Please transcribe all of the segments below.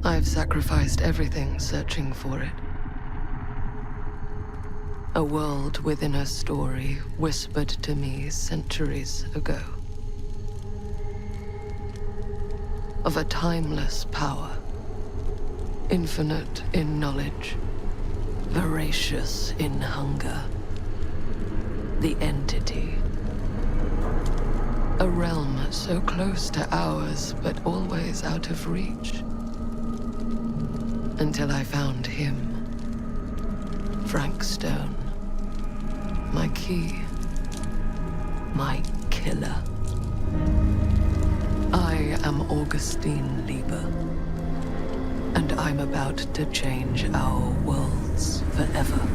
I've sacrificed everything searching for it. A world within a story whispered to me centuries ago. Of a timeless power, infinite in knowledge, voracious in hunger. The entity. A realm so close to ours, but always out of reach. Until I found him. Frank Stone. My key. My killer. I am Augustine Lieber. And I'm about to change our worlds forever.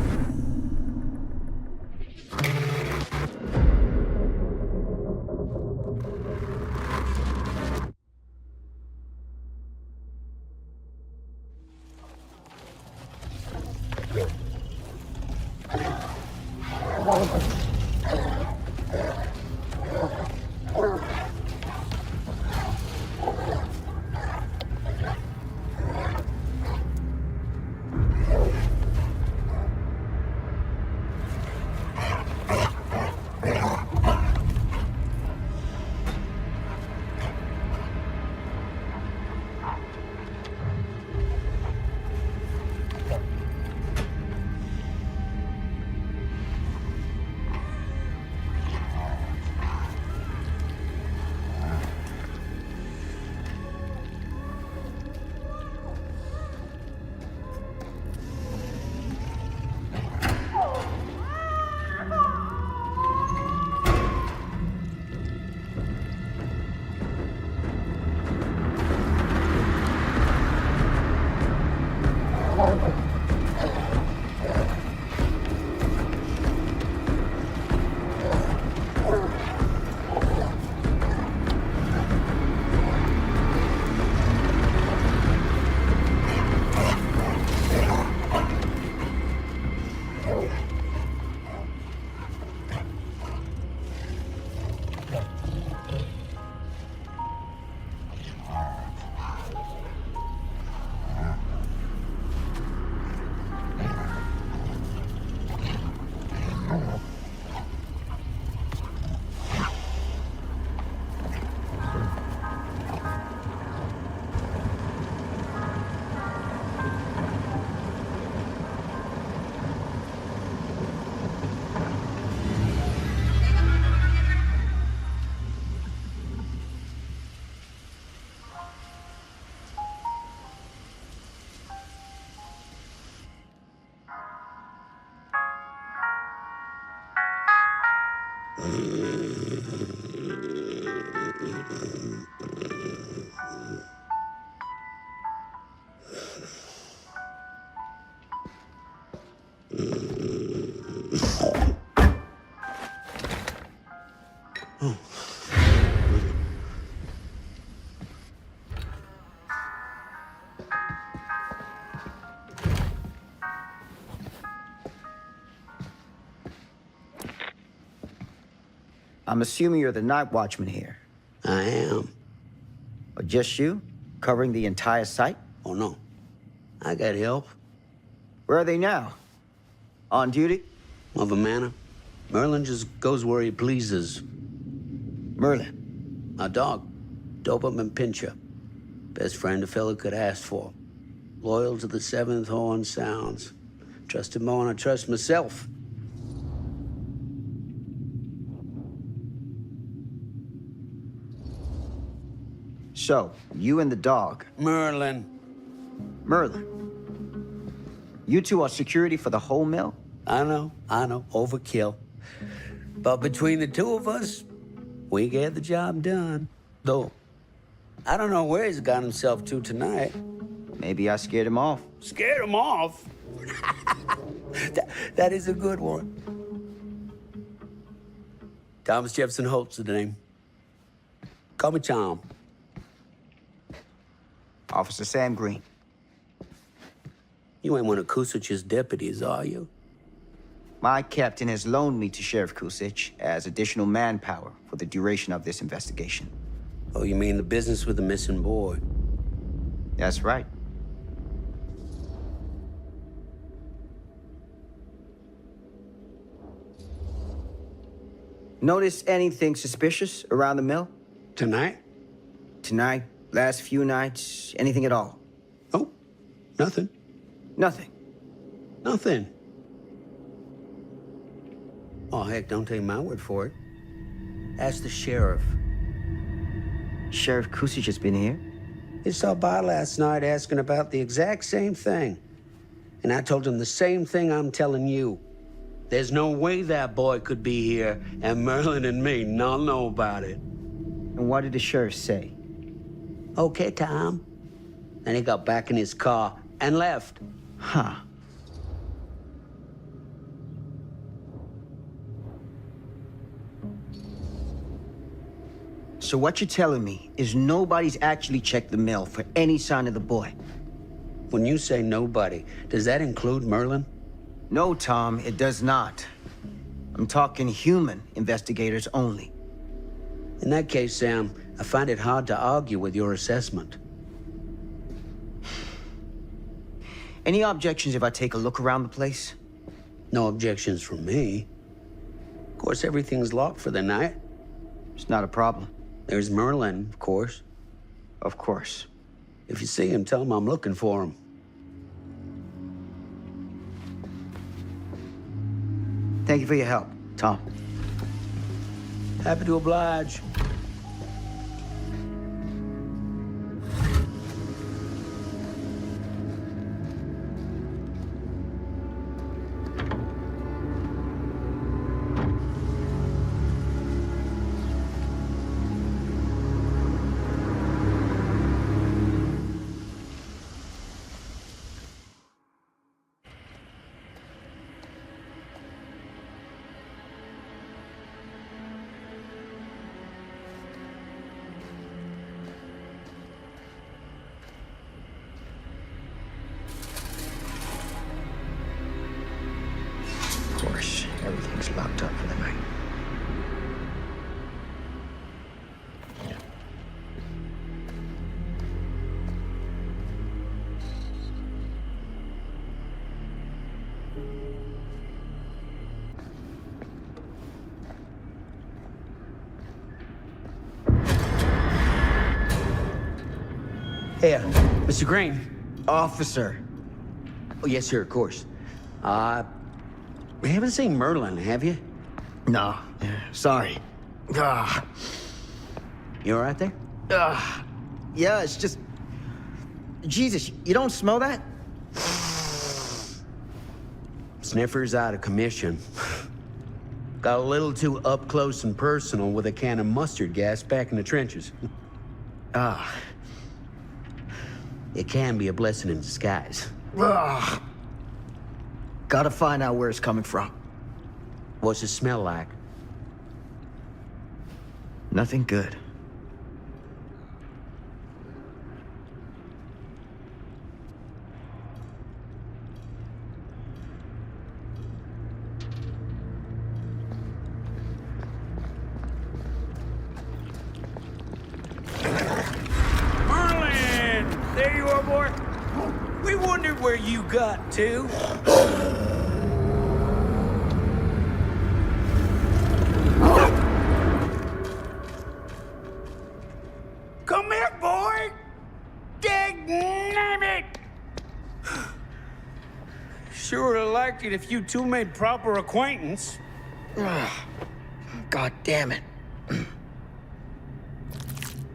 I'm assuming you're the night watchman here. I am. Or just you? Covering the entire site? Oh, no. I got help. Where are they now? On duty? Of a manner. Merlin just goes where he pleases. Merlin? A dog. Doberman Pinscher. Best friend a fella could ask for. Loyal to the seventh horn sounds. Trust him more than I trust myself. So, you and the dog. Merlin. Merlin. You two are security for the whole mill? I know. Overkill. But between the two of us, we get the job done. Though, I don't know where he's got himself to tonight. Maybe I scared him off. Scared him off? that is a good one. Thomas Jefferson Holt's the name. Call me Tom. Officer Sam Green. You ain't one of Kusich's deputies, are you? My captain has loaned me to Sheriff Kusich as additional manpower for the duration of this investigation. Oh, you mean the business with the missing boy? That's right. Notice anything suspicious around the mill? Tonight? Tonight, last few nights, anything at all? Oh, nothing. Nothing. Nothing. Oh, heck, don't take my word for it. Ask the sheriff. Sheriff Kusich has been here? He stopped by last night asking about the exact same thing. And I told him the same thing I'm telling you. There's no way that boy could be here and Merlin and me not know about it. And what did the sheriff say? Okay, Tom. Then he got back in his car and left. Huh. So what you're telling me is nobody's actually checked the mill for any sign of the boy? When you say nobody, does that include Merlin? No, Tom, it does not. I'm talking human investigators only. In that case, Sam, I find it hard to argue with your assessment. Any objections if I take a look around the place? No objections from me. Of course, everything's locked for the night. It's not a problem. There's Merlin, of course. Of course. If you see him, tell him I'm looking for him. Thank you for your help, Tom. Happy to oblige. Of course, everything's locked up for the night. Here, Mr. Green. Officer. Oh, yes, sir, of course. You haven't seen Merlin, have you? No, sorry. Ah, You all right there? yeah, it's just... Jesus, you don't smell that? Sniffer's out of commission. Got a little too up close and personal with a can of mustard gas back in the trenches. Ah. It can be a blessing in disguise. Ah. Gotta find out where it's coming from. What's it smell like? Nothing good. Merlin! There you are, boy. We wondered where you got to. Come here, boy! Dang it! Sure would have liked it if you two made proper acquaintance. God damn it.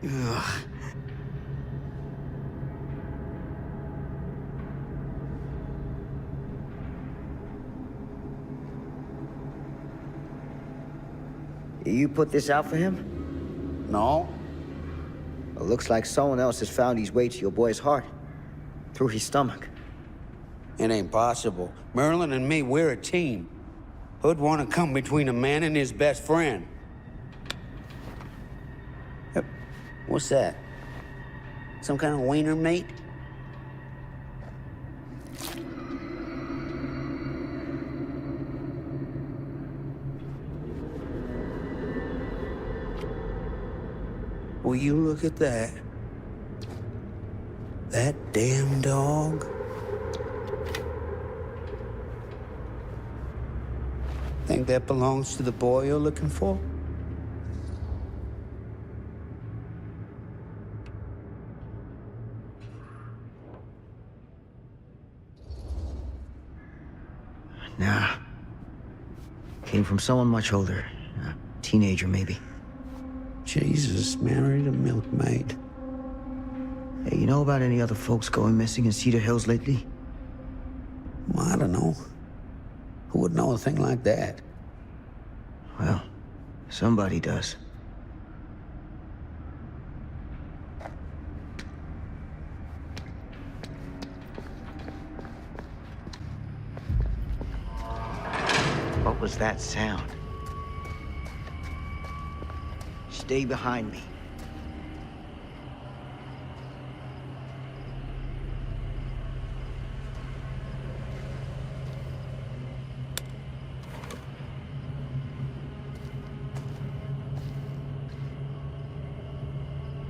Ugh. You put this out for him? No. It looks like someone else has found his way to your boy's heart. Through his stomach. It ain't possible. Merlin and me, we're a team. Who'd want to come between a man and his best friend? What's that? Some kind of wiener meat? Will you look at that? That damn dog? Think that belongs to the boy you're looking for? Nah. Came from someone much older. A teenager, maybe. Jesus, married a milkmaid. Hey, you know about any other folks going missing in Cedar Hills lately? Well, I don't know. Who would know a thing like that? Well, somebody does. What was that sound? Stay behind me.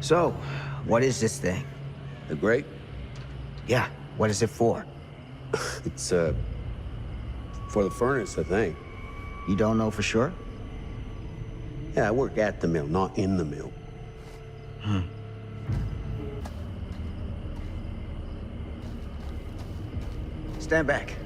So, what is this thing? The grate? Yeah, what is it for? It's, for the furnace, I think. You don't know for sure? Yeah, I work at the mill, not in the mill. Stand back.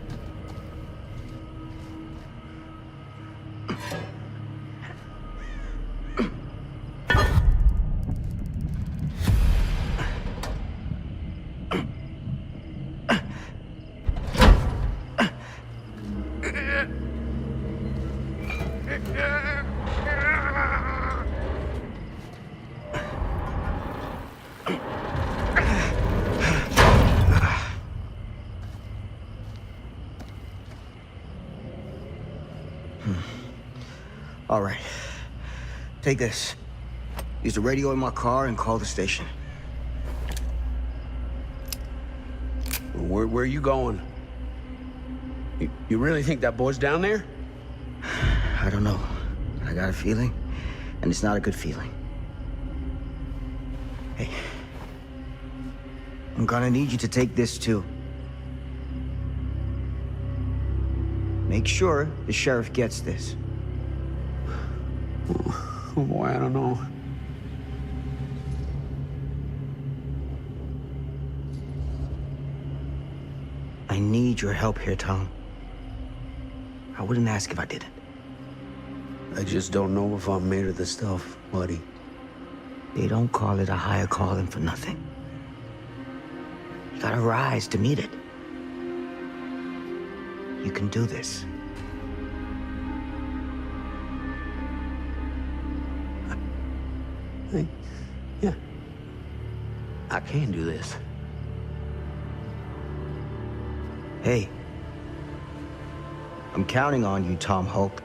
All right. Take this. Use the radio in my car and call the station. Where are you going? You really think that boy's down there? I don't know. I got a feeling, and it's not a good feeling. Hey. I'm gonna need you to take this too. Make sure the sheriff gets this. Oh boy, I don't know. I need your help here, Tom. I wouldn't ask if I didn't. I just don't know if I'm made of this stuff, buddy. They don't call it a higher calling for nothing. You gotta rise to meet it. You can do this. Yeah. I can do this. Hey. I'm counting on you, Tom Hope.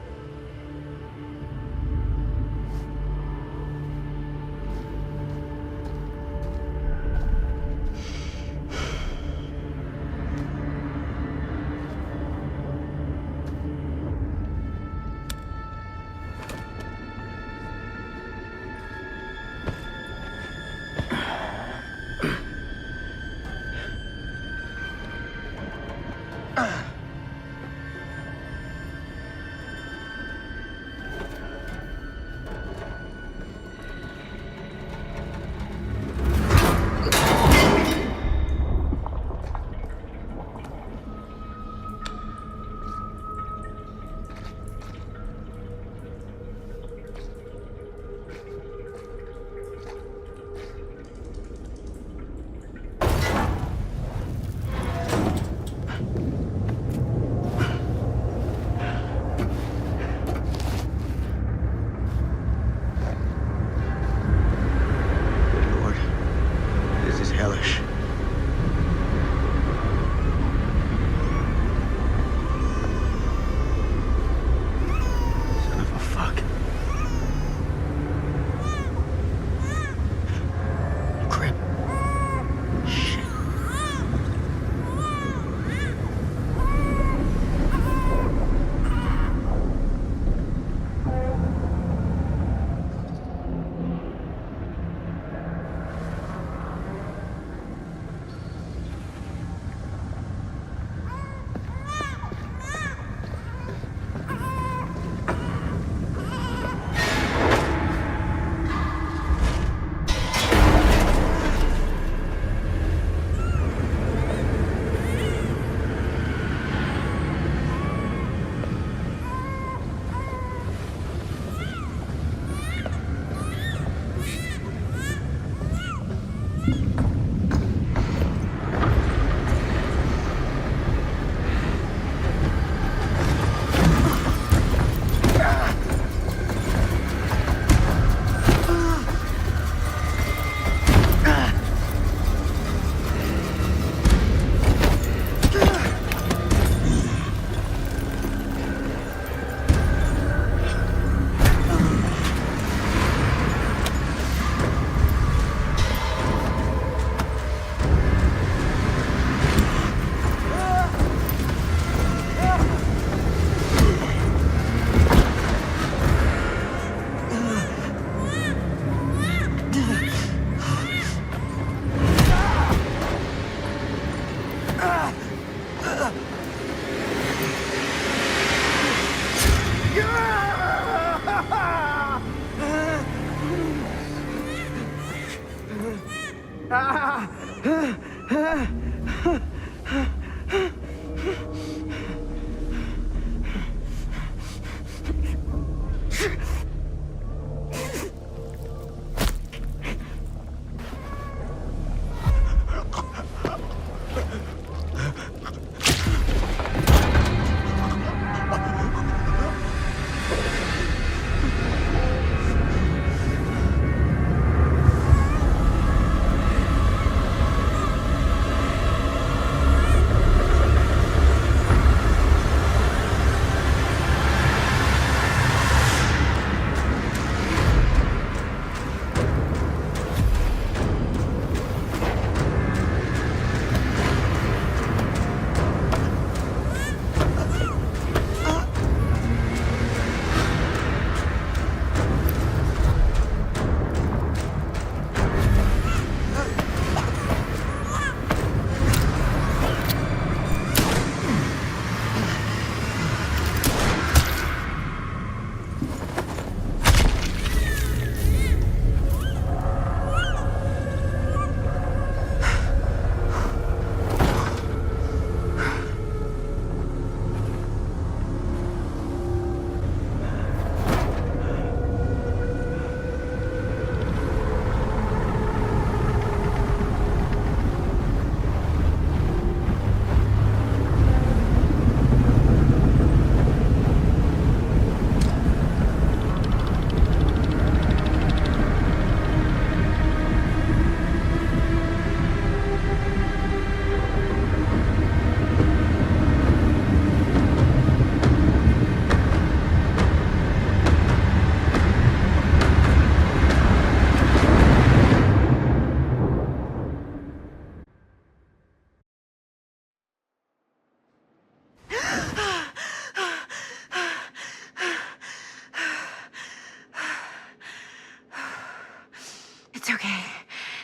It's okay.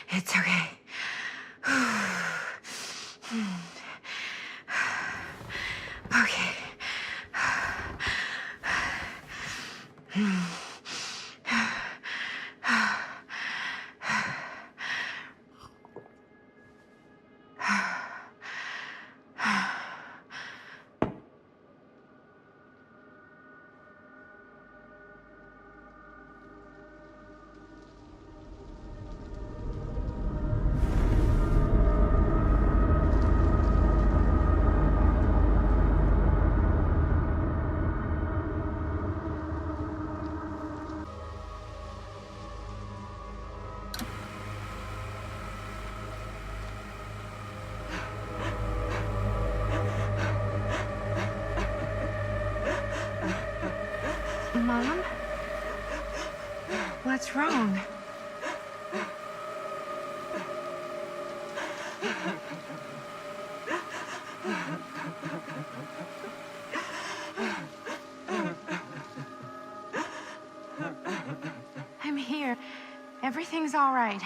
It's okay. Okay. Mom? What's wrong? I'm here. Everything's all right.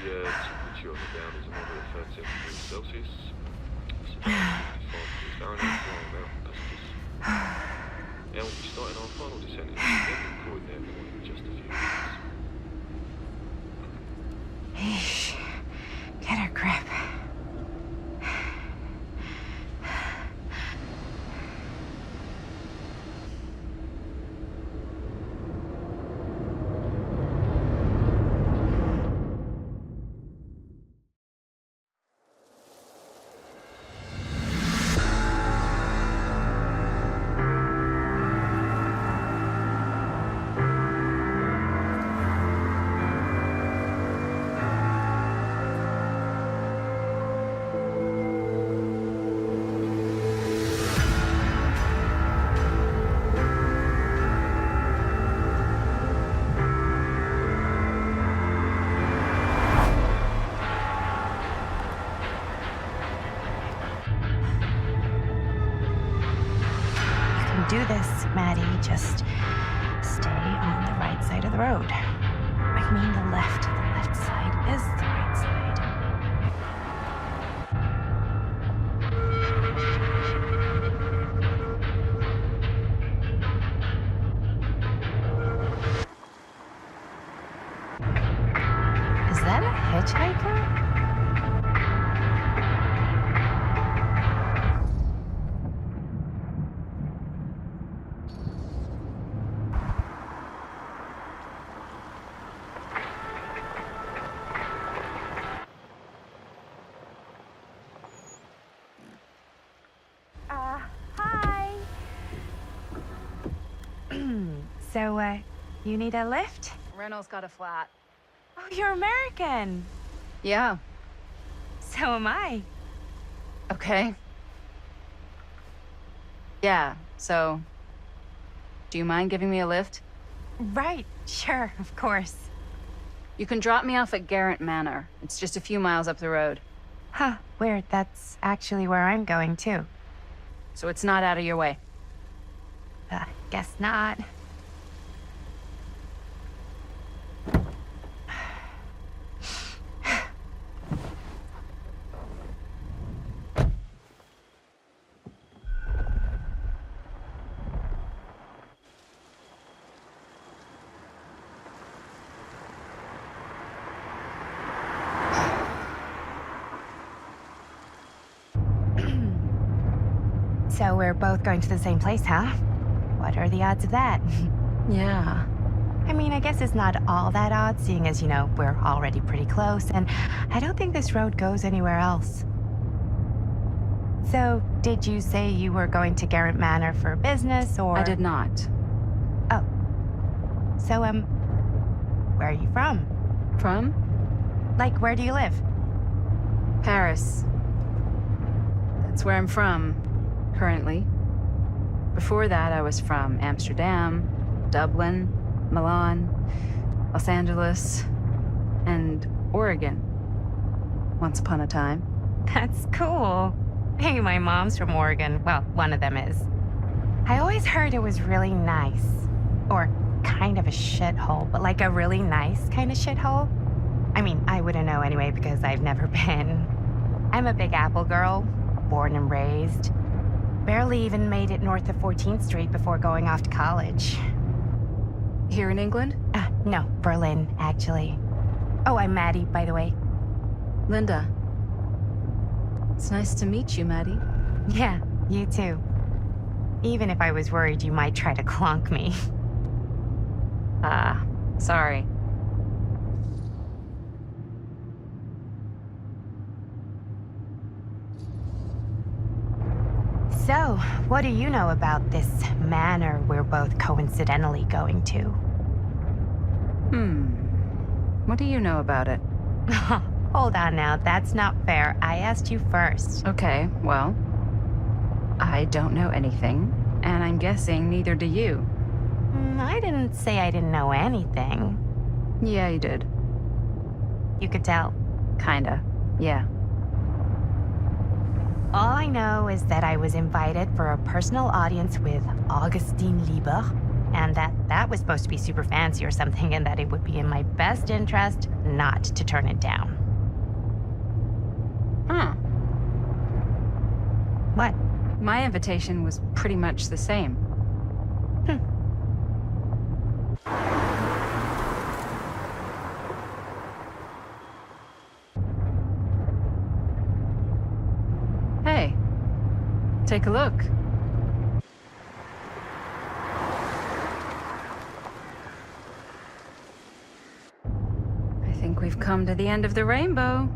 Temperature on the ground is a moderate 13 degrees Celsius. Fahrenheit. Now we'll be starting our final descent into the recording airport in just a few minutes. Eesh. Get a grip. Do this, Maddie. Just stay on the right side of the road. that a hitchhiker? Hi. So, you need a lift? Reynolds got a flat. Oh, you're American. Yeah. So am I. Okay. Yeah, so... Do you mind giving me a lift? Right, sure, of course. You can drop me off at Garrett Manor. It's just a few miles up the road. Huh, weird. That's actually where I'm going, too. So it's not out of your way. Guess not. So we're both going to the same place, huh? What are the odds of that? Yeah. I mean, I guess it's not all that odd, seeing as, you know, we're already pretty close, and I don't think this road goes anywhere else. So, did you say you were going to Garrett Manor for business, or...? I did not. Oh. So, where are you from? From? Like, where do you live? Paris. That's where I'm from, currently. Before that, I was from Amsterdam, Dublin, Milan, Los Angeles, and Oregon. Once upon a time. That's cool. Hey, my mom's from Oregon. Well, one of them is. I always heard it was really nice. Or kind of a shithole, but like a really nice kind of shithole. I mean, I wouldn't know anyway because I've never been. I'm a Big Apple girl, born and raised. Barely even made it north of 14th Street before going off to college. Here in England? No, Berlin, actually. Oh, I'm Maddie, by the way. Linda. It's nice to meet you, Maddie. Yeah, you too. Even if I was worried you might try to clonk me. Sorry. So, what do you know about this manor we're both coincidentally going to? What do you know about it? Hold on now, that's not fair. I asked you first. Okay, well... I don't know anything, and I'm guessing neither do you. I didn't say I didn't know anything. Yeah, you did. You could tell. Kinda, yeah. All I know is that I was invited for a personal audience with Augustine Lieber, and that was supposed to be super fancy or something, and that it would be in my best interest not to turn it down. Huh. What? My invitation was pretty much the same. Hey, take a look. I think we've come to the end of the rainbow.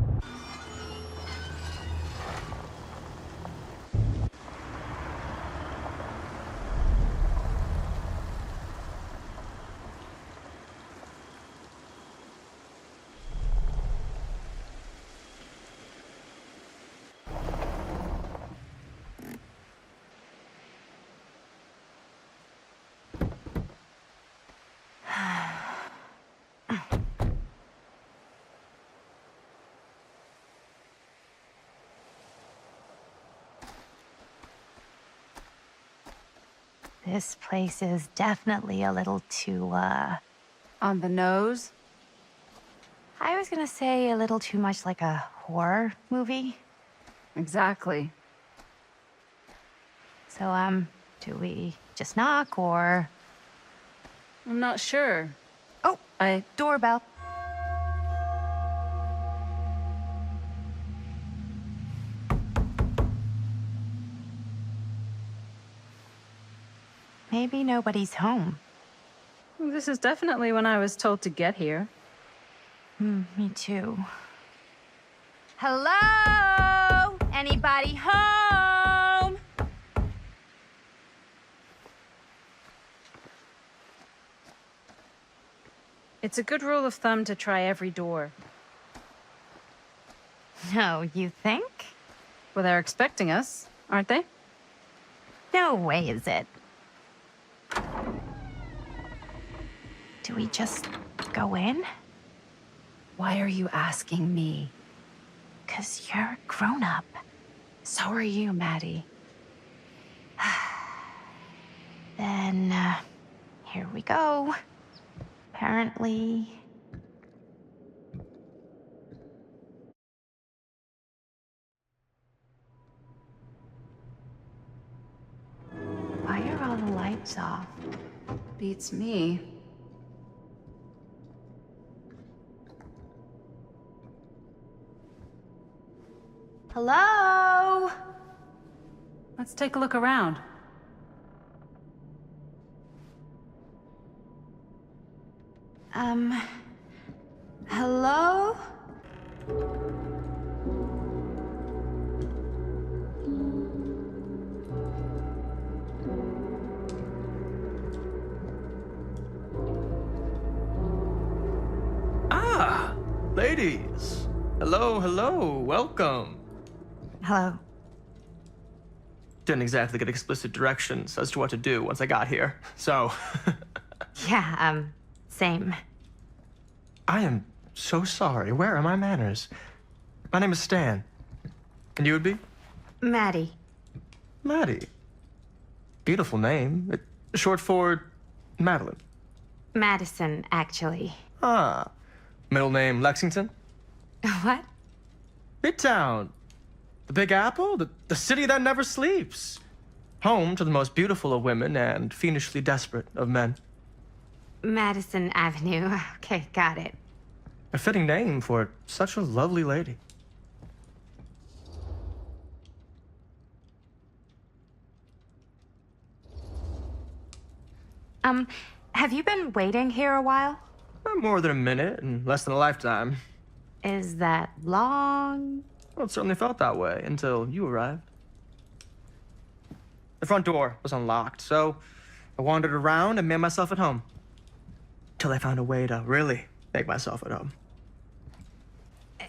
This place is definitely a little too, On the nose? I was gonna say a little too much like a horror movie. Exactly. So, do we just knock, or...? I'm not sure. Oh, doorbell. Maybe nobody's home. This is definitely when I was told to get here. Me too. Hello? Anybody home? It's a good rule of thumb to try every door. No, you think? Well, they're expecting us, aren't they? No way is it. Do we just go in? Why are you asking me? 'Cause you're a grown-up. So are you, Maddie. Then, here we go. Apparently... Why are all the lights off? Beats me. Hello? Let's take a look around. Hello? Ah, ladies. Hello, hello, welcome. Hello. Didn't exactly get explicit directions as to what to do once I got here, so. Yeah, same. I am so sorry. Where are my manners? My name is Stan. And you would be? Maddie. Maddie. Beautiful name. Short for Madeline. Madison, actually. Ah. Middle name Lexington? What? Midtown. The Big Apple? The city that never sleeps. Home to the most beautiful of women and fiendishly desperate of men. Madison Avenue. Okay, got it. A fitting name for such a lovely lady. Have you been waiting here a while? More than a minute and less than a lifetime. Is that long? Well, it certainly felt that way until you arrived. The front door was unlocked, so I wandered around and made myself at home. Till I found a way to really make myself at home.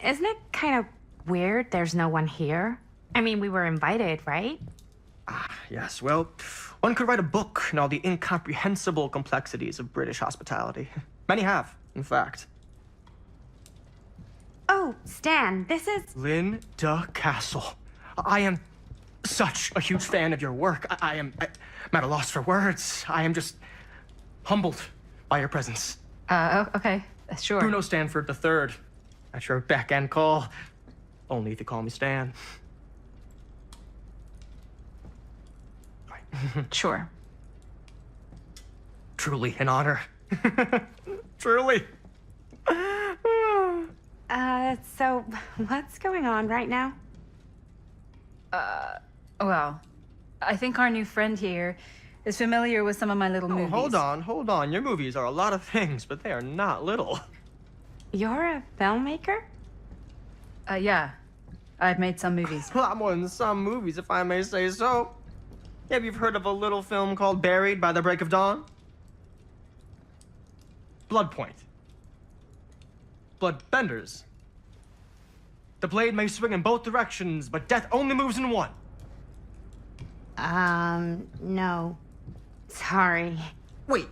Isn't it kind of weird there's no one here? I mean, we were invited, right? Yes, well, one could write a book on all the incomprehensible complexities of British hospitality. Many have, in fact. Oh, Stan, this is... Linda Castle. I am such a huge fan of your work. I'm at a loss for words. I am just humbled by your presence. Okay, sure. Bruno Stanford III, at your beck and call. Only if you call me Stan. Sure. Truly an honor. Truly. So what's going on right now? Well, I think our new friend here is familiar with some of my little movies. Hold on. Your movies are a lot of things, but they are not little. You're a filmmaker? Yeah. I've made some movies. A lot more than some movies, if I may say so. Maybe you've heard of a little film called Buried by the Break of Dawn? Blood Point. Bloodbenders. The blade may swing in both directions, but death only moves in one. No. Sorry. Wait,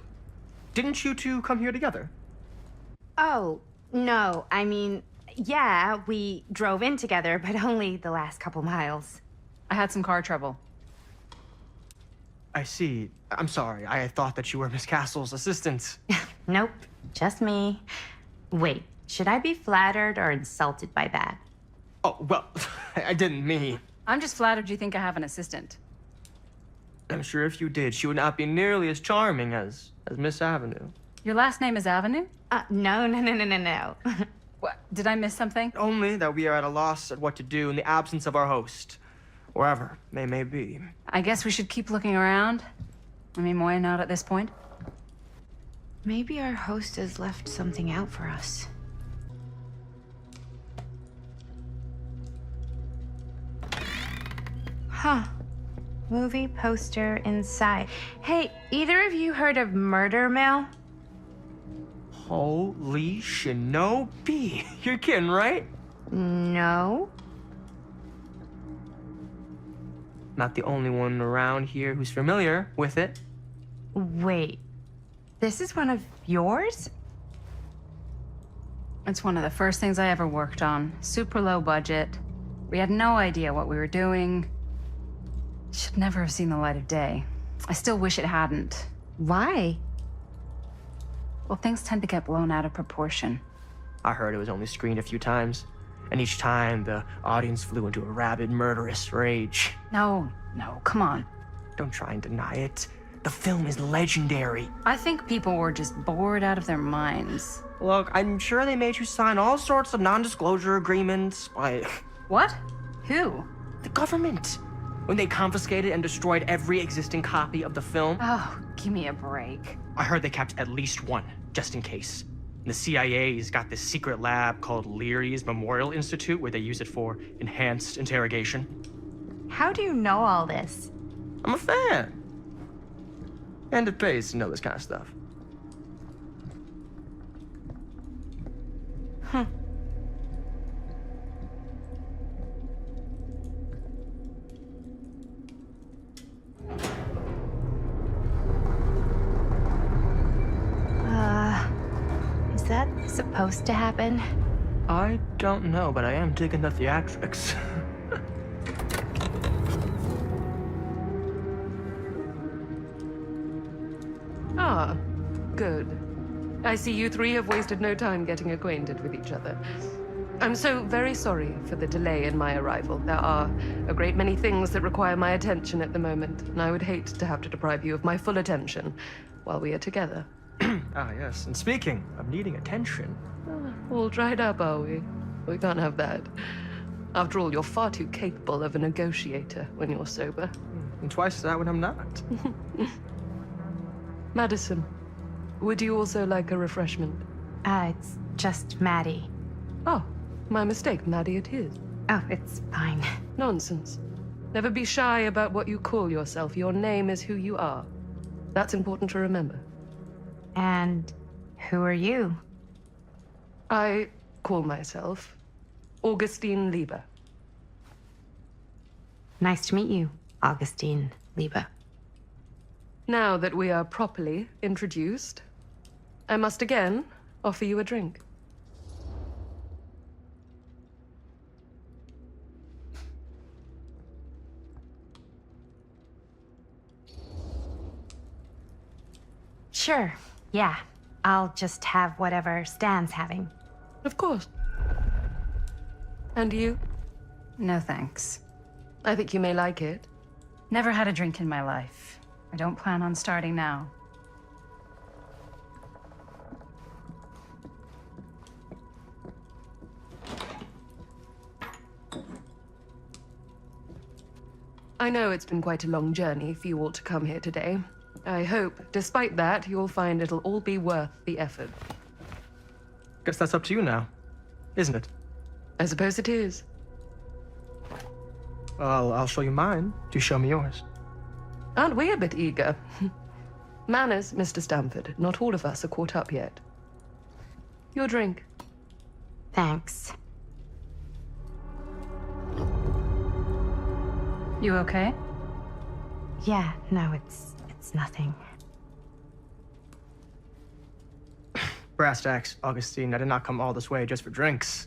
didn't you two come here together? Oh, no. I mean, yeah, we drove in together, but only the last couple miles. I had some car trouble. I see. I'm sorry. I thought that you were Miss Castle's assistant. Nope, just me. Wait, should I be flattered or insulted by that? Oh, well, I didn't mean. I'm just flattered you think I have an assistant. I'm sure if you did, she would not be nearly as charming as Miss Avenue. Your last name is Avenue? No. What? Did I miss something? Only that we are at a loss at what to do in the absence of our host, wherever they may be. I guess we should keep looking around. I mean, why not at this point? Maybe our host has left something out for us. Huh. Movie poster inside. Hey, either of you heard of Murder Mill? Holy shinobi. You're kidding, right? No. Not the only one around here who's familiar with it. Wait. This is one of yours? It's one of the first things I ever worked on. Super low budget. We had no idea what we were doing. Should never have seen the light of day. I still wish it hadn't. Why? Well, things tend to get blown out of proportion. I heard it was only screened a few times, and each time the audience flew into a rabid, murderous rage. No, come on. Don't try and deny it. The film is legendary. I think people were just bored out of their minds. Look, I'm sure they made you sign all sorts of non-disclosure agreements by What? Who? the government when they confiscated and destroyed every existing copy of the film. Oh, give me a break. I heard they kept at least one, just in case. The CIA's got this secret lab called Leary's Memorial Institute where they use it for enhanced interrogation. How do you know all this? I'm a fan. And it pays to know this kind of stuff. Is that supposed to happen? I don't know, but I am digging the theatrics. Ah, good. I see you three have wasted no time getting acquainted with each other. I'm so very sorry for the delay in my arrival. There are a great many things that require my attention at the moment, and I would hate to have to deprive you of my full attention while we are together. Ah, yes. And speaking of needing attention. All dried up, are we? We can't have that. After all, you're far too capable of a negotiator when you're sober. And twice that when I'm not. Madison, would you also like a refreshment? It's just Maddie. Oh, my mistake. Maddie it is. Oh, it's fine. Nonsense. Never be shy about what you call yourself. Your name is who you are. That's important to remember. And who are you? I call myself Augustine Lieber. Nice to meet you, Augustine Lieber. Now that we are properly introduced, I must again offer you a drink. Sure, yeah. I'll just have whatever Stan's having. Of course. And you? No thanks. I think you may like it. Never had a drink in my life. I don't plan on starting now. I know it's been quite a long journey for you all to come here today. I hope, despite that, you'll find it'll all be worth the effort. Guess that's up to you now, isn't it? I suppose it is. Well, I'll show you mine. Do show me yours. Aren't we a bit eager? Manners, Mr. Stamford. Not all of us are caught up yet. Your drink. Thanks. You okay? Yeah, no, it's nothing. Brass tacks, Augustine. I did not come all this way just for drinks.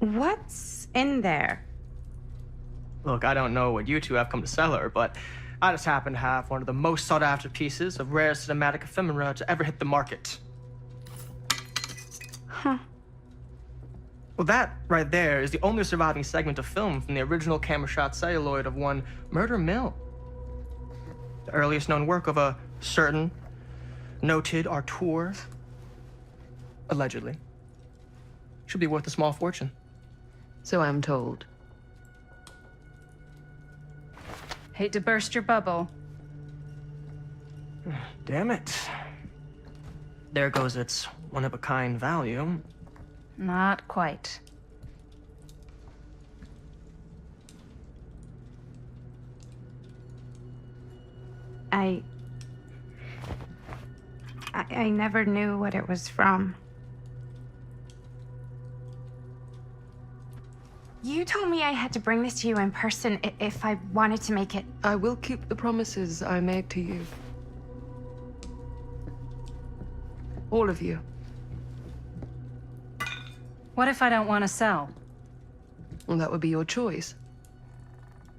What's in there? Look, I don't know what you two have come to sell her, but I just happen to have one of the most sought-after pieces of rare cinematic ephemera to ever hit the market. Huh. Well, that right there is the only surviving segment of film from the original camera shot celluloid of one Murder Mill. The earliest known work of a certain noted auteur, allegedly. Should be worth a small fortune. So I'm told. Hate to burst your bubble. Damn it. There goes its one-of-a-kind value. Not quite. I never knew what it was from. You told me I had to bring this to you in person if I wanted to make it. I will keep the promises I made to you. All of you. What if I don't want to sell? Well, that would be your choice.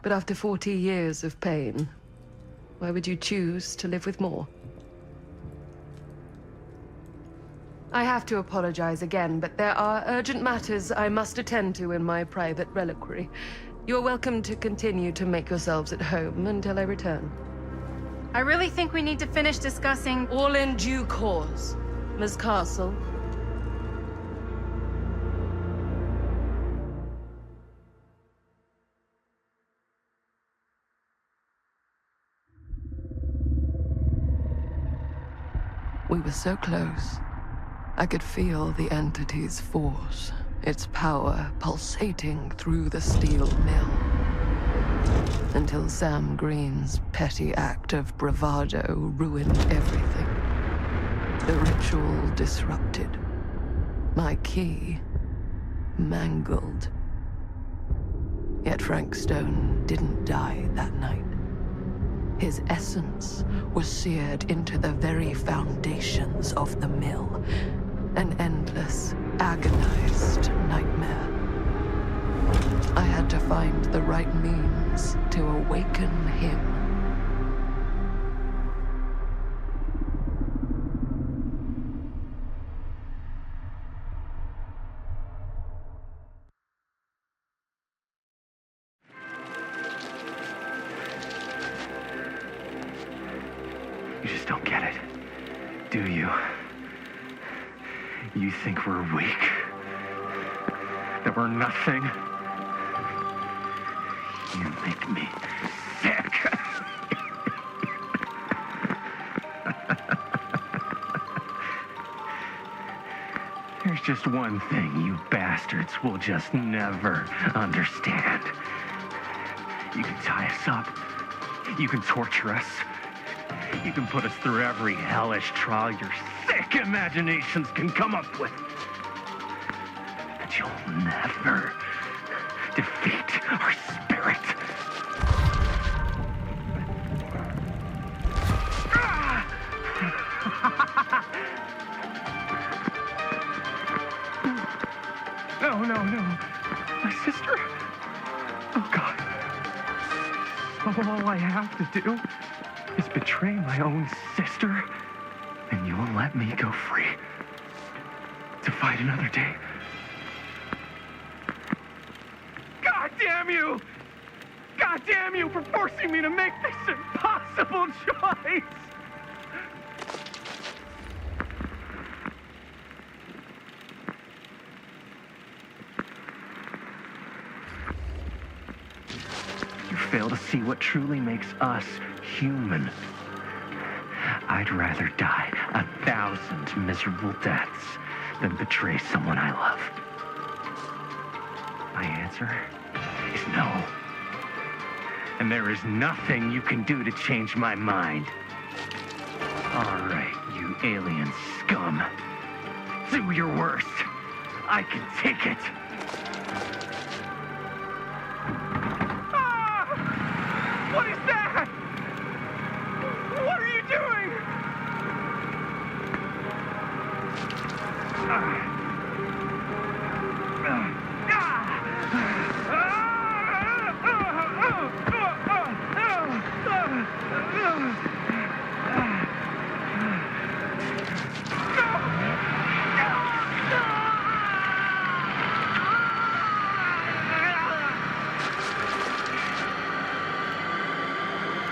But after 40 years of pain, why would you choose to live with more? I have to apologize again, but there are urgent matters I must attend to in my private reliquary. You're welcome to continue to make yourselves at home until I return. I really think we need to finish discussing. All in due course, Miss Castle. We were so close. I could feel the entity's force, its power pulsating through the steel mill. Until Sam Green's petty act of bravado ruined everything. The ritual disrupted. My key mangled. Yet Frank Stone didn't die that night. His essence was seared into the very foundations of the mill. An endless, agonized nightmare. I had to find the right means to awaken him. You just don't get it, do you? You think we're weak? That we're nothing? You make me sick. There's just one thing you bastards will just never understand. You can tie us up. You can torture us. You can put us through every hellish trial your sick imaginations can come up with. But you'll never defeat our spirit. No. My sister? Oh, God. All I have to do is betray my own sister, and you will let me go free to fight another day. God damn you! God damn you for forcing me to make this impossible choice! You fail to see what truly makes us human. I'd rather die 1,000 miserable deaths than betray someone I love. My answer is no. And there is nothing you can do to change my mind. All right, you alien scum. Do your worst. I can take it. What is that? What are you doing?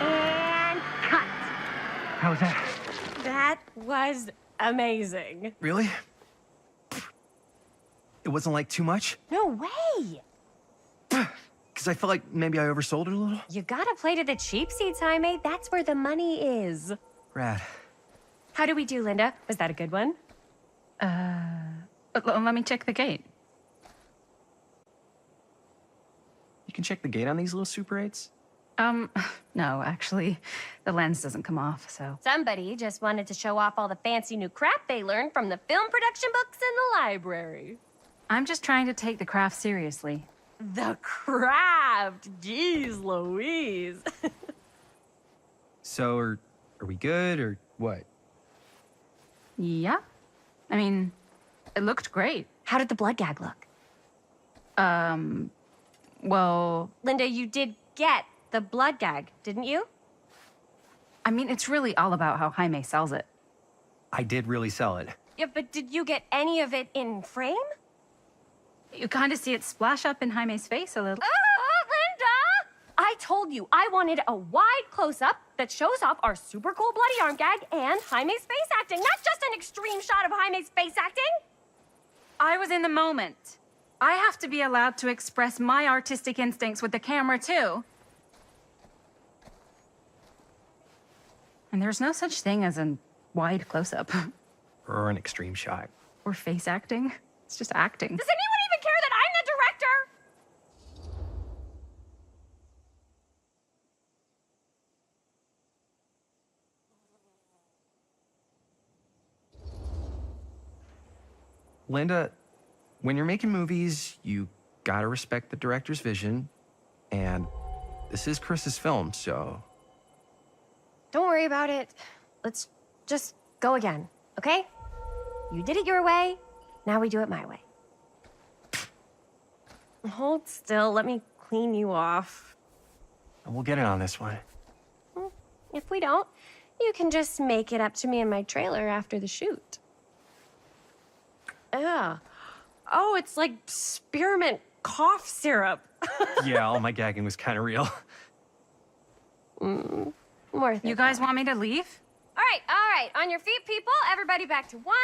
And cut. How's that? That was amazing. Really? It wasn't like too much? No way. Because I felt like maybe I oversold it a little. You gotta play to the cheap seats, Jaime. That's where the money is. Rad. How do we do, Linda? Was that a good one? Let me check the gate. You can check the gate on these little Super 8s? No, actually, the lens doesn't come off, so. Somebody just wanted to show off all the fancy new crap they learned from the film production books in the library. I'm just trying to take the craft seriously. The craft! Jeez Louise. So, are we good, or what? Yeah. I mean, it looked great. How did the blood gag look? Well, Linda, you did get the blood gag, didn't you? I mean, it's really all about how Jaime sells it. I did really sell it. Yeah, but did you get any of it in frame? You kind of see it splash up in Jaime's face a little. Linda! I told you I wanted a wide close-up that shows off our super cool bloody arm gag and Jaime's face acting, not just an extreme shot of Jaime's face acting. I was in the moment. I have to be allowed to express my artistic instincts with the camera, too. And there's no such thing as a wide close-up. Or an extreme shot. Or face acting. It's just acting. Does anyone even care that I'm the director? Linda, when you're making movies, you gotta respect the director's vision. And this is Chris's film, so... Don't worry about it. Let's just go again, okay? You did it your way, now we do it my way. Hold still, let me clean you off. We'll get it on this one. If we don't, you can just make it up to me in my trailer after the shoot. Yeah. Oh, it's like spearmint cough syrup. Yeah, all my gagging was kind of real. More You guys want me to leave? All right. On your feet, people. Everybody back to one.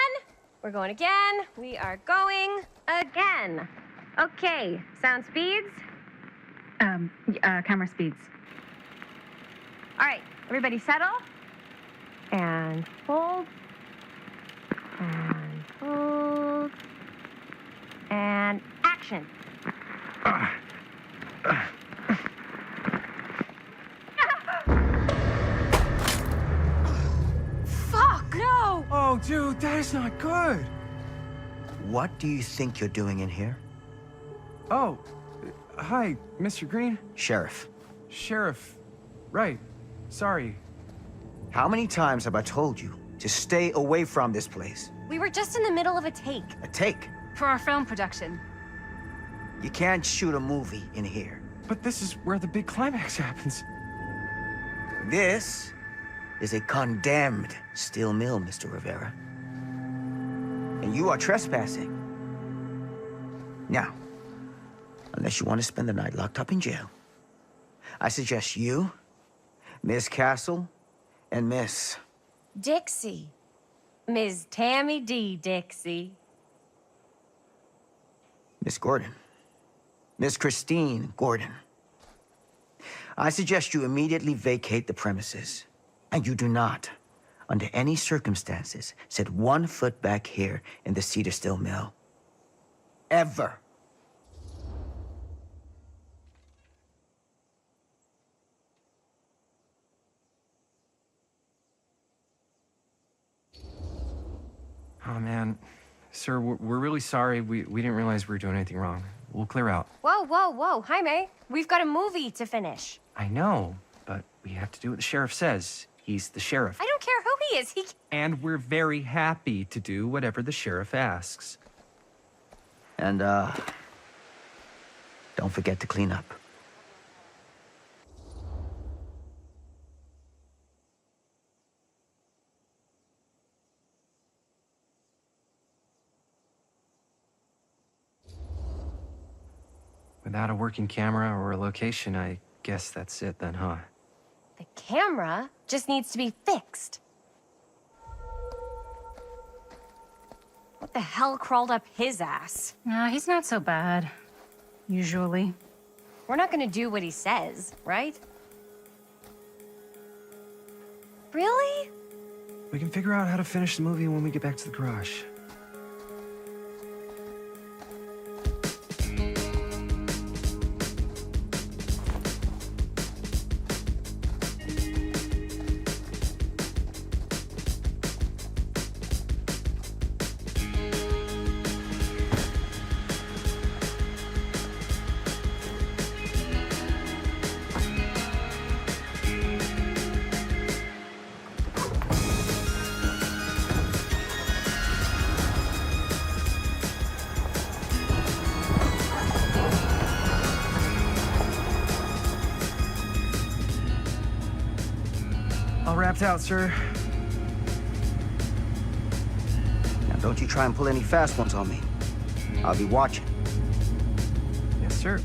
We're going again. We are going again. Okay, sound speeds. Camera speeds. All right, everybody settle. And hold. And hold. And action. Fuck, no! Oh, dude, that is not good. What do you think you're doing in here? Oh, hi, Mr. Green. Sheriff. Sheriff. Right. Sorry. How many times have I told you to stay away from this place? We were just in the middle of a take. A take. For our film production. You can't shoot a movie in here. But this is where the big climax happens. This is a condemned steel mill, Mr. Rivera. And you are trespassing. Now, unless you want to spend the night locked up in jail, I suggest you, Miss Castle, and Miss... Dixie. Ms. Tammy D. Dixie. Miss Gordon. Miss Christine Gordon. I suggest you immediately vacate the premises. And you do not, under any circumstances, set 1 foot back here in the Cedar Steel Mill. Ever. Oh, man. Sir, we're really sorry. We didn't realize we were doing anything wrong. We'll clear out. Whoa. Jaime, we've got a movie to finish. I know, but we have to do what the sheriff says. He's the sheriff. I don't care who he is. And we're very happy to do whatever the sheriff asks. And, don't forget to clean up. Without a working camera or a location, I guess that's it then, huh? The camera just needs to be fixed. What the hell crawled up his ass? He's not so bad. Usually. We're not gonna do what he says, right? Really? We can figure out how to finish the movie when we get back to the garage. All wrapped out, sir. Now, don't you try and pull any fast ones on me. I'll be watching. Yes, sir.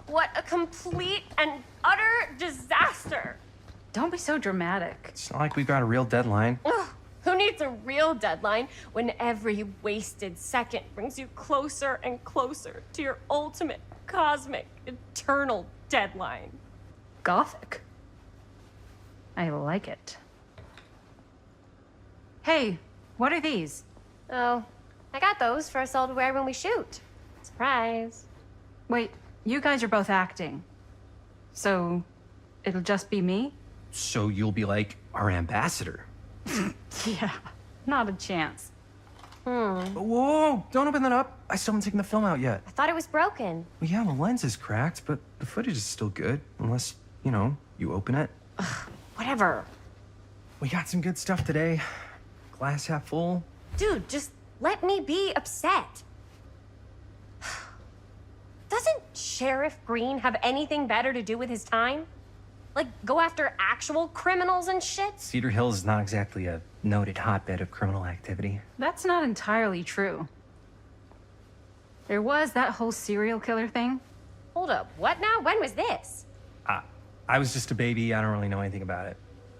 What a complete and utter disaster. Don't be so dramatic. It's not like we've got a real deadline. Ugh, who needs a real deadline when every wasted second brings you closer and closer to your ultimate, cosmic, eternal deadline? Gothic. I like it. Hey, what are these? Oh, I got those for us all to wear when we shoot. Surprise. Wait, you guys are both acting. So, it'll just be me? So you'll be like our ambassador. Yeah, not a chance. Whoa, don't open that up. I still haven't taken the film out yet. I thought it was broken. Well, yeah, the lens is cracked, but the footage is still good. Unless, you open it. Whatever. We got some good stuff today. Glass half full. Dude, just let me be upset. Doesn't Sheriff Green have anything better to do with his time? Like, go after actual criminals and shit? Cedar Hills is not exactly a noted hotbed of criminal activity. That's not entirely true. There was that whole serial killer thing. Hold up, what now? When was this? I was just a baby. I don't really know anything about it.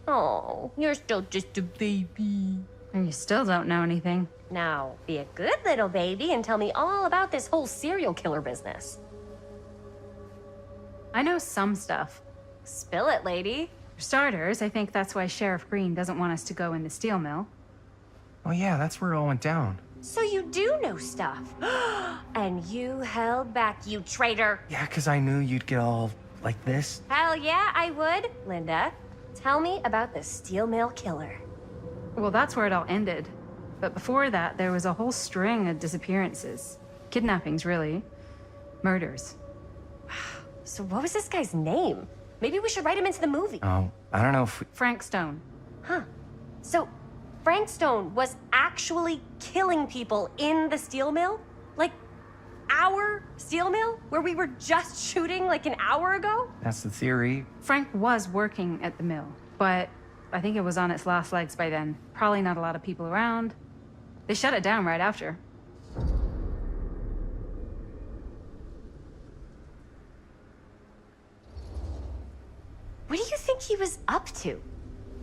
Oh, you're still just a baby. And you still don't know anything. Now, be a good little baby and tell me all about this whole serial killer business. I know some stuff. Spill it, lady. For starters, I think that's why Sheriff Green doesn't want us to go in the steel mill. Oh yeah, that's where it all went down. So you do know stuff. And you held back, you traitor. Yeah, because I knew you'd get all like this. Hell yeah, I would. Linda, tell me about the steel mill killer. Well, that's where it all ended. But before that, there was a whole string of disappearances. Kidnappings, really. Murders. So what was this guy's name? Maybe we should write him into the movie. Oh, I don't know if we... Frank Stone. Huh. So Frank Stone was actually killing people in the steel mill? Like, our steel mill? Where we were just shooting like an hour ago? That's the theory. Frank was working at the mill, but I think it was on its last legs by then. Probably not a lot of people around. They shut it down right after. What do you think he was up to?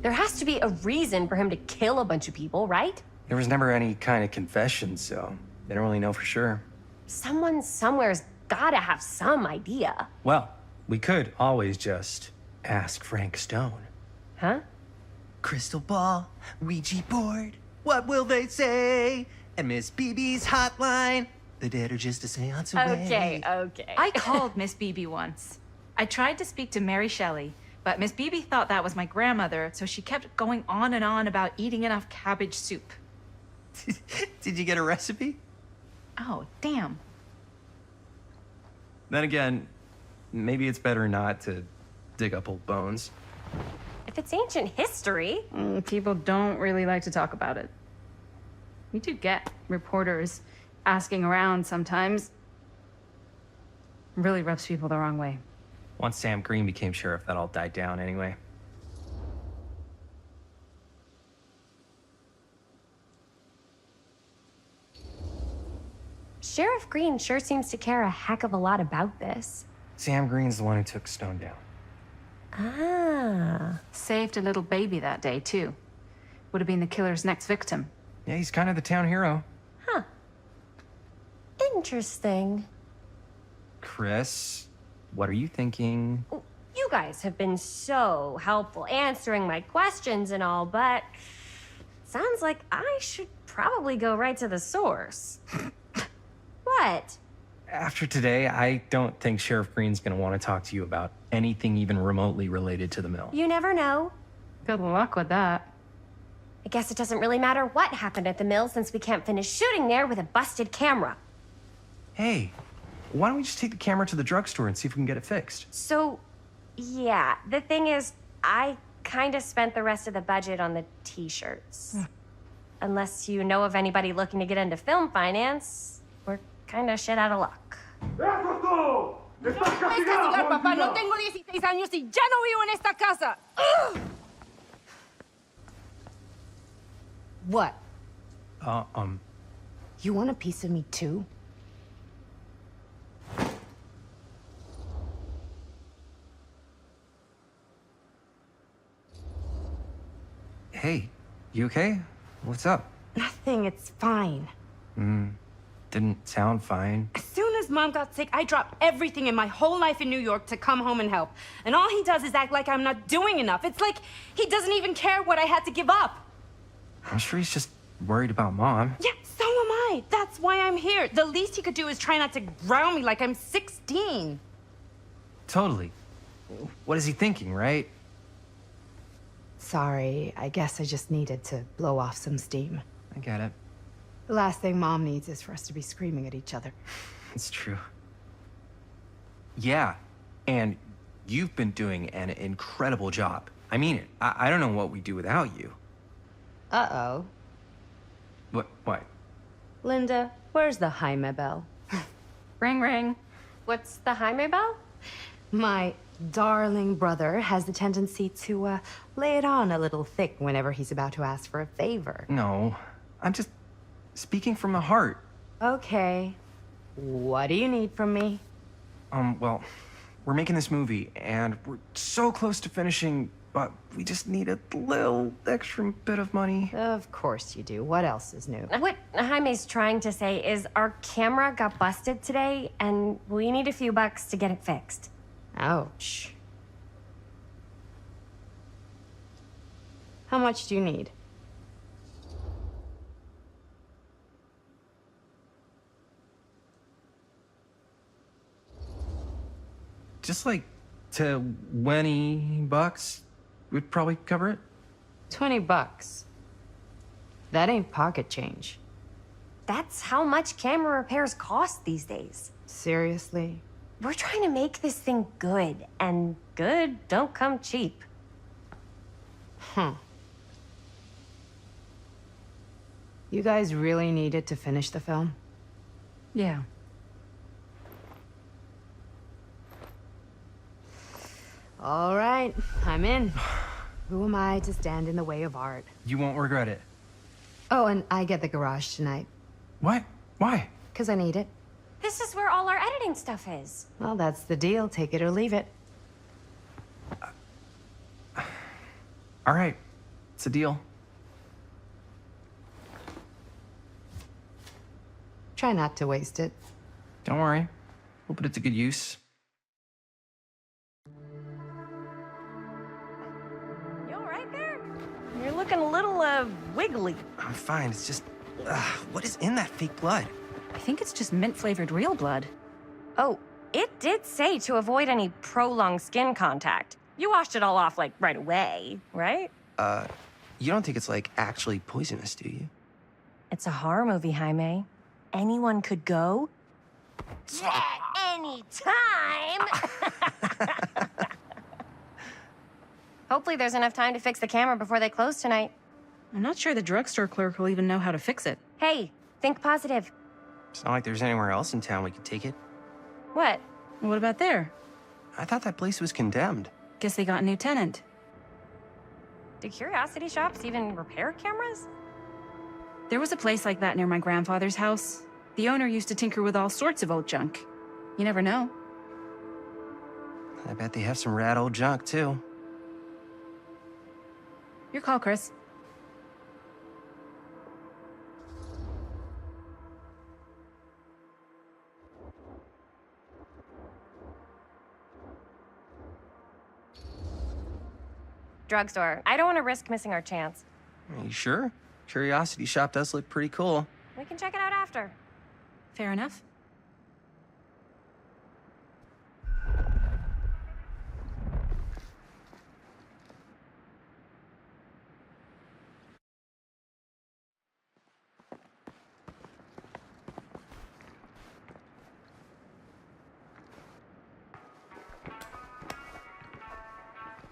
There has to be a reason for him to kill a bunch of people, right? There was never any kind of confession, so they don't really know for sure. Someone somewhere's gotta have some idea. Well, we could always just ask Frank Stone. Huh? Crystal ball, Ouija board, what will they say? And Miss BB's hotline. The dead are just a seance away. Okay. I called Miss Beebe once. I tried to speak to Mary Shelley, but Miss Beebe thought that was my grandmother, so she kept going on and on about eating enough cabbage soup. Did you get a recipe? Oh, damn. Then again, maybe it's better not to dig up old bones. If it's ancient history. People don't really like to talk about it. We do get reporters asking around sometimes. Really rubs people the wrong way. Once Sam Green became sheriff, that all died down anyway. Sheriff Green sure seems to care a heck of a lot about this. Sam Green's the one who took Stone down. Ah. Saved a little baby that day, too. Would have been the killer's next victim. Yeah, he's kind of the town hero. Huh. Interesting. Chris, what are you thinking? You guys have been so helpful answering my questions and all, but sounds like I should probably go right to the source. What? After today, I don't think Sheriff Green's gonna want to talk to you about anything even remotely related to the mill. You never know. Good luck with that. I guess it doesn't really matter what happened at the mill since we can't finish shooting there with a busted camera. Hey, why don't we just take the camera to the drugstore and see if we can get it fixed? So, yeah, the thing is, I kind of spent the rest of the budget on the t-shirts. Unless you know of anybody looking to get into film finance, we're kind of shit out of luck. Papá, no tengo 16 años y ya no vivo en esta casa. What? You want a piece of me too? Hey, you okay? What's up? Nothing, it's fine. Didn't sound fine. As soon as Mom got sick, I dropped everything in my whole life in New York to come home and help. And all he does is act like I'm not doing enough. It's like he doesn't even care what I had to give up. I'm sure he's just worried about Mom. Yeah, so am I. That's why I'm here. The least he could do is try not to ground me like I'm 16. Totally. What is he thinking, right? Sorry, I guess I just needed to blow off some steam. I get it. The last thing Mom needs is for us to be screaming at each other. It's true. Yeah, and you've been doing an incredible job. I mean it. I don't know what we'd do without you. Uh-oh. What? Linda, where's the Jaime bell? Ring, ring. What's the Jaime bell? My darling brother has the tendency to lay it on a little thick whenever he's about to ask for a favor. No, I'm just speaking from the heart. Okay. What do you need from me? Well, we're making this movie, and we're so close to finishing, but we just need a little extra bit of money. Of course you do. What else is new? What Jaime's trying to say is our camera got busted today, and we need a few bucks to get it fixed. Ouch. How much do you need? Just like $20 would probably cover it. $20. That ain't pocket change. That's how much camera repairs cost these days. Seriously? We're trying to make this thing good, and good don't come cheap. Huh. You guys really needed to finish the film? Yeah. All right, I'm in. Who am I to stand in the way of art? You won't regret it. Oh, and I get the garage tonight. What? Why? 'Cause I need it. This is where all our editing stuff is. Well, that's the deal. Take it or leave it. All right, it's a deal. Try not to waste it. Don't worry, we'll put it to good use. You all right there? You're looking a little, wiggly. I'm fine, it's just, what is in that fake blood? I think it's just mint-flavored real blood. Oh, it did say to avoid any prolonged skin contact. You washed it all off, like, right away, right? You don't think it's, like, actually poisonous, do you? It's a horror movie, Jaime. Anyone could go. Yeah, anytime! Hopefully there's enough time to fix the camera before they close tonight. I'm not sure the drugstore clerk will even know how to fix it. Hey, think positive. It's not like there's anywhere else in town we could take it. What? What about there? I thought that place was condemned. Guess they got a new tenant. Do curiosity shops even repair cameras? There was a place like that near my grandfather's house. The owner used to tinker with all sorts of old junk. You never know. I bet they have some rad old junk, too. Your call, Chris. Drugstore. I don't want to risk missing our chance. Are you sure? Curiosity shop does look pretty cool. We can check it out after. Fair enough.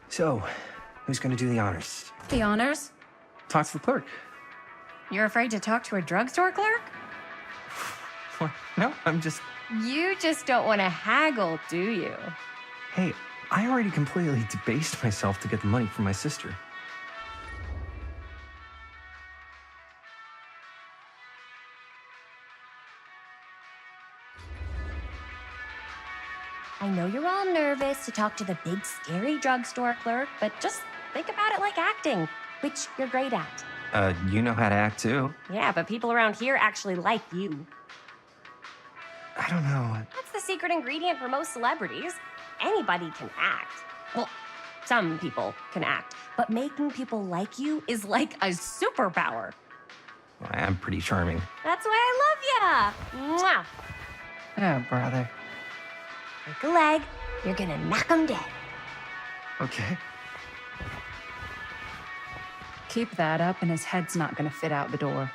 So, who's gonna do the honors? The honors? Talk to the clerk. You're afraid to talk to a drugstore clerk? What? No, I'm just... You just don't want to haggle, do you? Hey, I already completely debased myself to get the money from my sister. I know you're all nervous to talk to the big, scary drugstore clerk, but just think about it like acting, which you're great at. You know how to act, too. Yeah, but people around here actually like you. I don't know. That's the secret ingredient for most celebrities. Anybody can act. Well, some people can act, but making people like you is like a superpower. Well, I'm pretty charming. That's why I love ya. Mwah. Oh, brother. Break a leg, you're gonna knock 'em dead. Okay. Keep that up and his head's not gonna fit out the door.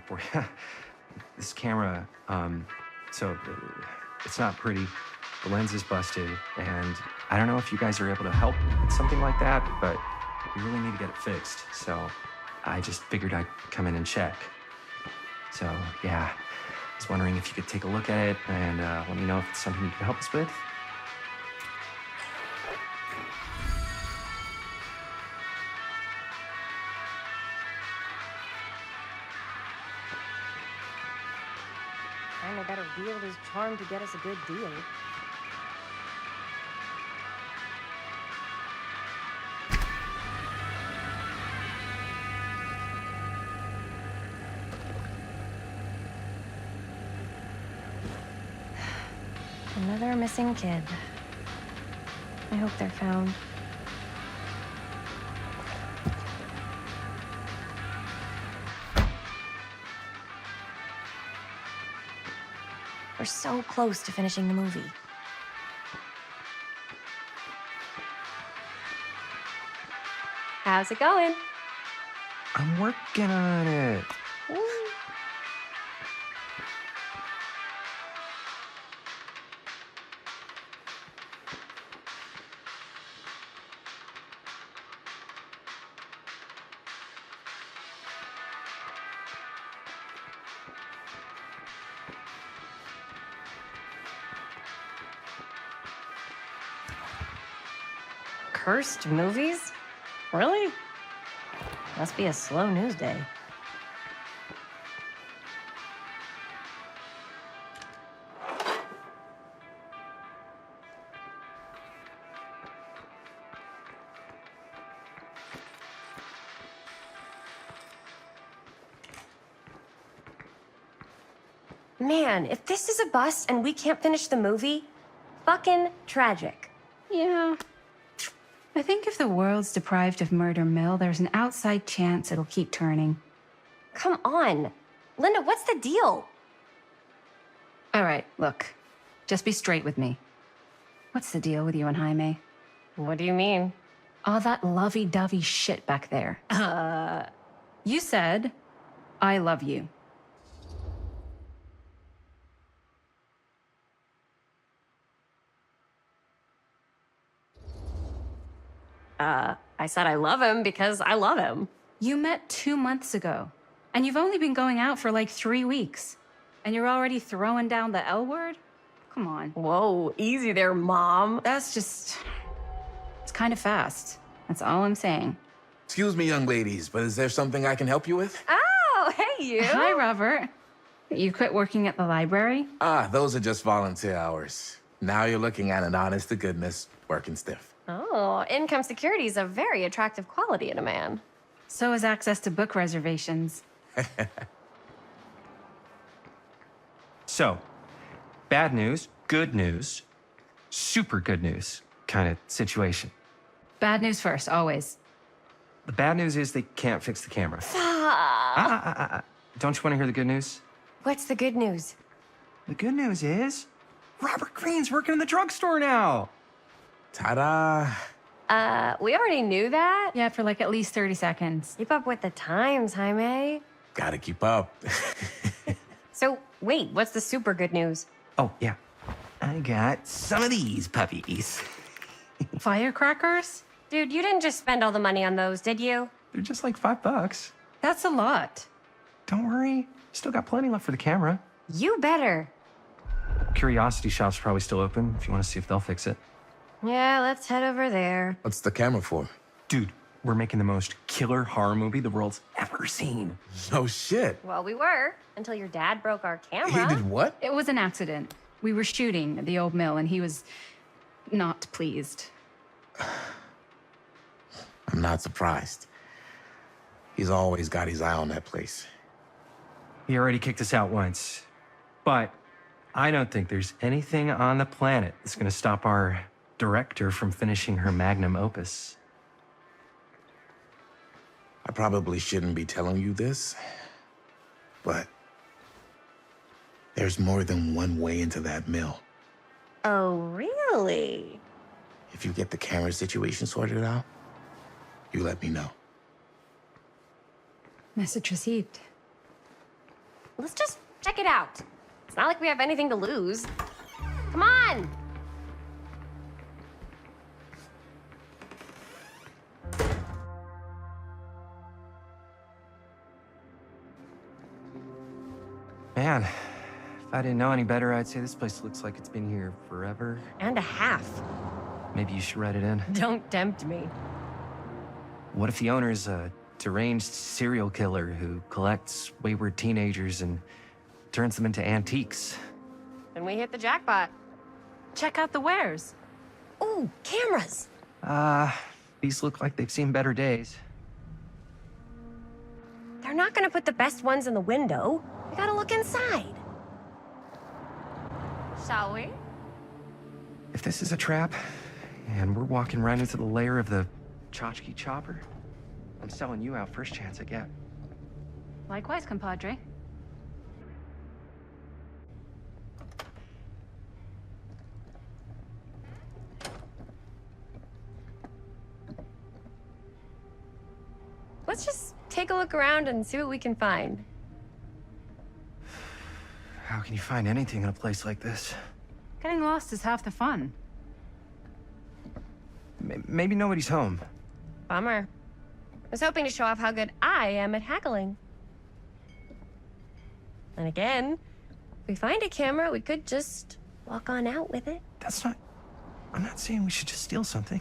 Boy, this camera, it's not pretty. The lens is busted, and I don't know if you guys are able to help with something like that, but we really need to get it fixed. So I just figured I'd come in and check. So yeah, I was wondering if you could take a look at it and let me know if it's something you can help us with. Jaime better wield his charm to get us a good deal. Another missing kid. I hope they're found. We're so close to finishing the movie. How's it going? I'm working on it. Cursed movies? Really? Must be a slow news day. Man, if this is a bust and we can't finish the movie, fucking tragic. Yeah. I think if the world's deprived of Murder Mill, there's an outside chance it'll keep turning. Come on. Linda, what's the deal? All right, look. Just be straight with me. What's the deal with you and Jaime? What do you mean? All that lovey-dovey shit back there. You said, I love you. I said I love him because I love him. You met 2 months ago, and you've only been going out for like 3 weeks. And you're already throwing down the L word? Come on. Whoa, easy there, Mom. That's just... It's kind of fast. That's all I'm saying. Excuse me, young ladies, but is there something I can help you with? Oh, hey, you. Hi, Robert. You quit working at the library? Ah, those are just volunteer hours. Now you're looking at an honest-to-goodness working stiff. Oh, income security is a very attractive quality in a man. So is access to book reservations. So, bad news, good news, super good news kind of situation. Bad news first, always. The bad news is they can't fix the camera. Don't you want to hear the good news? What's the good news? The good news is Robert Greene's working in the drugstore now. Ta-da! We already knew that. Yeah, for like at least 30 seconds. Keep up with the times, Jaime. Gotta keep up. So, wait, what's the super good news? Oh, yeah. I got some of these puppies. Firecrackers? Dude, you didn't just spend all the money on those, did you? They're just like $5. That's a lot. Don't worry. Still got plenty left for the camera. You better. Curiosity Shop's probably still open if you want to see if they'll fix it. Yeah, let's head over there. What's the camera for? Dude, we're making the most killer horror movie the world's ever seen. No shit. Well, we were, until your dad broke our camera. He did what? It was an accident. We were shooting at the old mill, and he was not pleased. I'm not surprised. He's always got his eye on that place. He already kicked us out once. But I don't think there's anything on the planet that's gonna stop our director from finishing her magnum opus. I probably shouldn't be telling you this, but there's more than one way into that mill. Oh, really? If you get the camera situation sorted out, you let me know. Message received. Let's just check it out. It's not like we have anything to lose. Come on! Man, if I didn't know any better, I'd say this place looks like it's been here forever. And a half. Maybe you should write it in. Don't tempt me. What if the owner's a deranged serial killer who collects wayward teenagers and turns them into antiques? Then we hit the jackpot. Check out the wares. Ooh, cameras! These look like they've seen better days. They're not gonna put the best ones in the window. We gotta look inside. Shall we? If this is a trap, and we're walking right into the lair of the tchotchke chopper, I'm selling you out first chance I get. Likewise, compadre. Let's just take a look around and see what we can find. How can you find anything in a place like this? Getting lost is half the fun. Maybe nobody's home. Bummer. I was hoping to show off how good I am at haggling. And again, if we find a camera, we could just walk on out with it. That's not... I'm not saying we should just steal something.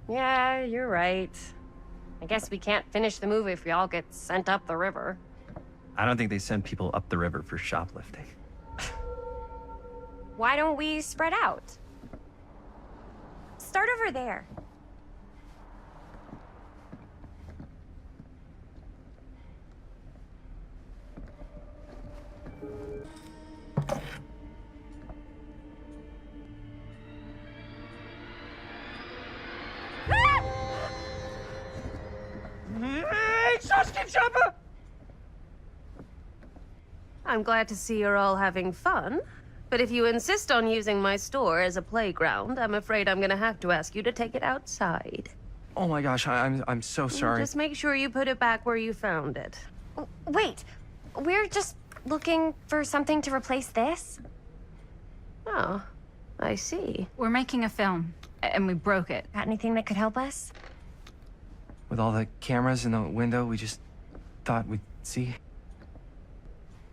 Yeah, you're right. I guess we can't finish the movie if we all get sent up the river. I don't think they send people up the river for shoplifting. Why don't we spread out? Start over there. I'm glad to see you're all having fun. But if you insist on using my store as a playground, I'm afraid I'm gonna have to ask you to take it outside. Oh my gosh, I'm so sorry. Just make sure you put it back where you found it. Wait, we're just looking for something to replace this? Oh, I see. We're making a film, and we broke it. Got anything that could help us? With all the cameras in the window, we just thought we'd see.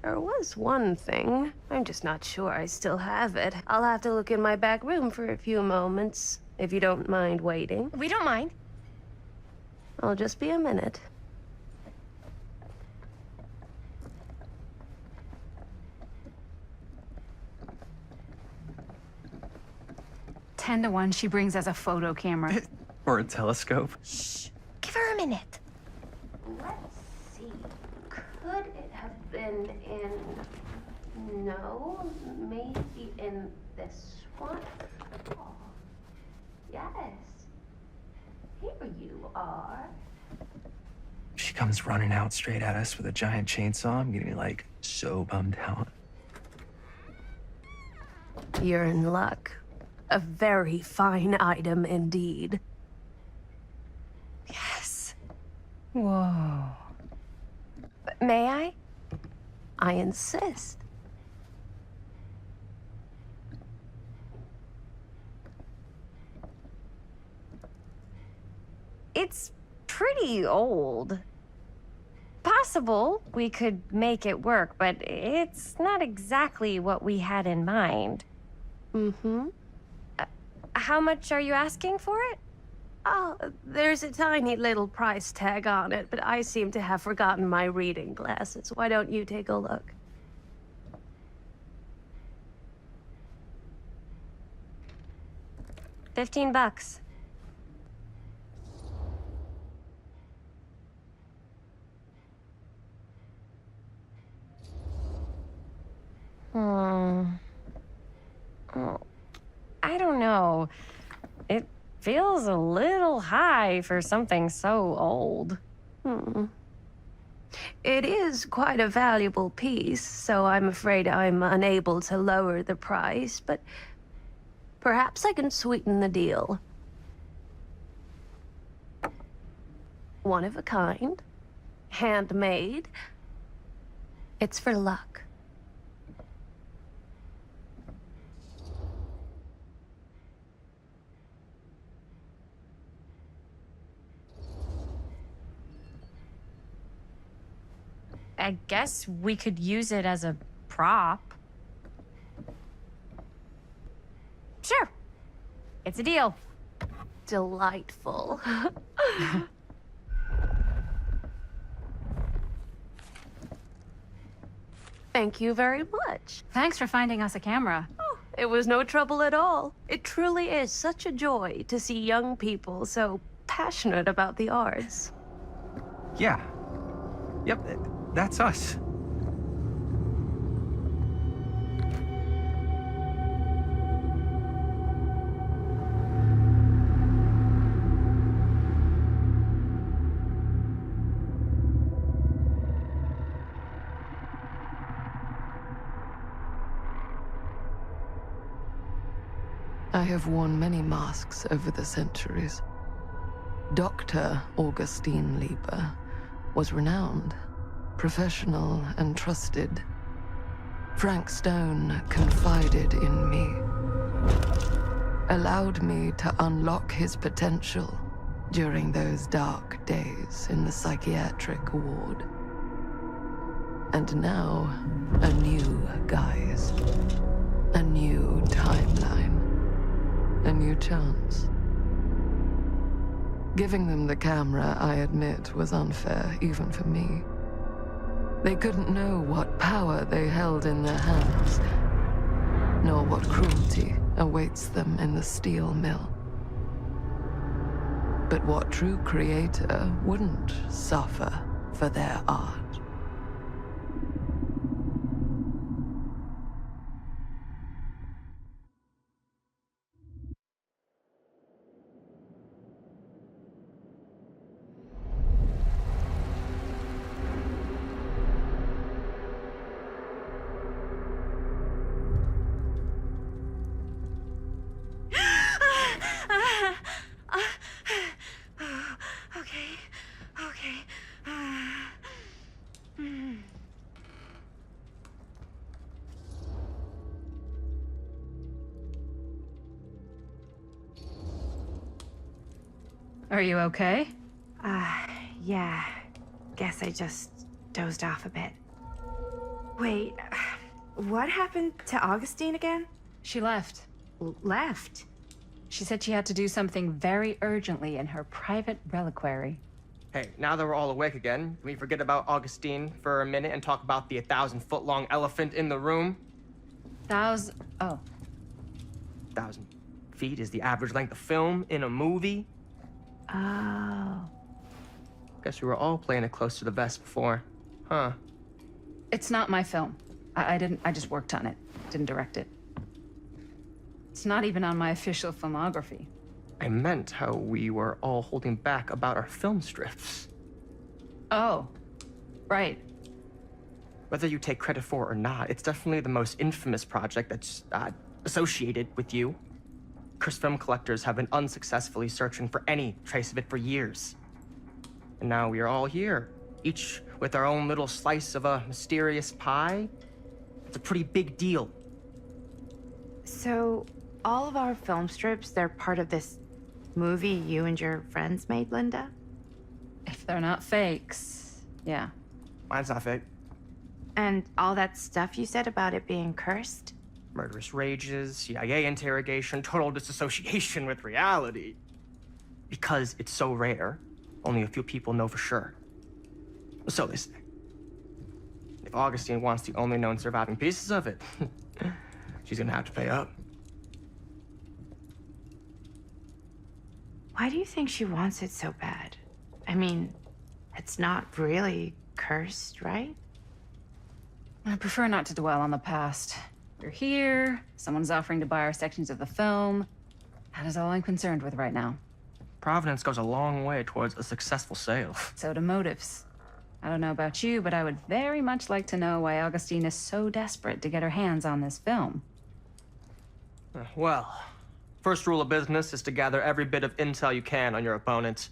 There was one thing. I'm just not sure I still have it. I'll have to look in my back room for a few moments, if you don't mind waiting. We don't mind. I'll just be a minute. Ten to 1, she brings us a photo camera. Or a telescope. Shh. Give her a minute. Let's see. Could it have been in... No, maybe in this one? Oh, yes. Here you are. She comes running out straight at us with a giant chainsaw. I'm getting, like, so bummed out. You're in luck. A very fine item indeed. Yes. Whoa. May I? I insist. It's pretty old. Possible we could make it work, but it's not exactly what we had in mind. Mm-hmm. How much are you asking for it? Oh, there's a tiny little price tag on it, but I seem to have forgotten my reading glasses. Why don't you take a look? $15. Oh, I don't know. It feels a little high for something so old. It is quite a valuable piece, so I'm afraid I'm unable to lower the price, but perhaps I can sweeten the deal. One of a kind, handmade. It's for luck. I guess we could use it as a prop. Sure. It's a deal. Delightful. Thank you very much. Thanks for finding us a camera. Oh, it was no trouble at all. It truly is such a joy to see young people so passionate about the arts. Yeah. Yep, that's us. I have worn many masks over the centuries. Dr. Augustine Lieber was renowned, professional, and trusted. Frank Stone confided in me, allowed me to unlock his potential during those dark days in the psychiatric ward. And now, a new guise, a new timeline, a new chance. Giving them the camera, I admit, was unfair, even for me. They couldn't know what power they held in their hands, nor what cruelty awaits them in the steel mill. But what true creator wouldn't suffer for their art? Are you okay? Yeah. Guess I just dozed off a bit. Wait, what happened to Augustine again? She left. Left? She said she had to do something very urgently in her private reliquary. Hey, now that we're all awake again, can we forget about Augustine for a minute and talk about the 1,000-foot-long elephant in the room? Oh. 1,000 feet is the average length of film in a movie. Oh. Guess we were all playing it close to the vest before, huh? It's not my film. I just worked on it. Didn't direct it. It's not even on my official filmography. I meant how we were all holding back about our film strips. Oh, right. Whether you take credit for it or not, it's definitely the most infamous project that's associated with you. Cursed film collectors have been unsuccessfully searching for any trace of it for years. And now we are all here, each with our own little slice of a mysterious pie. It's a pretty big deal. So, all of our film strips, they're part of this movie you and your friends made, Linda? If they're not fakes, yeah. Mine's not fake. And all that stuff you said about it being cursed? Murderous rages, CIA interrogation, total disassociation with reality. Because it's so rare, only a few people know for sure. So they say. If Augustine wants the only known surviving pieces of it, she's gonna have to pay up. Why do you think she wants it so bad? I mean, it's not really cursed, right? I prefer not to dwell on the past. We're here, someone's offering to buy our sections of the film. That is all I'm concerned with right now. Providence goes a long way towards a successful sale. So do motives. I don't know about you, but I would very much like to know why Augustine is so desperate to get her hands on this film. Well, first rule of business is to gather every bit of intel you can on your opponent.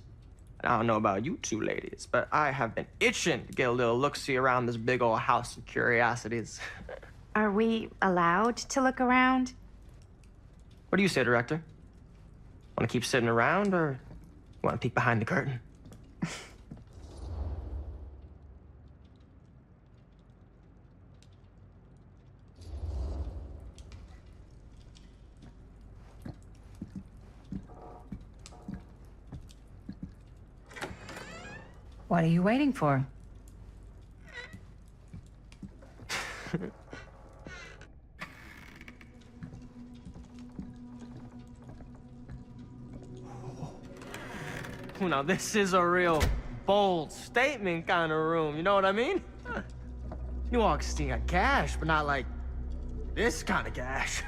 And I don't know about you two ladies, but I have been itching to get a little look-see around this big old house of curiosities. Are we allowed to look around? What do you say, director? Want to keep sitting around, or want to peek behind the curtain? What are you waiting for? Now this is a real bold statement kind of room, you know what I mean? New Augustine got cash, but not like this kind of cash.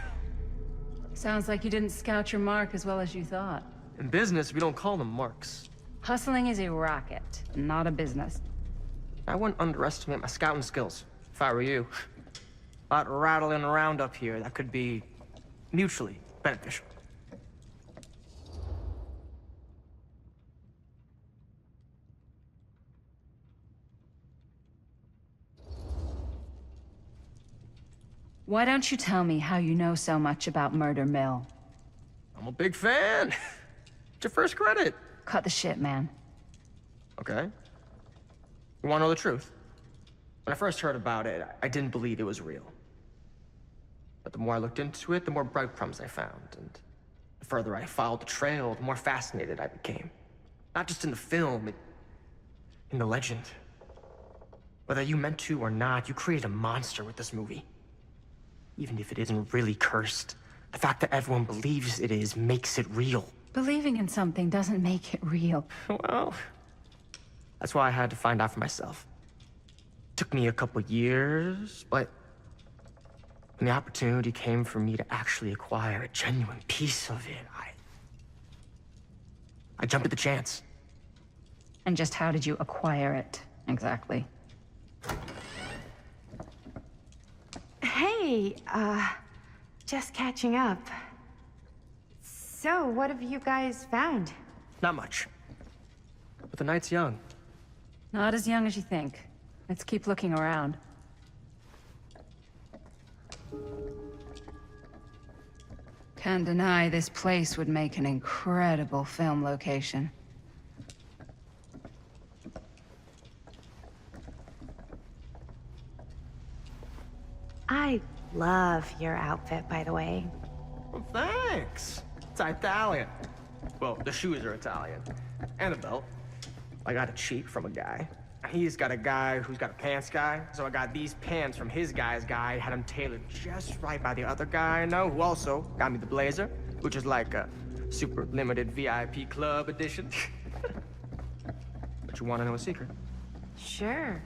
Sounds like you didn't scout your mark as well as you thought. In business, we don't call them marks. Hustling is a racket, not a business. I wouldn't underestimate my scouting skills, if I were you. A lot rattling around up here that could be mutually beneficial. Why don't you tell me how you know so much about Murder Mill? I'm a big fan. It's your first credit. Cut the shit, man. Okay. You want to know the truth? When I first heard about it, I didn't believe it was real. But the more I looked into it, the more breadcrumbs I found. And the further I followed the trail, the more fascinated I became. Not just in the film, in the legend. Whether you meant to or not, you created a monster with this movie. Even if it isn't really cursed, the fact that everyone believes it is makes it real. Believing in something doesn't make it real. Well, that's why I had to find out for myself. Took me a couple years, but when the opportunity came for me to actually acquire a genuine piece of it, I jumped at the chance. And just how did you acquire it, exactly? Hey, just catching up. So, what have you guys found? Not much. But the night's young. Not as young as you think. Let's keep looking around. Can't deny this place would make an incredible film location. love your outfit, by the way. Well, thanks. It's Italian. Well, the shoes are Italian. And the belt. I got it cheap from a guy. He's got a guy who's got a pants guy, so I got these pants from his guy's guy, had them tailored just right by the other guy I know, who also got me the blazer, which is like a super limited VIP club edition. But you want to know a secret? Sure.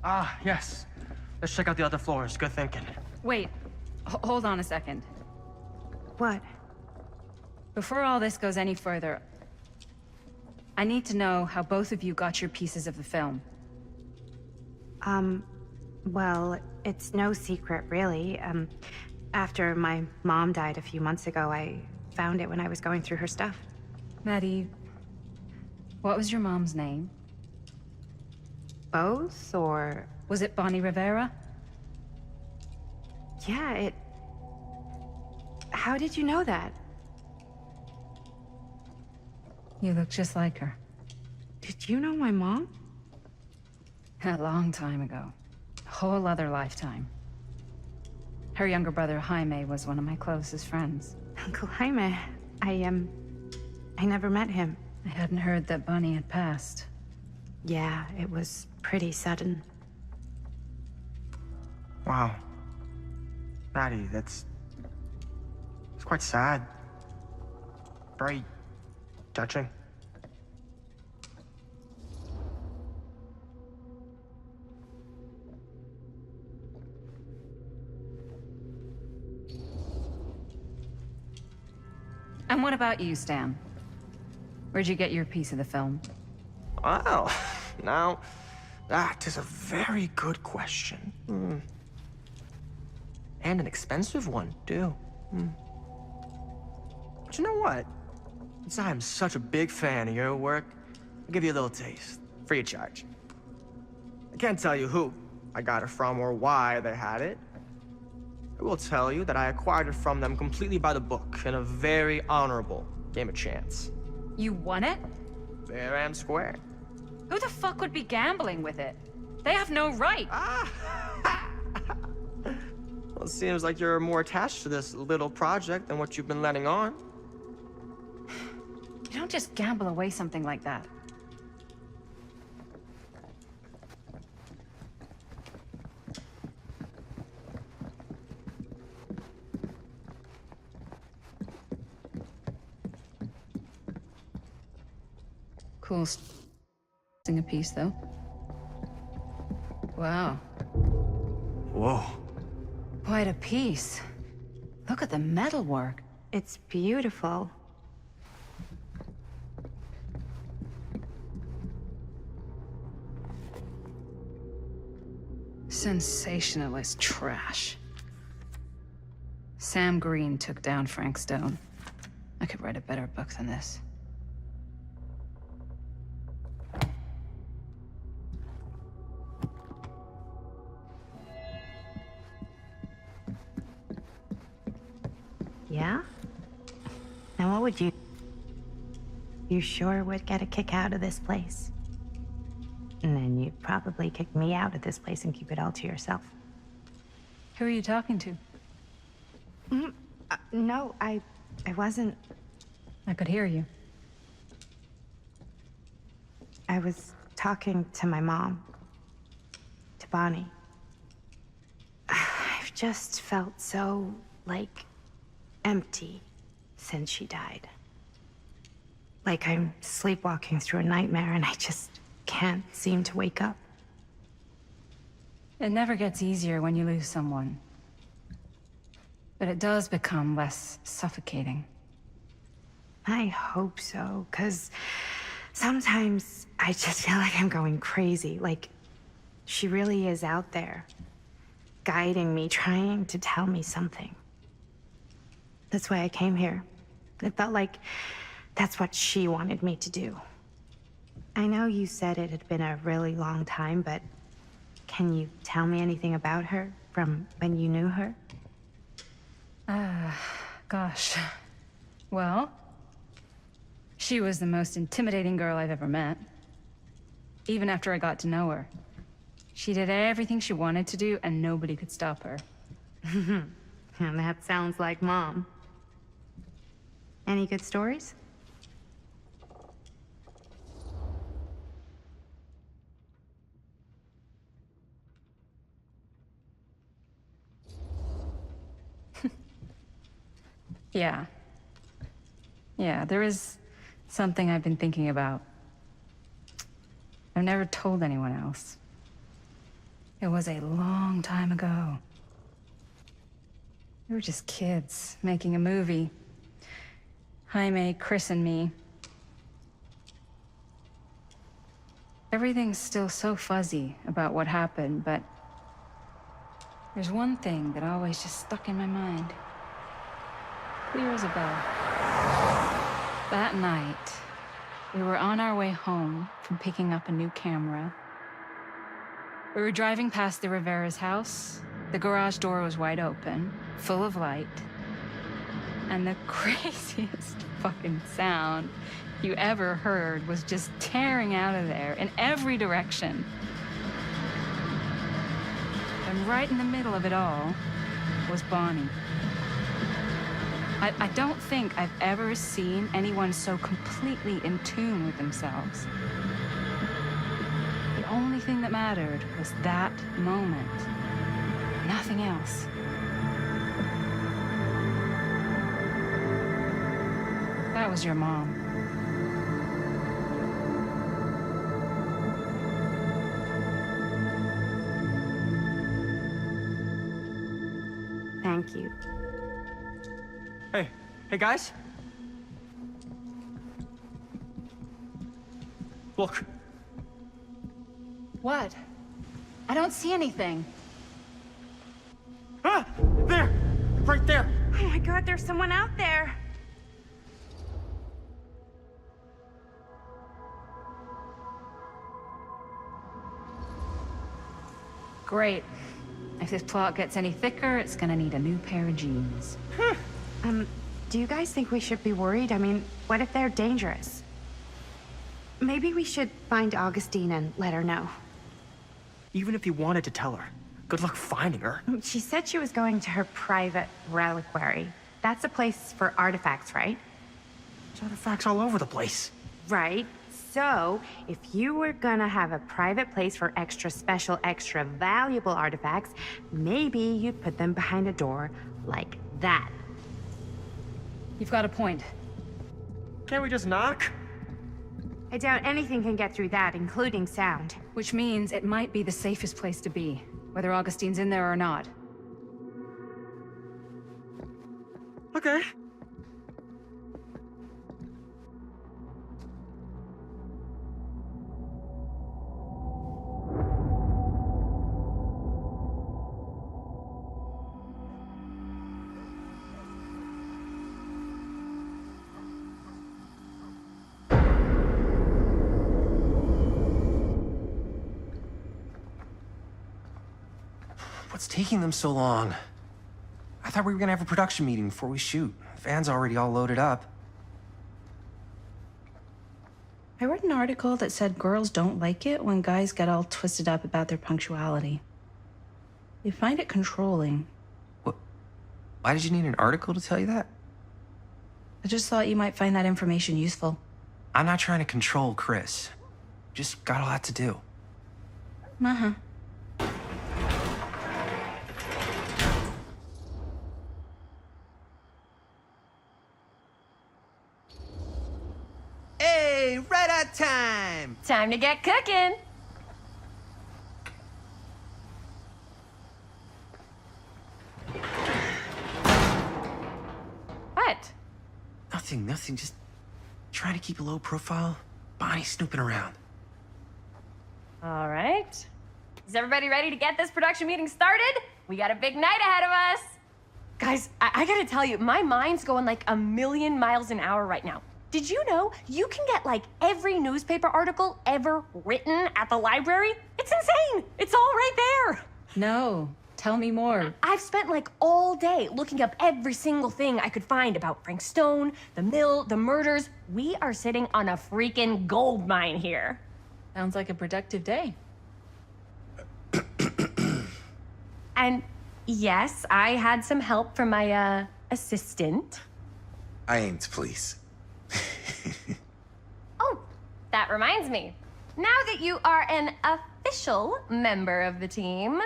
Ah, yes. Let's check out the other floors. Good thinking. Wait, hold on a second. What? Before all this goes any further, I need to know how both of you got your pieces of the film. Well, it's no secret, really. After my mom died a few months ago, I found it when I was going through her stuff. Maddie, what was your mom's name? Both, or... Was it Bonnie Rivera? Yeah, How did you know that? You look just like her. Did you know my mom? A long time ago. A whole other lifetime. Her younger brother, Jaime, was one of my closest friends. Uncle Jaime, I never met him. I hadn't heard that Bonnie had passed. Yeah, it was pretty sudden. Wow. Maddie, it's quite sad. Very touching. And what about you, Stan? Where'd you get your piece of the film? Well, now, that is a very good question. And an expensive one, too. But you know what? Since I'm such a big fan of your work, I'll give you a little taste, free of charge. I can't tell you who I got it from or why they had it. I will tell you that I acquired it from them completely by the book in a very honorable game of chance. You won it? Fair and square. Who the fuck would be gambling with it? They have no right. Well, it seems like you're more attached to this little project than what you've been letting on. You don't just gamble away something like that. Cool sing a piece, though. Wow. Whoa. Quite a piece. Look at the metalwork. It's beautiful. Sensationalist trash. Sam Green took down Frank Stone. I could write a better book than this. Yeah? Now what would you... You sure would get a kick out of this place. And then you'd probably kick me out of this place and keep it all to yourself. Who are you talking to? No, I wasn't... I could hear you. I was talking to my mom. To Bonnie. I've just felt so, like, empty since she died. Like I'm sleepwalking through a nightmare and I just can't seem to wake up. It never gets easier when you lose someone. But it does become less suffocating. I hope so, because sometimes I just feel like I'm going crazy. Like, she really is out there, guiding me, trying to tell me something. That's why I came here. It felt like that's what she wanted me to do. I know you said it had been a really long time, but can you tell me anything about her from when you knew her? Gosh. Well, she was the most intimidating girl I've ever met. Even after I got to know her. She did everything she wanted to do, and nobody could stop her. And that sounds like Mom. Any good stories? Yeah. Yeah, there is something I've been thinking about. I've never told anyone else. It was a long time ago. We were just kids making a movie. Jaime, Chris, and me. Everything's still so fuzzy about what happened, but there's one thing that always just stuck in my mind. Clear as a bell. That night, we were on our way home from picking up a new camera. We were driving past the Rivera's house. The garage door was wide open, full of light. And the craziest fucking sound you ever heard was just tearing out of there in every direction. And right in the middle of it all was Bonnie. I don't think I've ever seen anyone so completely in tune with themselves. The only thing that mattered was that moment. Nothing else. That was your mom. Thank you. Hey guys. Look. What? I don't see anything. Ah! There! Right there! Oh my God, there's someone out there. Great. If this plot gets any thicker, it's gonna need a new pair of jeans. Do you guys think we should be worried? I mean, what if they're dangerous? Maybe we should find Augustine and let her know. Even if you wanted to tell her, good luck finding her. She said she was going to her private reliquary. That's a place for artifacts, right? There's artifacts all over the place. Right. So, if you were gonna have a private place for extra special, extra valuable artifacts, maybe you'd put them behind a door like that. You've got a point. Can't we just knock? I doubt anything can get through that, including sound. Which means it might be the safest place to be, whether Augustine's in there or not. Okay. What's taking them so long? I thought we were gonna have a production meeting before we shoot. The van's already all loaded up. I read an article that said girls don't like it when guys get all twisted up about their punctuality. They find it controlling. What? Why did you need an article to tell you that? I just thought you might find that information useful. I'm not trying to control Chris. Just got a lot to do. Uh-huh. Hey, right on time! Time to get cooking. What? Nothing. Just trying to keep a low profile. Bonnie snooping around. All right. Is everybody ready to get this production meeting started? We got a big night ahead of us. Guys, I gotta tell you, my mind's going like a million miles an hour right now. Did you know you can get like every newspaper article ever written at the library? It's insane. It's all right there. No. Tell me more. I've spent like all day looking up every single thing I could find about Frank Stone, the mill, the murders. We are sitting on a freaking gold mine here. Sounds like a productive day. And yes, I had some help from my, assistant. I aim to please. Oh, that reminds me. Now that you are an official member of the team,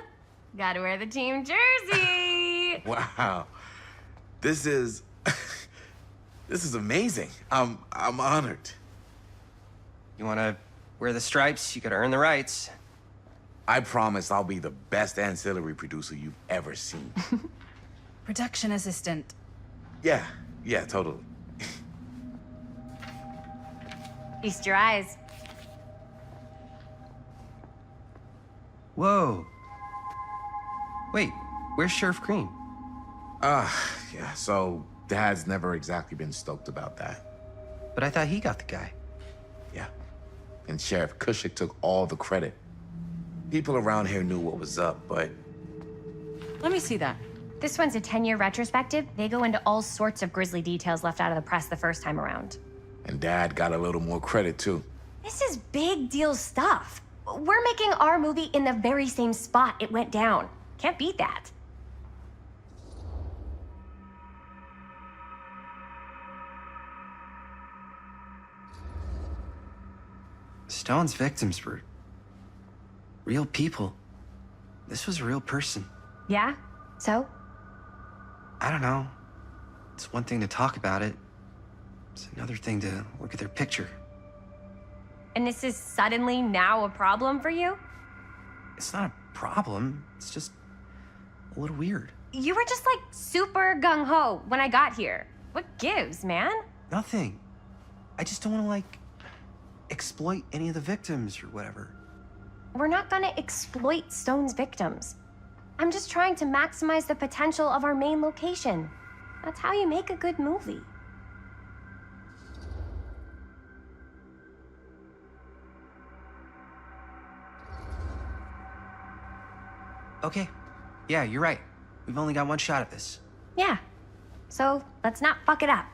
gotta wear the team jersey. Wow. This is... this is amazing. I'm honored. You wanna wear the stripes? You gotta earn the rights. I promise I'll be the best ancillary producer you've ever seen. Production assistant. Yeah, totally. Feast your eyes. Whoa. Wait, where's Sheriff Green? Yeah, so Dad's never exactly been stoked about that. But I thought he got the guy. Yeah, and Sheriff Cushik took all the credit. People around here knew what was up, but... Let me see that. This one's a 10-year retrospective. They go into all sorts of grisly details left out of the press the first time around. And Dad got a little more credit, too. This is big deal stuff. We're making our movie in the very same spot it went down. Can't beat that. Stone's victims were real people. This was a real person. Yeah? So? I don't know. It's one thing to talk about it. It's another thing to look at their picture. And this is suddenly now a problem for you? It's not a problem. It's just a little weird. You were just like super gung-ho when I got here. What gives, man? Nothing. I just don't want to, like, exploit any of the victims or whatever. We're not gonna exploit Stone's victims. I'm just trying to maximize the potential of our main location. That's how you make a good movie. Okay. Yeah, you're right. We've only got one shot at this. Yeah. So let's not fuck it up.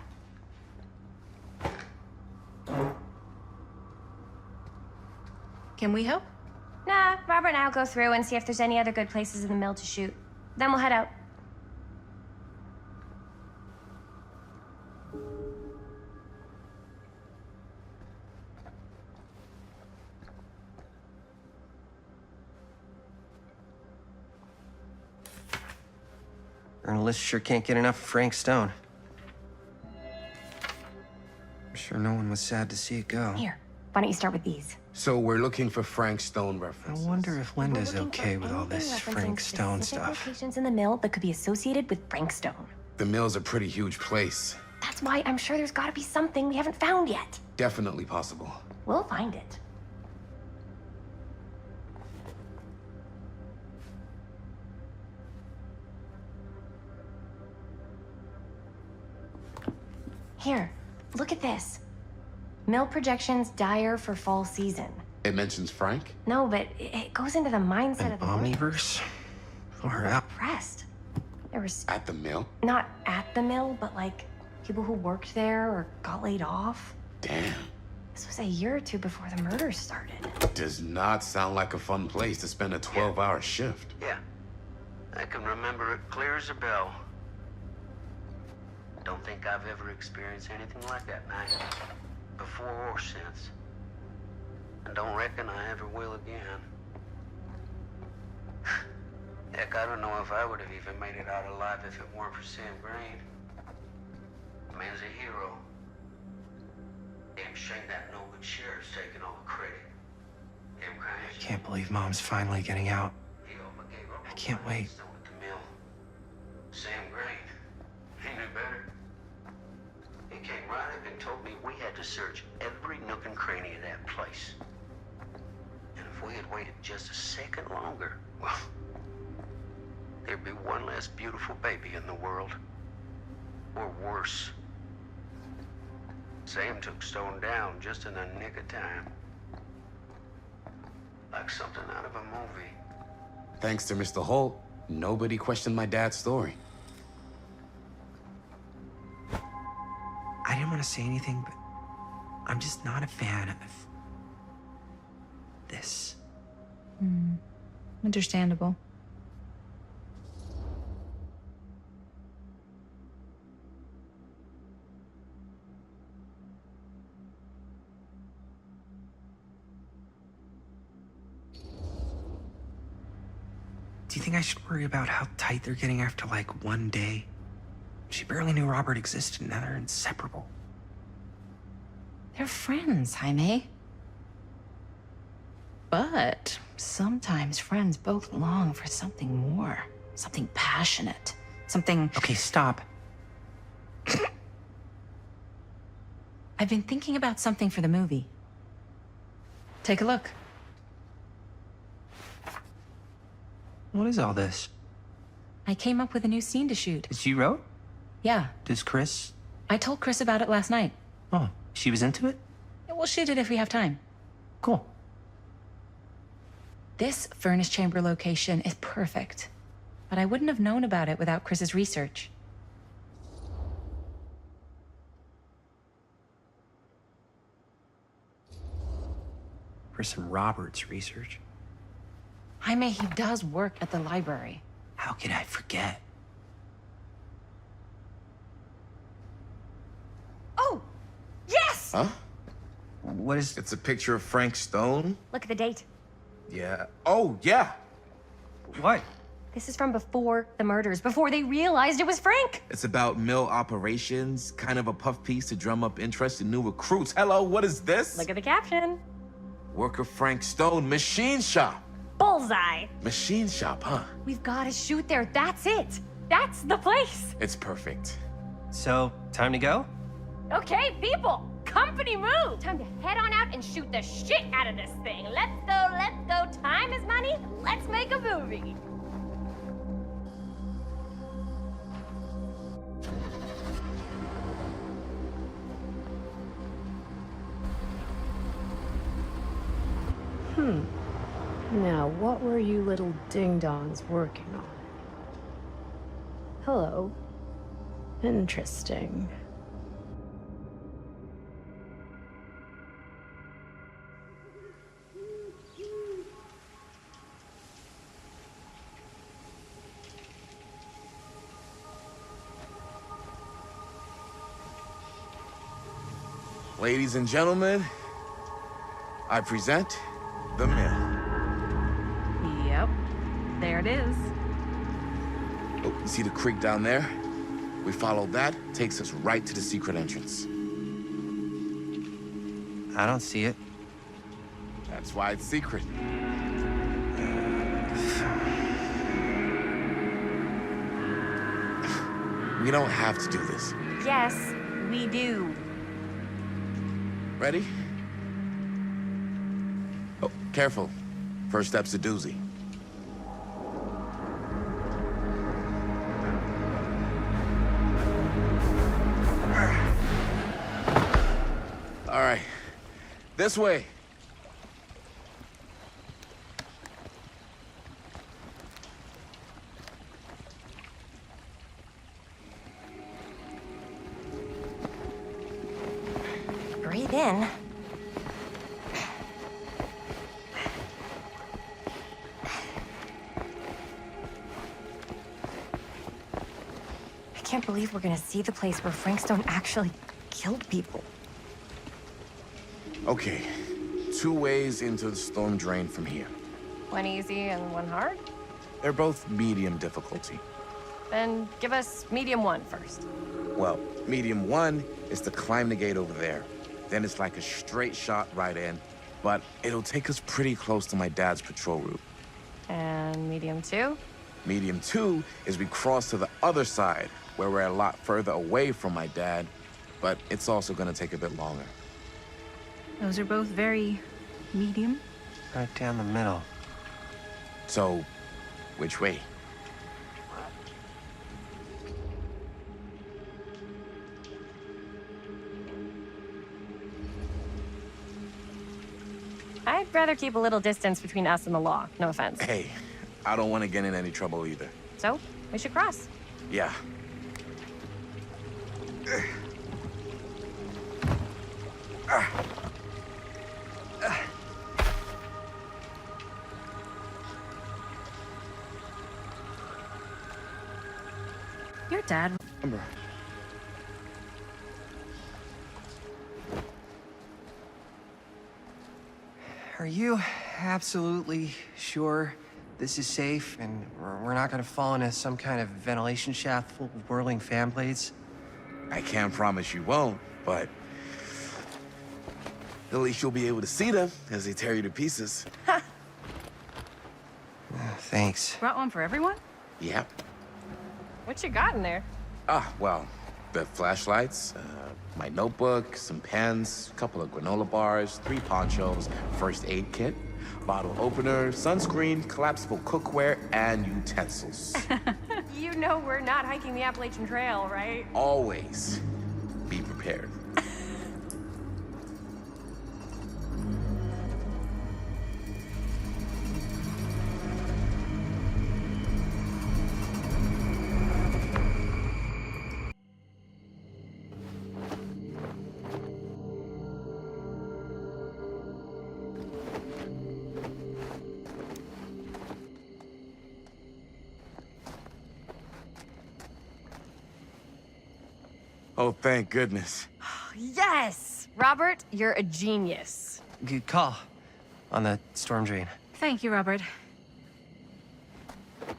Can we help? Nah, Robert and I'll go through and see if there's any other good places in the mill to shoot. Then we'll head out. Journalists sure can't get enough of Frank Stone. I'm sure no one was sad to see it go. Here, why don't you start with these? So we're looking for Frank Stone I references. wonder if Linda's We're looking okay for with all anything this referencing Frank Stone specific stuff. Locations in the mill that could be associated with Frank Stone. The mill's a pretty huge place. That's why I'm sure there's got to be something we haven't found yet. Definitely possible. We'll find it. Here, look at this. Mill projections dire for fall season. It mentions Frank? No, but it goes into the mindset of the Omniverse? Far out. pressed. There was At the mill? not at the mill, but like people who worked there or got laid off. Damn. This was a year or two before the murders started. Does not sound like a fun place to spend a 12-hour shift. Yeah. I can remember it clear as a bell. Don't think I've ever experienced anything like that night. Before or since. And don't reckon I ever will again. Heck, I don't know if I would have even made it out alive if it weren't for Sam Green. The man's a hero. Damn shame that no good sheriff's taking all the credit. Damn I crazy. can't believe Mom's finally getting out. He all gave up I on can't wait. Stone at the mill. Sam Green. He knew better. He came right up and told me we had to search every nook and cranny of that place. And if we had waited just a second longer, well, there'd be one less beautiful baby in the world. Or worse. Sam took Stone down just in the nick of time. Like something out of a movie. Thanks to Mr. Holt, nobody questioned my dad's story. I didn't want to say anything, but I'm just not a fan of this. Understandable. Do you think I should worry about how tight they're getting after, like, one day? She barely knew Robert existed, and now they're inseparable. They're friends, Jaime. But sometimes friends both long for something more. Something passionate. Something... Okay, stop. I've been thinking about something for the movie. Take a look. What is all this? I came up with a new scene to shoot. That you wrote? Yeah. Does Chris? I told Chris about it last night. Oh, she was into it? We'll shoot it if we have time. Cool. This furnace chamber location is perfect. But I wouldn't have known about it without Chris's research. Chris and Robert's research. Jaime, he does work at the library. How could I forget? Oh! Yes! Huh? What is... It's a picture of Frank Stone? Look at the date. Yeah. Oh, yeah. What? This is from before the murders, before they realized it was Frank. It's about mill operations, kind of a puff piece to drum up interest in new recruits. Hello, what is this? Look at the caption. Worker Frank Stone, machine shop. Bullseye. Machine shop, huh? We've got to shoot there. That's it. That's the place. It's perfect. So, time to go? Okay, people. Company move. Time to head on out and shoot the shit out of this thing. Let's go, let's go. Time is money. Let's make a movie. Now, what were you little ding-dongs working on? Hello. Interesting. Ladies and gentlemen, I present the mill. Yep. There it is. Oh, you see the creek down there? We follow that, takes us right to the secret entrance. I don't see it. That's why it's secret. We don't have to do this. Yes, we do. Ready? Oh, careful. First step's a doozy. All right. This way. Breathe in. I can't believe we're gonna see the place where Frank Stone actually killed people. Okay. 2 ways into the storm drain from here. One easy and one hard? They're both medium difficulty. Then give us medium one first. Well, medium 1 is to climb the gate over there. Then it's like a straight shot right in, but it'll take us pretty close to my dad's patrol route. And medium two? Medium 2 is we cross to the other side, where we're a lot further away from my dad, but it's also gonna take a bit longer. Those are both very medium. Right down the middle. So, which way? I'd rather keep a little distance between us and the law. No offense. Hey, I don't want to get in any trouble either. So, we should cross. Yeah. Your dad. Remember. Are you absolutely sure this is safe and we're not gonna fall into some kind of ventilation shaft full of whirling fan blades? I can't promise you won't, but at least you'll be able to see them as they tear you to pieces. Thanks. Brought one for everyone? Yep. What you got in there? Well, the flashlights, my notebook, some pens, a couple of granola bars, 3 ponchos, first aid kit, bottle opener, sunscreen, collapsible cookware, and utensils. You know we're not hiking the Appalachian Trail, right? Always be prepared. Oh, thank goodness. Yes! Robert, you're a genius. Good call on the storm drain. Thank you, Robert.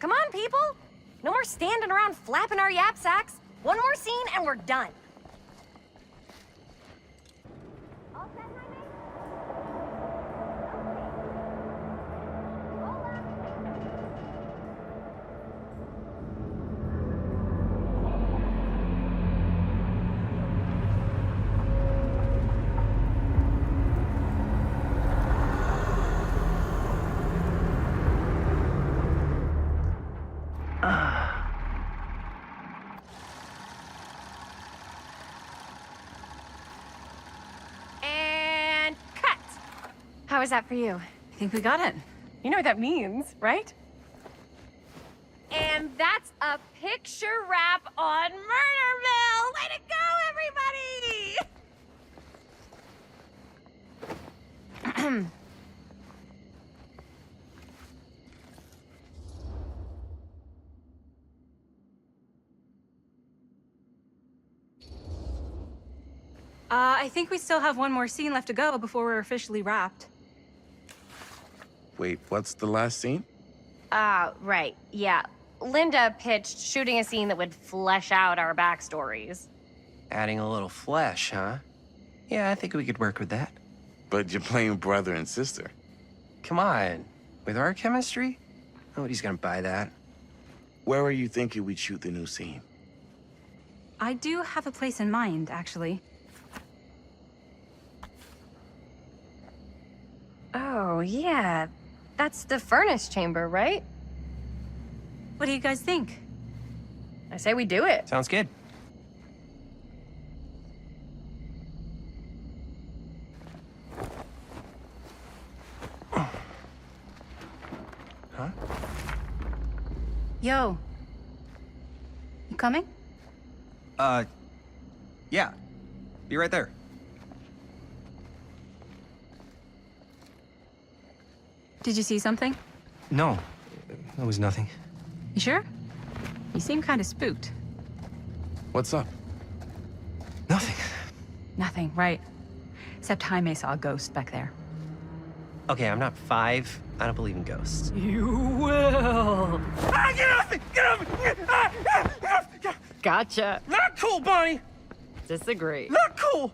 Come on, people! No more standing around flapping our yap sacks. One more scene and we're done. And cut! How was that for you? I think we got it. You know what that means, right? And that's a picture wrap on Murder Mill! Way to go, everybody! I think we still have one more scene left to go before we're officially wrapped. Wait, what's the last scene? Right, yeah. Linda pitched shooting a scene that would flesh out our backstories. Adding a little flesh, huh? Yeah, I think we could work with that. But you're playing brother and sister. Come on. With our chemistry? Nobody's gonna buy that. Where are you thinking we'd shoot the new scene? I do have a place in mind, actually. Oh, yeah. That's the furnace chamber, right? What do you guys think? I say we do it. Sounds good. Huh? Yo. You coming? Yeah. Be right there. Did you see something? No, that was nothing. You sure? You seem kind of spooked. What's up? Nothing. Nothing, right. Except Jaime saw a ghost back there. Okay, I'm not 5. I don't believe in ghosts. You will. Ah, get off me! Get off me! Get off me! Gotcha. Not cool, Bonnie! Disagree. Not cool!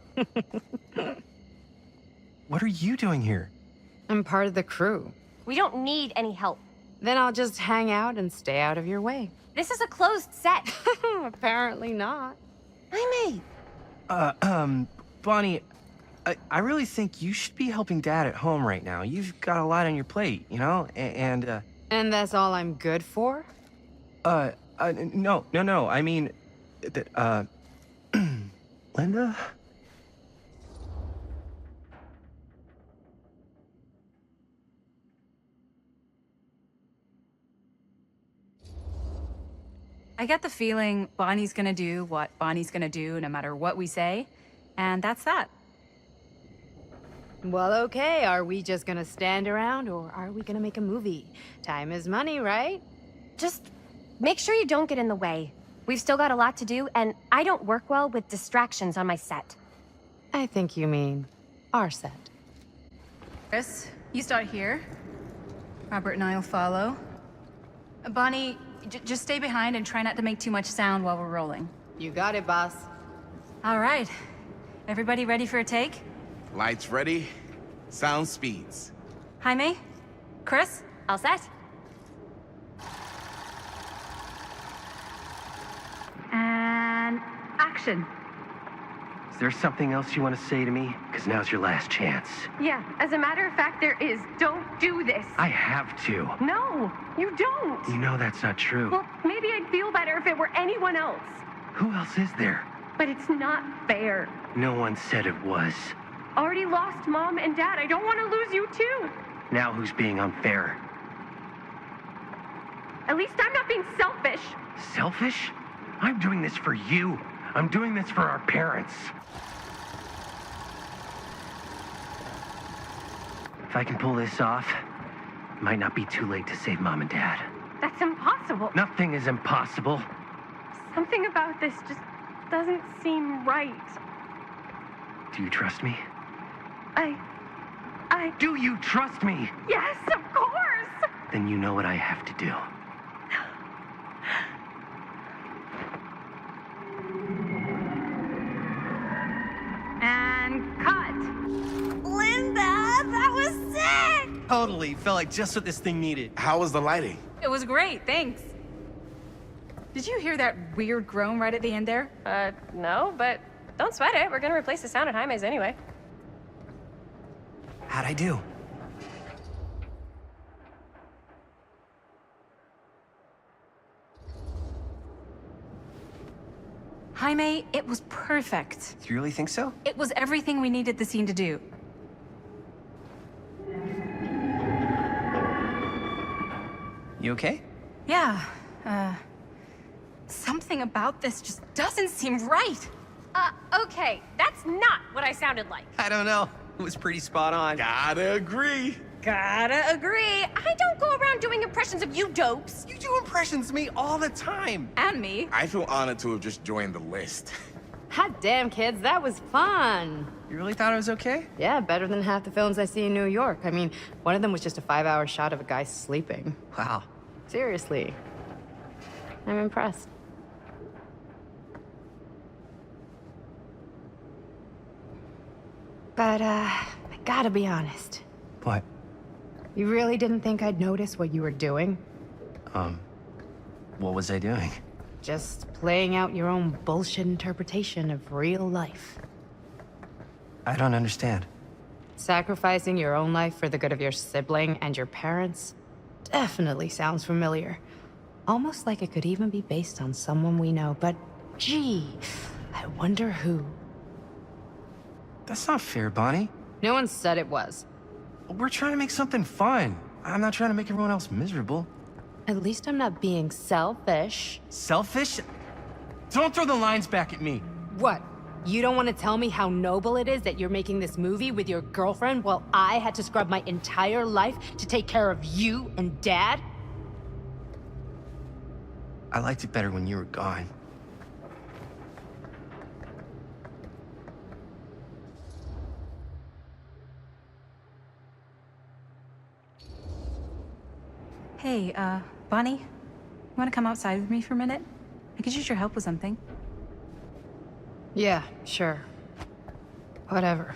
What are you doing here? I'm part of the crew. We don't need any help. Then I'll just hang out and stay out of your way. This is a closed set. Apparently not. Jaime! Bonnie, I really think you should be helping Dad at home right now. You've got a lot on your plate, you know? And that's all I'm good for? No. I mean, Linda? I get the feeling Bonnie's gonna do what Bonnie's gonna do no matter what we say, and that's that. Well, okay. Are we just gonna stand around or are we gonna make a movie? Time is money, right? Just make sure you don't get in the way. We've still got a lot to do, and I don't work well with distractions on my set. I think you mean our set. Chris, you start here. Robert and I'll follow. Bonnie, just stay behind and try not to make too much sound while we're rolling. You got it, boss. All right. Everybody ready for a take? Lights ready, sound speeds. Jaime? Chris? All set? And action. Is there something else you want to say to me? Because now's your last chance. Yeah, as a matter of fact, there is. Don't do this. I have to. No, you don't. You know that's not true. Well, maybe I'd feel better if it were anyone else. Who else is there? But it's not fair. No one said it was. Already lost Mom and Dad. I don't want to lose you too. Now who's being unfair? At least I'm not being selfish. Selfish? I'm doing this for you. I'm doing this for our parents. If I can pull this off, it might not be too late to save Mom and Dad. That's impossible. Nothing is impossible. Something about this just doesn't seem right. Do you trust me? I... Do you trust me? Yes, of course! Then you know what I have to do. And cut. Linda, that was sick! Totally. Felt like just what this thing needed. How was the lighting? It was great, thanks. Did you hear that weird groan right at the end there? No, but don't sweat it. We're gonna replace the sound at Jaime's anyway. How'd I do? Jaime, it was perfect. Do you really think so? It was everything we needed the scene to do. You okay? Yeah, something about this just doesn't seem right. Okay, that's not what I sounded like. I don't know. It was pretty spot on. Gotta agree. Gotta agree. I don't go around doing impressions of you dopes. You do impressions of me all the time. And me. I feel honored to have just joined the list. Hot damn, kids, that was fun. You really thought I was okay? Yeah, better than half the films I see in New York. I mean, one of them was just a 5-hour shot of a guy sleeping. Wow. Seriously. I'm impressed. But, I gotta be honest. What? You really didn't think I'd notice what you were doing? What was I doing? Just playing out your own bullshit interpretation of real life. I don't understand. Sacrificing your own life for the good of your sibling and your parents definitely sounds familiar. Almost like it could even be based on someone we know, but gee, I wonder who. That's not fair, Bonnie. No one said it was. We're trying to make something fun. I'm not trying to make everyone else miserable. At least I'm not being selfish. Selfish? Don't throw the lines back at me. What? You don't want to tell me how noble it is that you're making this movie with your girlfriend while I had to scrub my entire life to take care of you and Dad? I liked it better when you were gone. Hey, Bonnie, you want to come outside with me for a minute? I could use your help with something. Yeah, sure. Whatever.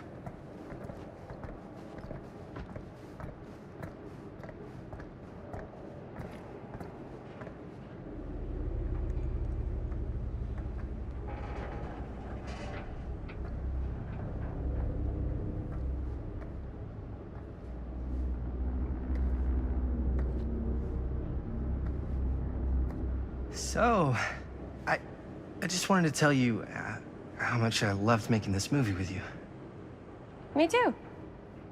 So, I just wanted to tell you how much I loved making this movie with you. Me too.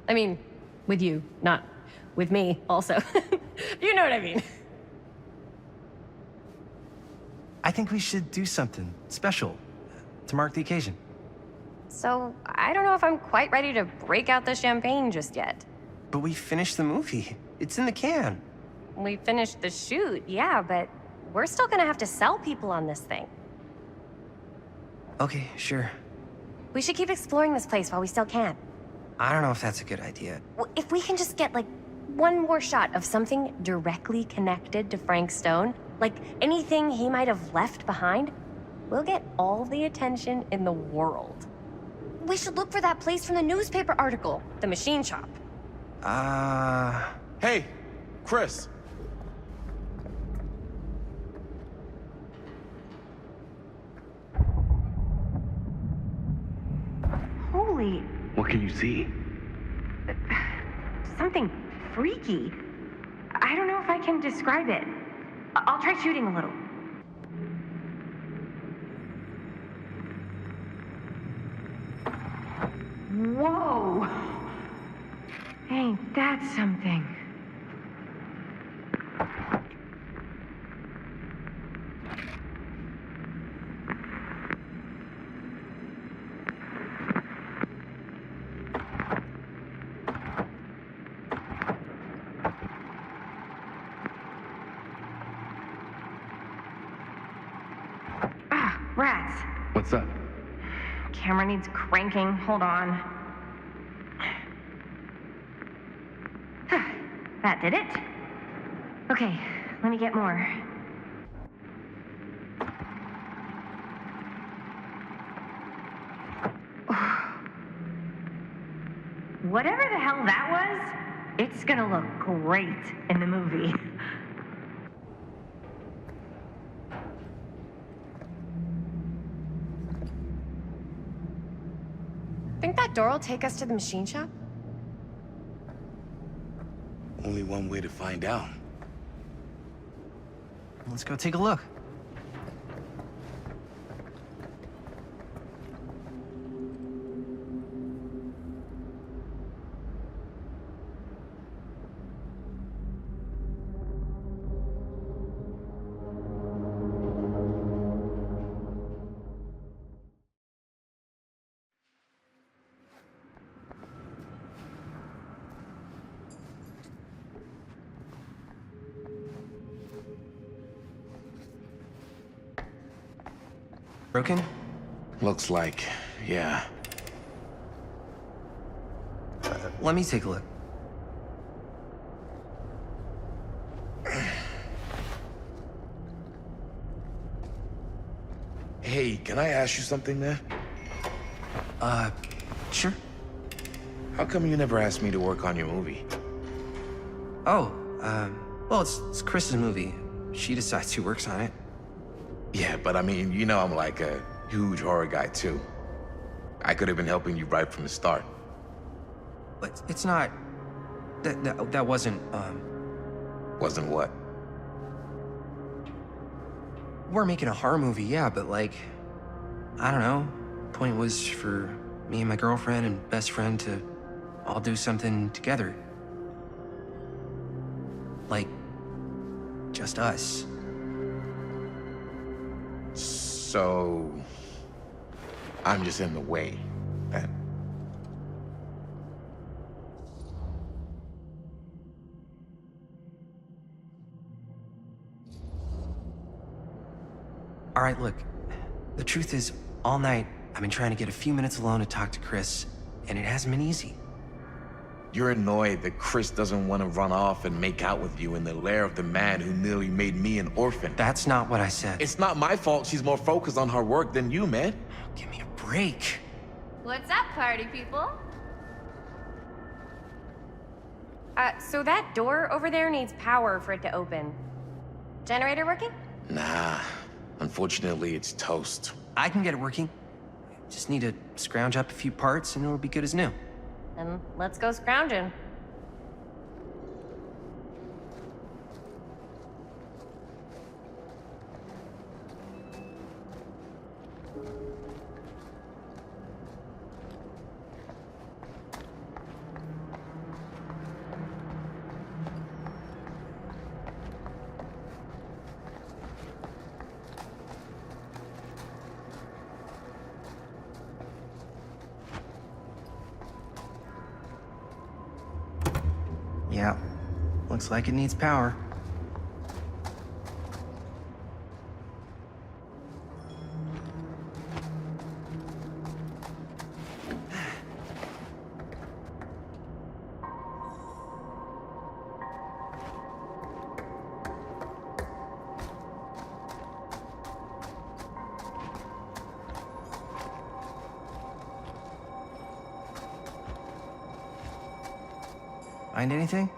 I mean, with you, not with me, also. You know what I mean. I think we should do something special to mark the occasion. So, I don't know if I'm quite ready to break out the champagne just yet. But we finished the movie. It's in the can. We finished the shoot, yeah, but we're still gonna have to sell people on this thing. Okay, sure. We should keep exploring this place while we still can. I don't know if that's a good idea. Well, if we can just get, like, one more shot of something directly connected to Frank Stone, like anything he might have left behind, we'll get all the attention in the world. We should look for that place from the newspaper article, the machine shop. Hey, Chris. Holy, What can you see? something freaky. I don't know if I can describe it. I'll try shooting a little. Whoa! Ain't that something? Ah, rats. What's up? Camera needs cranking. Hold on. That did it. Okay, let me get more. Whatever the hell that was, it's gonna look great in the movie. Think that door will take us to the machine shop? Only one way to find out. Let's go take a look. Broken? Looks like, yeah. Let me take a look. Hey, can I ask you something there? Sure. How come you never asked me to work on your movie? Oh, well, it's Chris's movie. She decides who works on it. Yeah, but I mean, you know I'm like a huge horror guy too. I could have been helping you right from the start. But it's not... That wasn't, Wasn't what? We're making a horror movie, yeah, but like... I don't know. Point was for me and my girlfriend and best friend to all do something together. Like... just us. So... I'm just in the way, then. All right, look. The truth is, all night, I've been trying to get a few minutes alone to talk to Chris, and it hasn't been easy. You're annoyed that Chris doesn't want to run off and make out with you in the lair of the man who nearly made me an orphan. That's not what I said. It's not my fault she's more focused on her work than you, man. Give me a break. What's up, party people? So that door over there needs power for it to open. Generator working? Nah. Unfortunately, it's toast. I can get it working. Just need to scrounge up a few parts and it'll be good as new. Then let's go scrounging. Yeah, looks like it needs power. Find anything?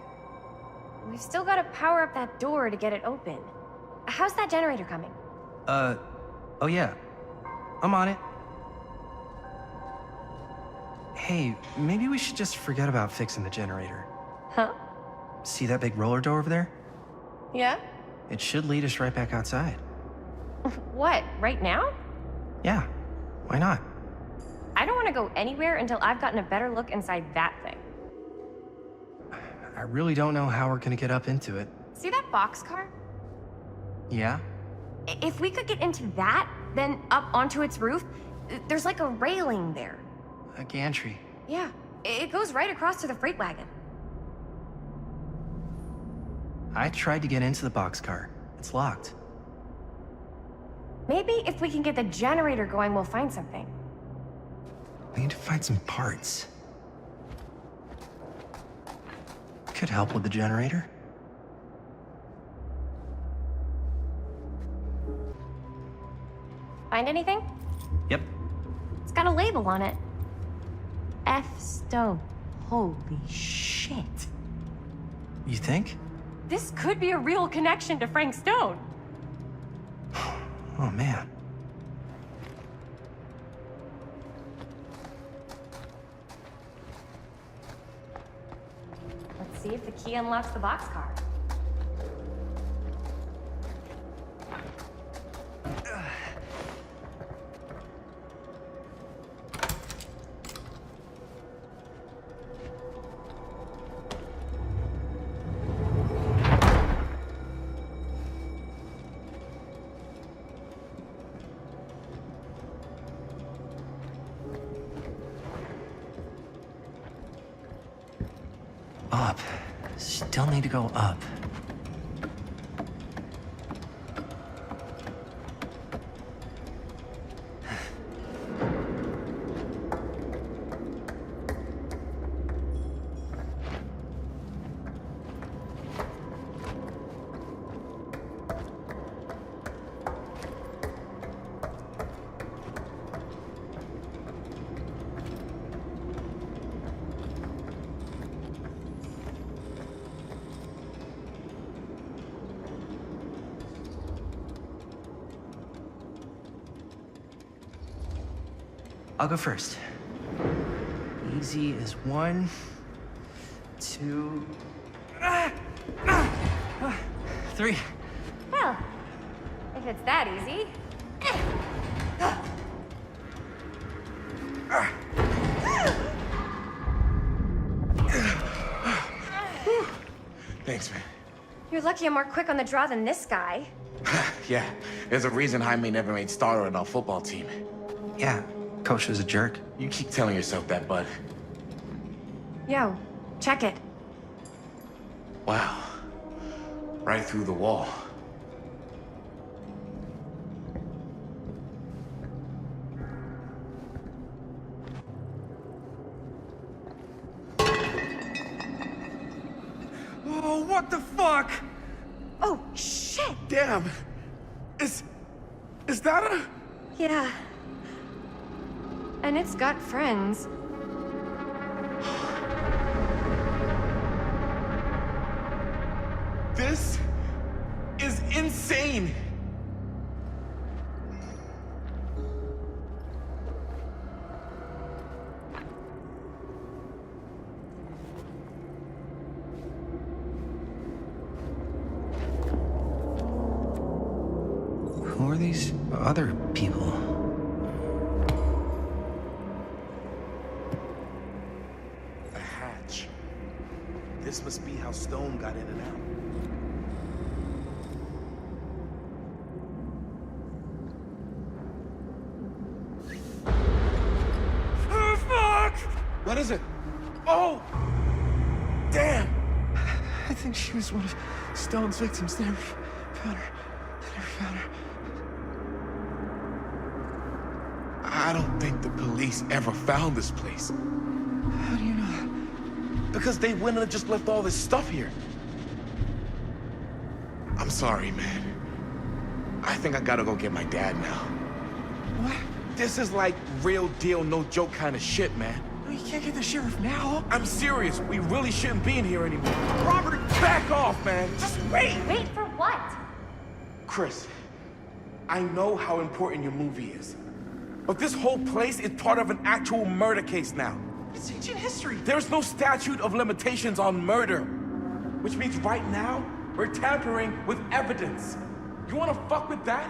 We've still got to power up that door to get it open. How's that generator coming? Oh yeah. I'm on it. Hey, maybe we should just forget about fixing the generator. Huh? See that big roller door over there? Yeah? It should lead us right back outside. What, right now? Yeah, why not? I don't want to go anywhere until I've gotten a better look inside that thing. I really don't know how we're gonna get up into it. See that boxcar? Yeah? If we could get into that, then up onto its roof, there's like a railing there. A gantry. Yeah, it goes right across to the freight wagon. I tried to get into the boxcar. It's locked. Maybe if we can get the generator going, we'll find something. We need to find some parts. Could help with the generator. Find anything? Yep. It's got a label on it. F. Stone. Holy shit. You think? This could be a real connection to Frank Stone. Oh, man. Let's see if the key unlocks the boxcar. Up. Still need to go up. I'll go first. Easy is 1, 2, 3. Well, if it's that easy. Thanks, man. You're lucky I'm more quick on the draw than this guy. Yeah, there's a reason Jaime never made starter on our football team. Yeah, coach was a jerk. You keep telling yourself that, bud. Yo, check it. Wow. Right through the wall. Oh, what the fuck? Oh, shit! Damn. Is that a... Yeah. And it's got friends. This is insane. Who are these other people? A hatch. This must be how Stone got in and out. Oh, fuck! What is it? Oh! Damn! I think she was one of Stone's victims. They never found her. I don't think the police ever found this place. How do you know that? Because they wouldn't have just left all this stuff here. I'm sorry, man. I think I gotta go get my dad now. What? This is like real deal, no joke kind of shit, man. We can't get the sheriff now. I'm serious. We really shouldn't be in here anymore. Robert, back off, man. Just wait. Wait for what? Chris, I know how important your movie is. But this whole place is part of an actual murder case now. It's ancient history. There's no statute of limitations on murder. Which means right now, we're tampering with evidence. You wanna fuck with that?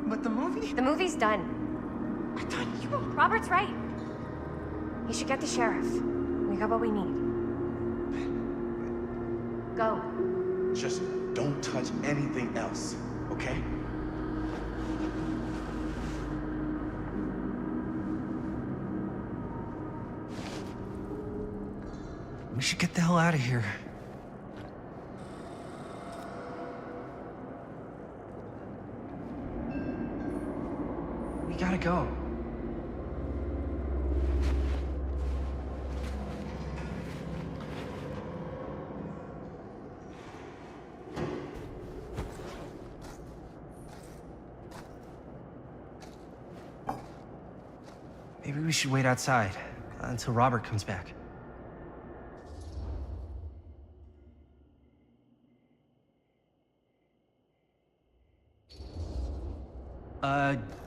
But the movie? The movie's done. I thought you... Robert's right. You should get the sheriff. We got what we need. Go. Just don't touch anything else, okay? We should get the hell out of here. We gotta go. Maybe we should wait outside until Robert comes back.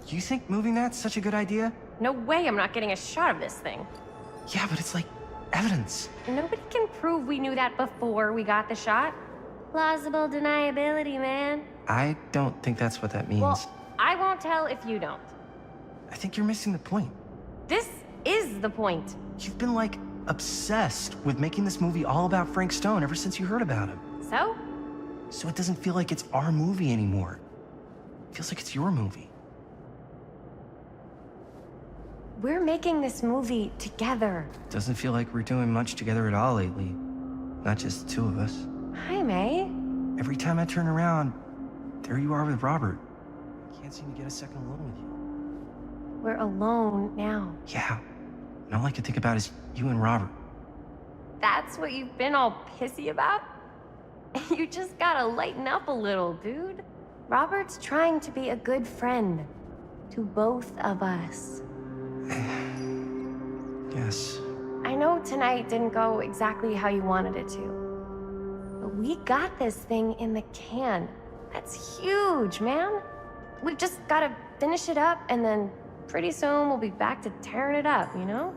You think moving that's such a good idea? No way I'm not getting a shot of this thing. Yeah, but it's like evidence. Nobody can prove we knew that before we got the shot. Plausible deniability, man. I don't think that's what that means. Well, I won't tell if you don't. I think you're missing the point. This is the point. You've been, like, obsessed with making this movie all about Frank Stone ever since you heard about him. So? So it doesn't feel like it's our movie anymore. It feels like it's your movie. We're making this movie together. Doesn't feel like we're doing much together at all lately. Not just the two of us. Hi, May. Every time I turn around, there you are with Robert. Can't seem to get a second alone with you. We're alone now. Yeah. And all I can think about is you and Robert. That's what you've been all pissy about? You just gotta lighten up a little, dude. Robert's trying to be a good friend to both of us. Yes. I know tonight didn't go exactly how you wanted it to. But we got this thing in the can. That's huge, man. We just gotta finish it up, and then pretty soon we'll be back to tearing it up, you know?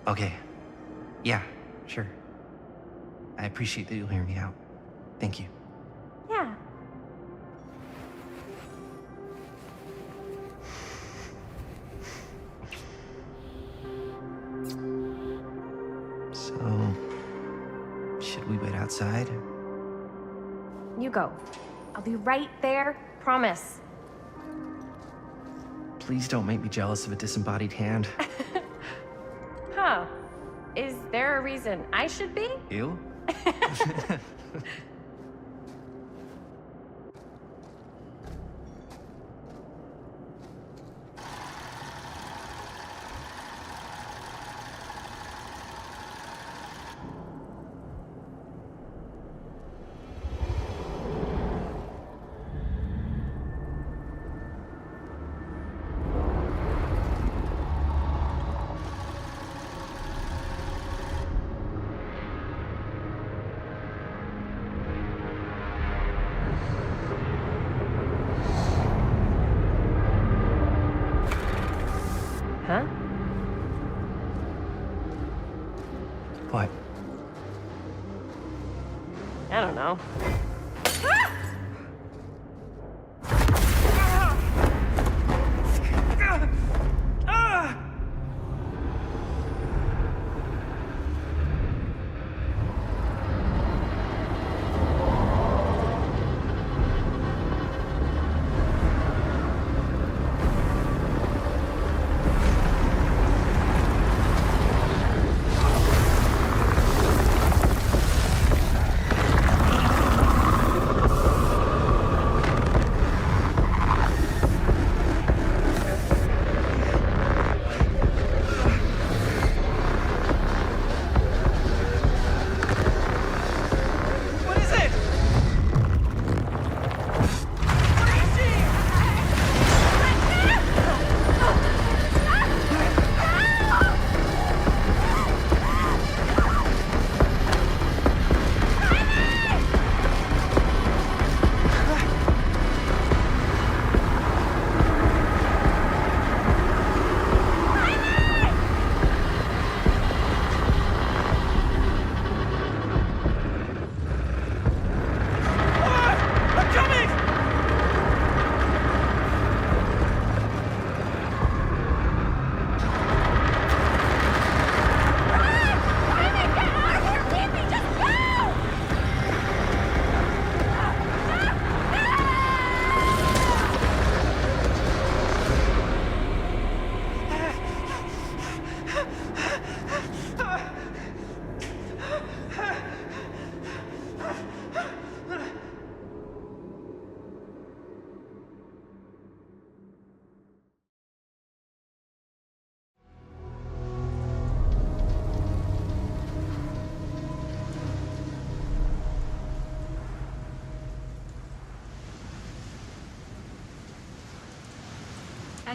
Okay. Yeah, sure. I appreciate that you'll hear me out. Thank you. Yeah. So, should we wait outside? You go. I'll be right there, promise. Please don't make me jealous of a disembodied hand. Huh. Is there a reason I should be? You? Huh? What? I don't know.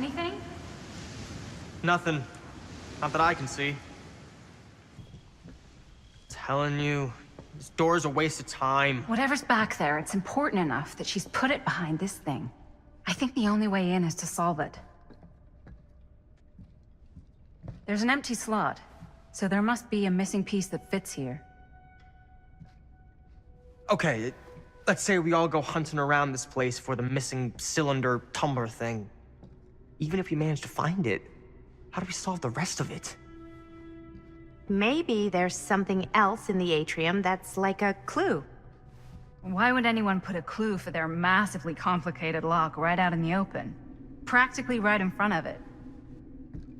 anything? Nothing. Not that I can see. Telling you, this door's a waste of time. Whatever's back there, it's important enough that she's put it behind this thing. I think the only way in is to solve it. There's an empty slot, so there must be a missing piece that fits here. Okay, let's say we all go hunting around this place for the missing cylinder tumbler thing. Even if we manage to find it, how do we solve the rest of it? Maybe there's something else in the atrium that's like a clue. Why would anyone put a clue for their massively complicated lock right out in the open? Practically right in front of it.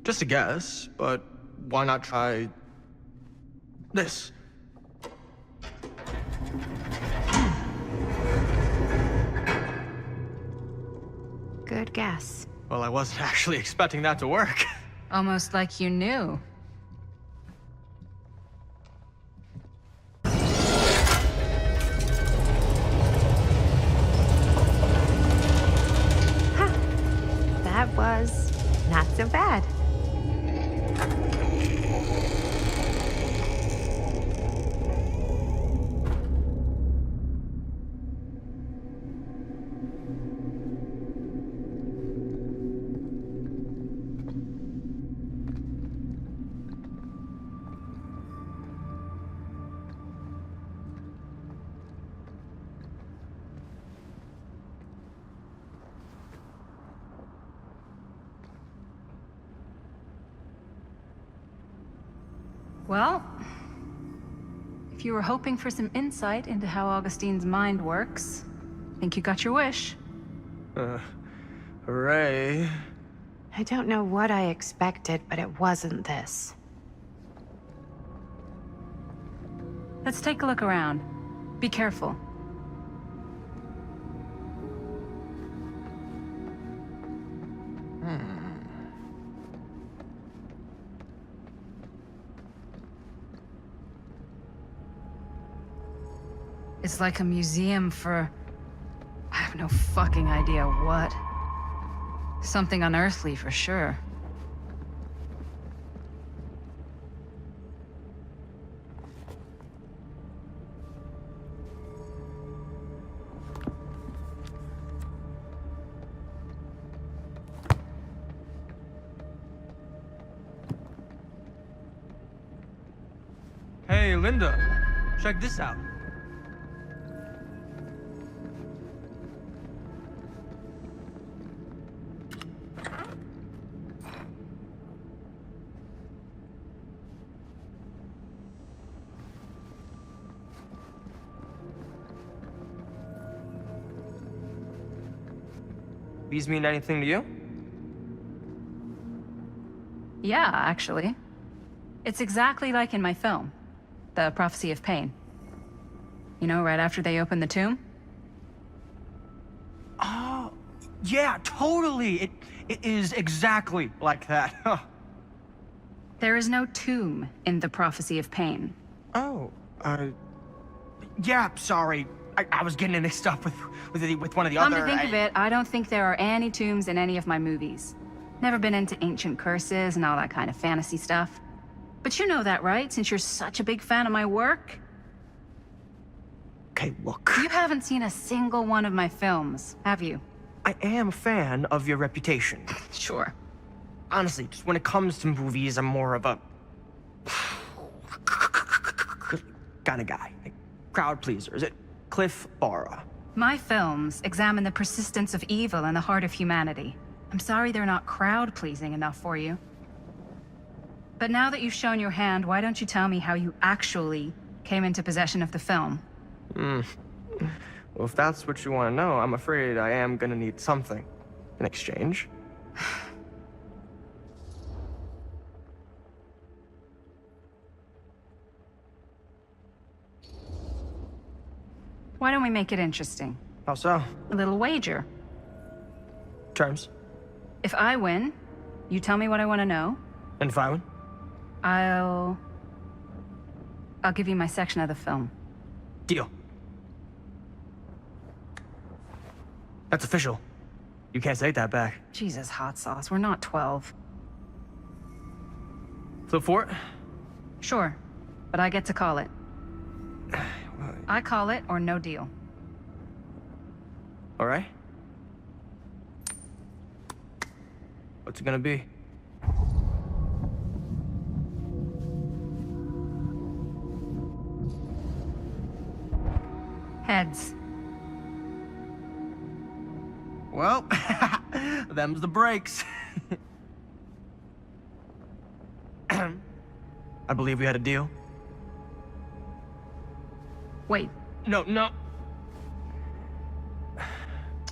Just a guess, but why not try this? Good guess. Well, I wasn't actually expecting that to work. Almost like you knew. That was not so bad. Well, if you were hoping for some insight into how Augustine's mind works, I think you got your wish. Hooray. I don't know what I expected, but it wasn't this. Let's take a look around. Be careful. It's like a museum for... I have no fucking idea what. Something unearthly for sure. Hey, Linda, check this out. These mean anything to you? Yeah, actually. It's exactly like in my film, The Prophecy of Pain. You know, right after they open the tomb? Oh, yeah, totally. It is exactly like that. Huh. There is no tomb in The Prophecy of Pain. Oh, yeah, sorry. I was getting it mixed up with one of the Come other... to think of it, I don't think there are any tombs in any of my movies. Never been into ancient curses and all that kind of fantasy stuff. But you know that, right? Since you're such a big fan of my work? Okay, look. You haven't seen a single one of my films, have you? I am a fan of your reputation. Sure. Honestly, just when it comes to movies, I'm more of a... kind of guy. Like, crowd pleaser. Is it Cliff Barra? My films examine the persistence of evil in the heart of humanity. I'm sorry they're not crowd-pleasing enough for you. But now that you've shown your hand, why don't you tell me how you actually came into possession of the film? Well, if that's what you want to know, I'm afraid I am gonna need something in exchange. Why don't we make it interesting? How so? A little wager. Terms? If I win, you tell me what I want to know. And if I win? I'll give you my section of the film. Deal. That's official. You can't take that back. Jesus, hot sauce. We're not 12. Flip for it? Sure, but I get to call it. I call it or no deal. All right. What's it gonna be? Heads. Well, them's the breaks. I believe we had a deal. Wait. No.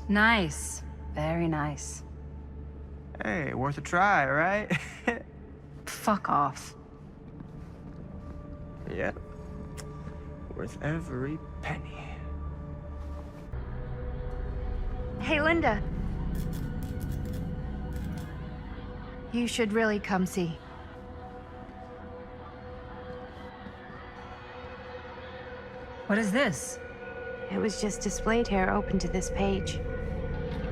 Nice. Very nice. Hey, worth a try, right? Fuck off. Yep. Worth every penny. Hey, Linda. You should really come see. What is this? It was just displayed here, open to this page.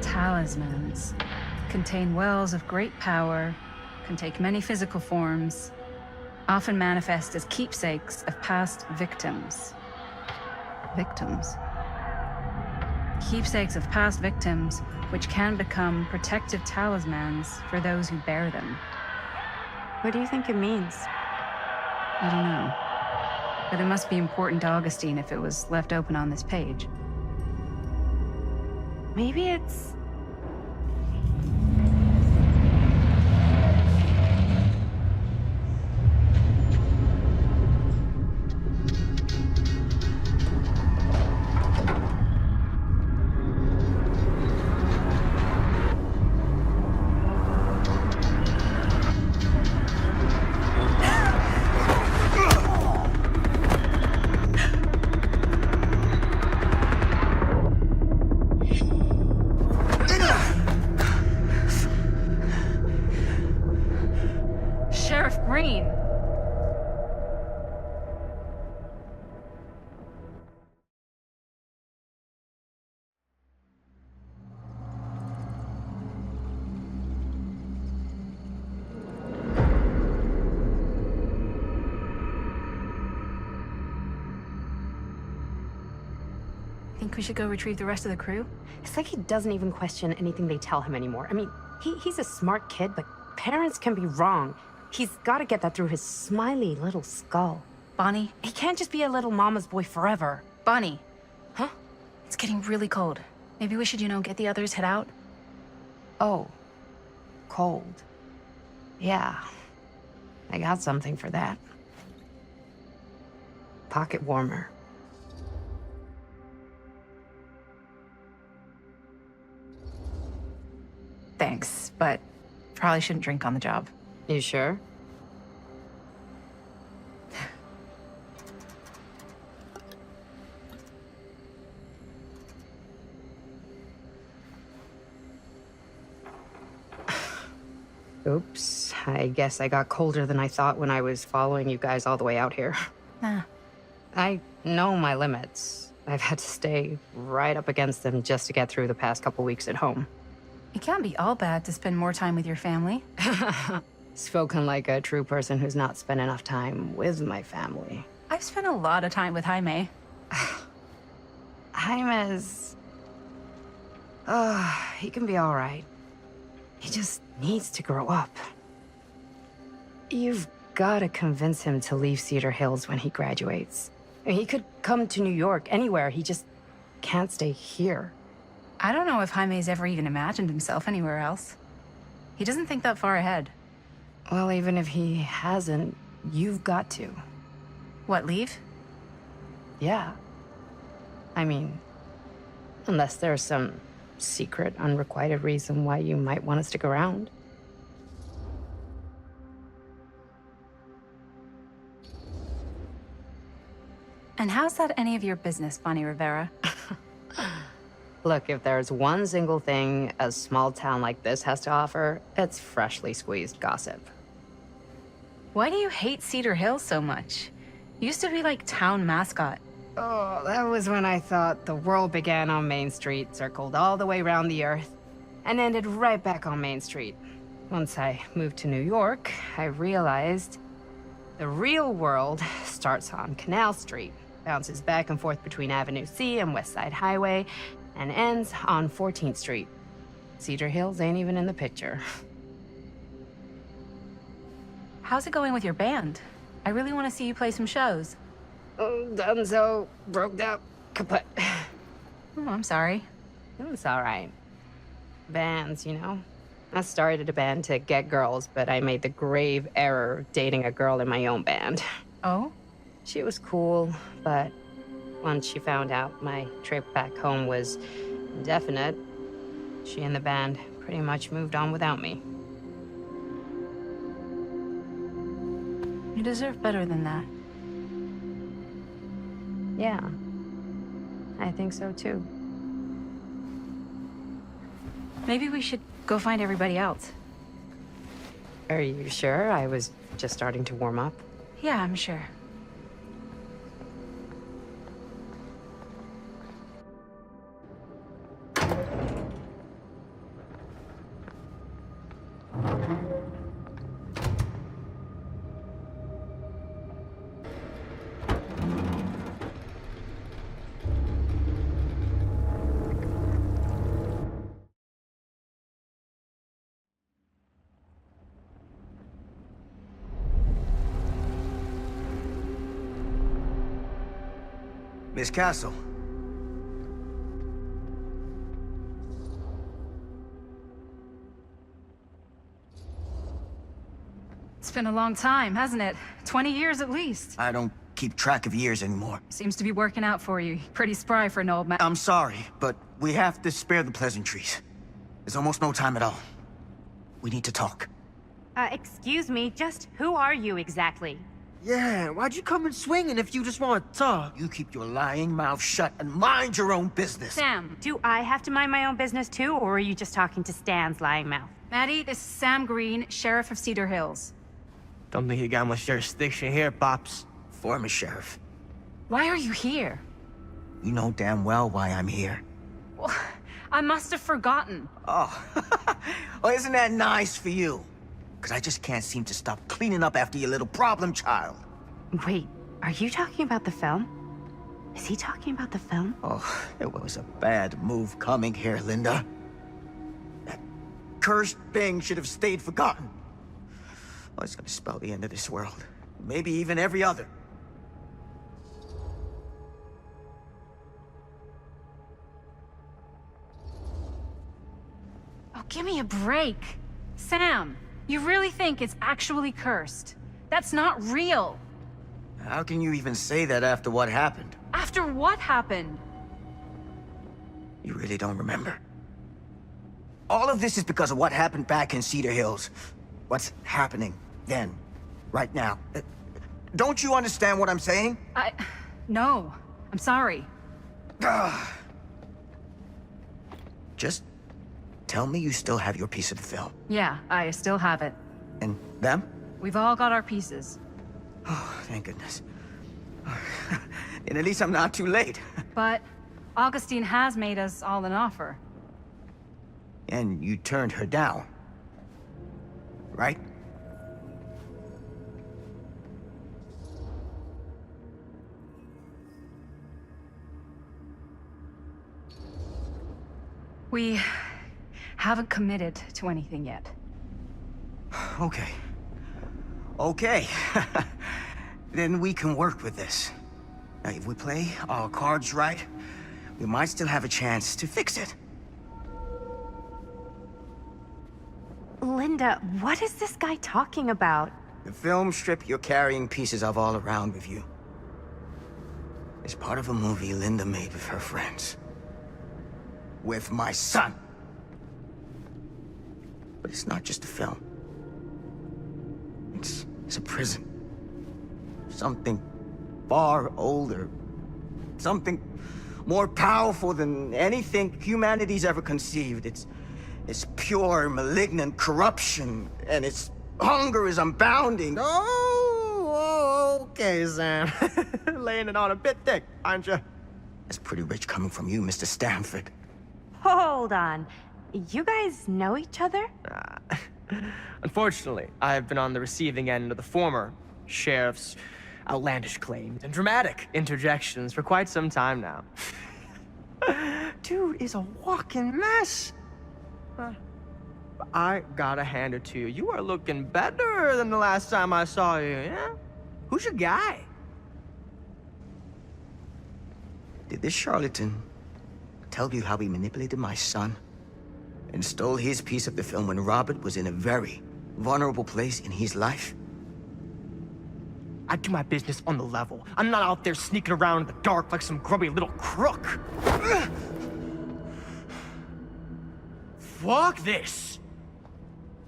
Talismans. Contain wells of great power, can take many physical forms, often manifest as keepsakes of past victims. Victims? Keepsakes of past victims, which can become protective talismans for those who bear them. What do you think it means? I don't know. But it must be important to Augustine if it was left open on this page. Maybe it's... Sheriff Green! Think we should go retrieve the rest of the crew? It's like he doesn't even question anything they tell him anymore. I mean, he's a smart kid, but parents can be wrong. He's got to get that through his smiley little skull. Bonnie? He can't just be a little mama's boy forever. Bonnie. Huh? It's getting really cold. Maybe we should, get the others, head out? Oh. Cold. Yeah. I got something for that. Pocket warmer. Thanks, but probably shouldn't drink on the job. You sure? Oops. I guess I got colder than I thought when I was following you guys all the way out here. Nah. I know my limits. I've had to stay right up against them just to get through the past couple weeks at home. It can't be all bad to spend more time with your family. Spoken like a true person who's not spent enough time with my family. I've spent a lot of time with Jaime. Jaime's... he can be all right. He just needs to grow up. You've got to convince him to leave Cedar Hills when he graduates. I mean, he could come to New York, anywhere. He just can't stay here. I don't know if Jaime's ever even imagined himself anywhere else. He doesn't think that far ahead. Well, even if he hasn't, you've got to. What, leave? Yeah. I mean, unless there's some secret, unrequited reason why you might want to stick around. And how's that any of your business, Bonnie Rivera? Look, if there's one single thing a small town like this has to offer, it's freshly squeezed gossip. Why do you hate Cedar Hills so much? Used to be like town mascot. Oh, that was when I thought the world began on Main Street, circled all the way around the earth. and ended right back on Main Street. Once I moved to New York, I realized the real world starts on Canal Street, bounces back and forth between Avenue C and West Side Highway, and ends on 14th Street. Cedar Hills ain't even in the picture. How's it going with your band? I really want to see you play some shows. Oh, donezo, broke up, kaput. Oh, I'm sorry. It's all right. Bands, you know? I started a band to get girls, but I made the grave error of dating a girl in my own band. Oh? She was cool, but once she found out my trip back home was indefinite, she and the band pretty much moved on without me. You deserve better than that. Yeah, I think so too. Maybe we should go find everybody else. Are you sure? I was just starting to warm up. Yeah, I'm sure. Miss Castle. It's been a long time, hasn't it? 20 years at least. I don't keep track of years anymore. Seems to be working out for you. Pretty spry for an old man. I'm sorry, but we have to spare the pleasantries. There's almost no time at all. We need to talk. Excuse me, just who are you exactly? Yeah, why'd you come in swinging if you just want to talk? You keep your lying mouth shut and mind your own business. Sam, do I have to mind my own business too, or are you just talking to Stan's lying mouth? Maddie, this is Sam Green, Sheriff of Cedar Hills. Don't think you got much jurisdiction here, Pops. Former sheriff. Why are you here? You know damn well why I'm here. Well, I must have forgotten. Oh, oh, isn't that nice for you? Because I just can't seem to stop cleaning up after your little problem child. Wait, are you talking about the film? Is he talking about the film? Oh, it was a bad move coming here, Linda. That cursed thing should have stayed forgotten. Oh, it's gonna spell the end of this world. Maybe even every other. Oh, give me a break. Sam, you really think it's actually cursed? That's not real. How can you even say that after what happened? After what happened? You really don't remember. All of this is because of what happened back in Cedar Hills. What's happening then, right now. Don't you understand what I'm saying? No. I'm sorry. Just tell me you still have your piece of the film. Yeah, I still have it. And them? We've all got our pieces. Oh, thank goodness. And at least I'm not too late. But Augustine has made us all an offer. And you turned her down, right? We haven't committed to anything yet. Okay. Okay. Then we can work with this. Now, if we play our cards right, we might still have a chance to fix it. Linda, what is this guy talking about? The film strip you're carrying pieces of all around with you is part of a movie Linda made with her friends. With my son. But it's not just a film. It's a prison. Something far older. Something more powerful than anything humanity's ever conceived. It's pure, malignant corruption, and its hunger is unbounding. Oh, okay, Sam. Laying it on a bit thick, aren't you? That's pretty rich coming from you, Mr. Stanford. Hold on. You guys know each other? Unfortunately, I've been on the receiving end of the former sheriff's outlandish claims and dramatic interjections for quite some time now. Dude is a walking mess. I gotta hand it to you. You are looking better than the last time I saw you, yeah? Who's your guy? Did this charlatan tell you how he manipulated my son and stole his piece of the film when Robert was in a very vulnerable place in his life? I do my business on the level. I'm not out there sneaking around in the dark like some grubby little crook. Fuck this.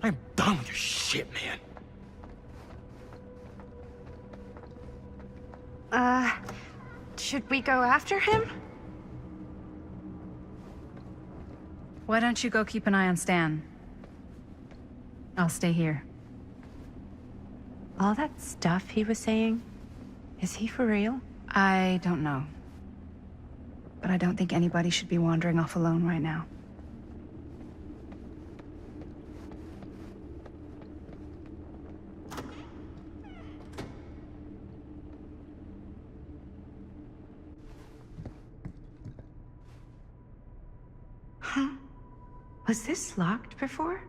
I'm done with your shit, man. Should we go after him? Why don't you go keep an eye on Stan? I'll stay here. All that stuff he was saying, is he for real? I don't know. But I don't think anybody should be wandering off alone right now. Huh? Was this locked before?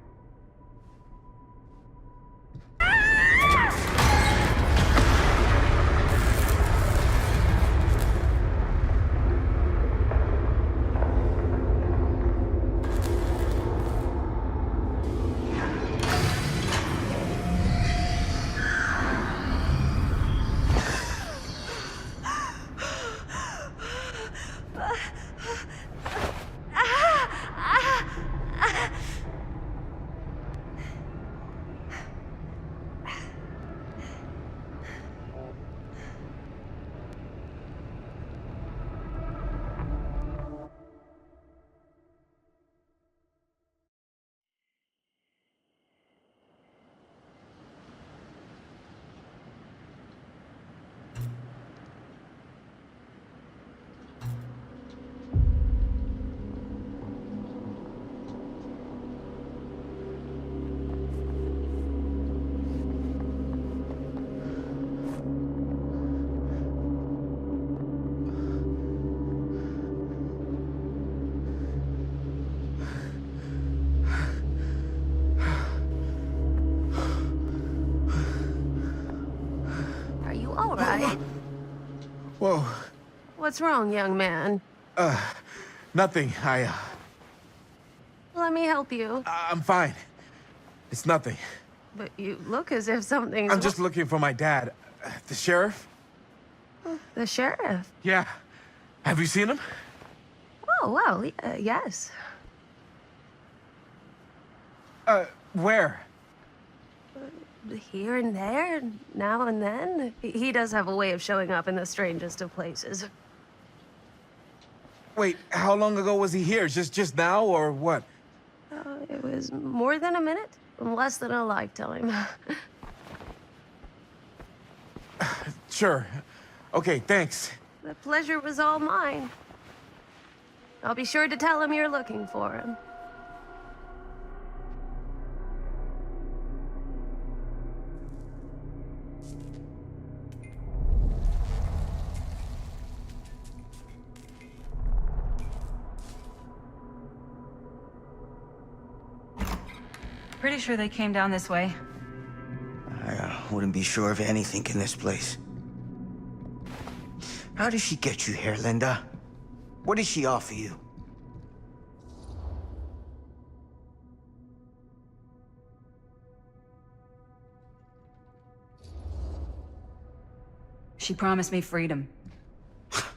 Whoa. What's wrong, young man? Nothing. Let me help you. I'm fine. It's nothing. But you look as if something's... I'm just looking for my dad. The sheriff? The sheriff? Yeah. Have you seen him? Oh, well, yes. Where? Here and there, now and then. He does have a way of showing up in the strangest of places. Wait, how long ago was he here? Just now, or what? It was more than a minute, less than a lifetime. Sure. Okay, thanks. The pleasure was all mine. I'll be sure to tell him you're looking for him. Pretty sure they came down this way. I wouldn't be sure of anything in this place. How did she get you here, Linda? What did she offer you? She promised me freedom.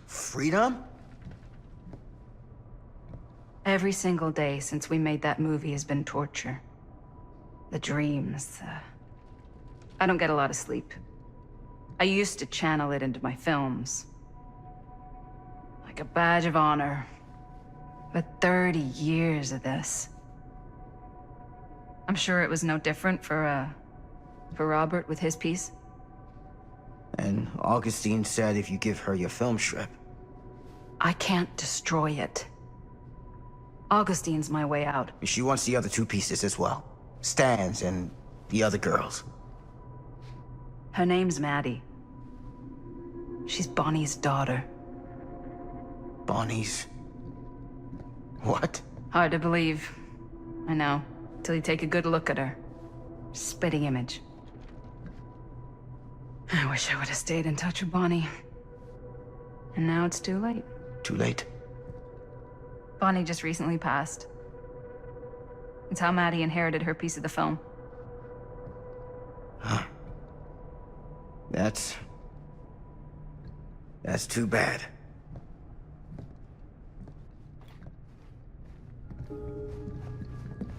Freedom? Every single day since we made that movie has been torture. The dreams, I don't get a lot of sleep. I used to channel it into my films. Like a badge of honor. But 30 years of this. I'm sure it was no different for Robert with his piece. And Augustine said if you give her your film strip. I can't destroy it. Augustine's my way out. She wants the other two pieces as well. Stan's and the other girls. Her name's Maddie. She's Bonnie's daughter. Bonnie's... what? Hard to believe. I know. Till you take a good look at her. Spitting image. I wish I would have stayed in touch with Bonnie. And now it's too late. Too late? Bonnie just recently passed. It's how Maddie inherited her piece of the film. Huh. That's too bad.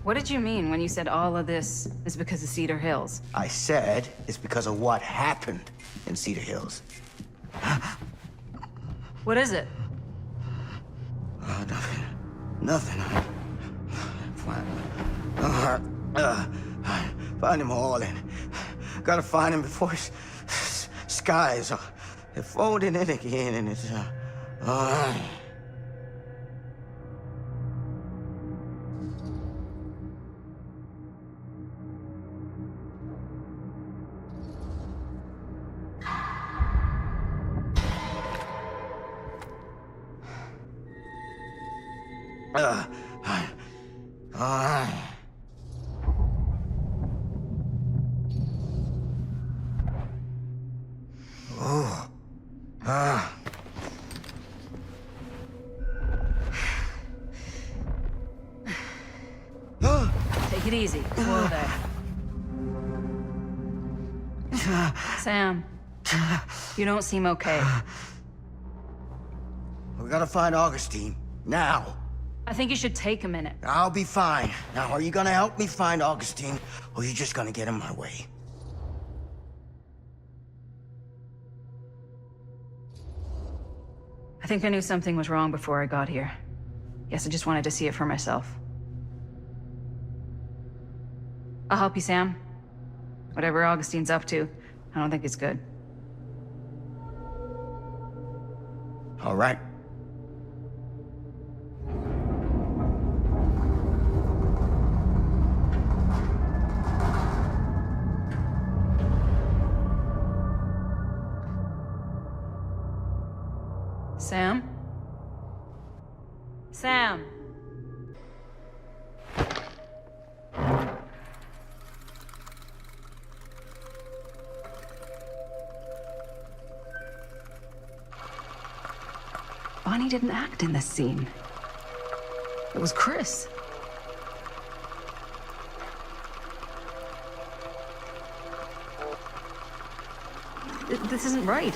What did you mean when you said all of this is because of Cedar Hills? I said it's because of what happened in Cedar Hills. What is it? Nothing. Find them all and gotta find them before skies are folding in again and it's Take it easy. Whoa there. Sam, you don't seem okay. We gotta find Augustine. Now. I think you should take a minute. I'll be fine. Now, are you gonna help me find Augustine, or are you just gonna get in my way? I think I knew something was wrong before I got here. Guess I just wanted to see it for myself. I'll help you, Sam. Whatever Augustine's up to, I don't think it's good. All right. Sam? Sam! Bonnie didn't act in this scene. It was Chris. This isn't right.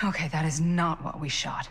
Okay, that is not what we shot.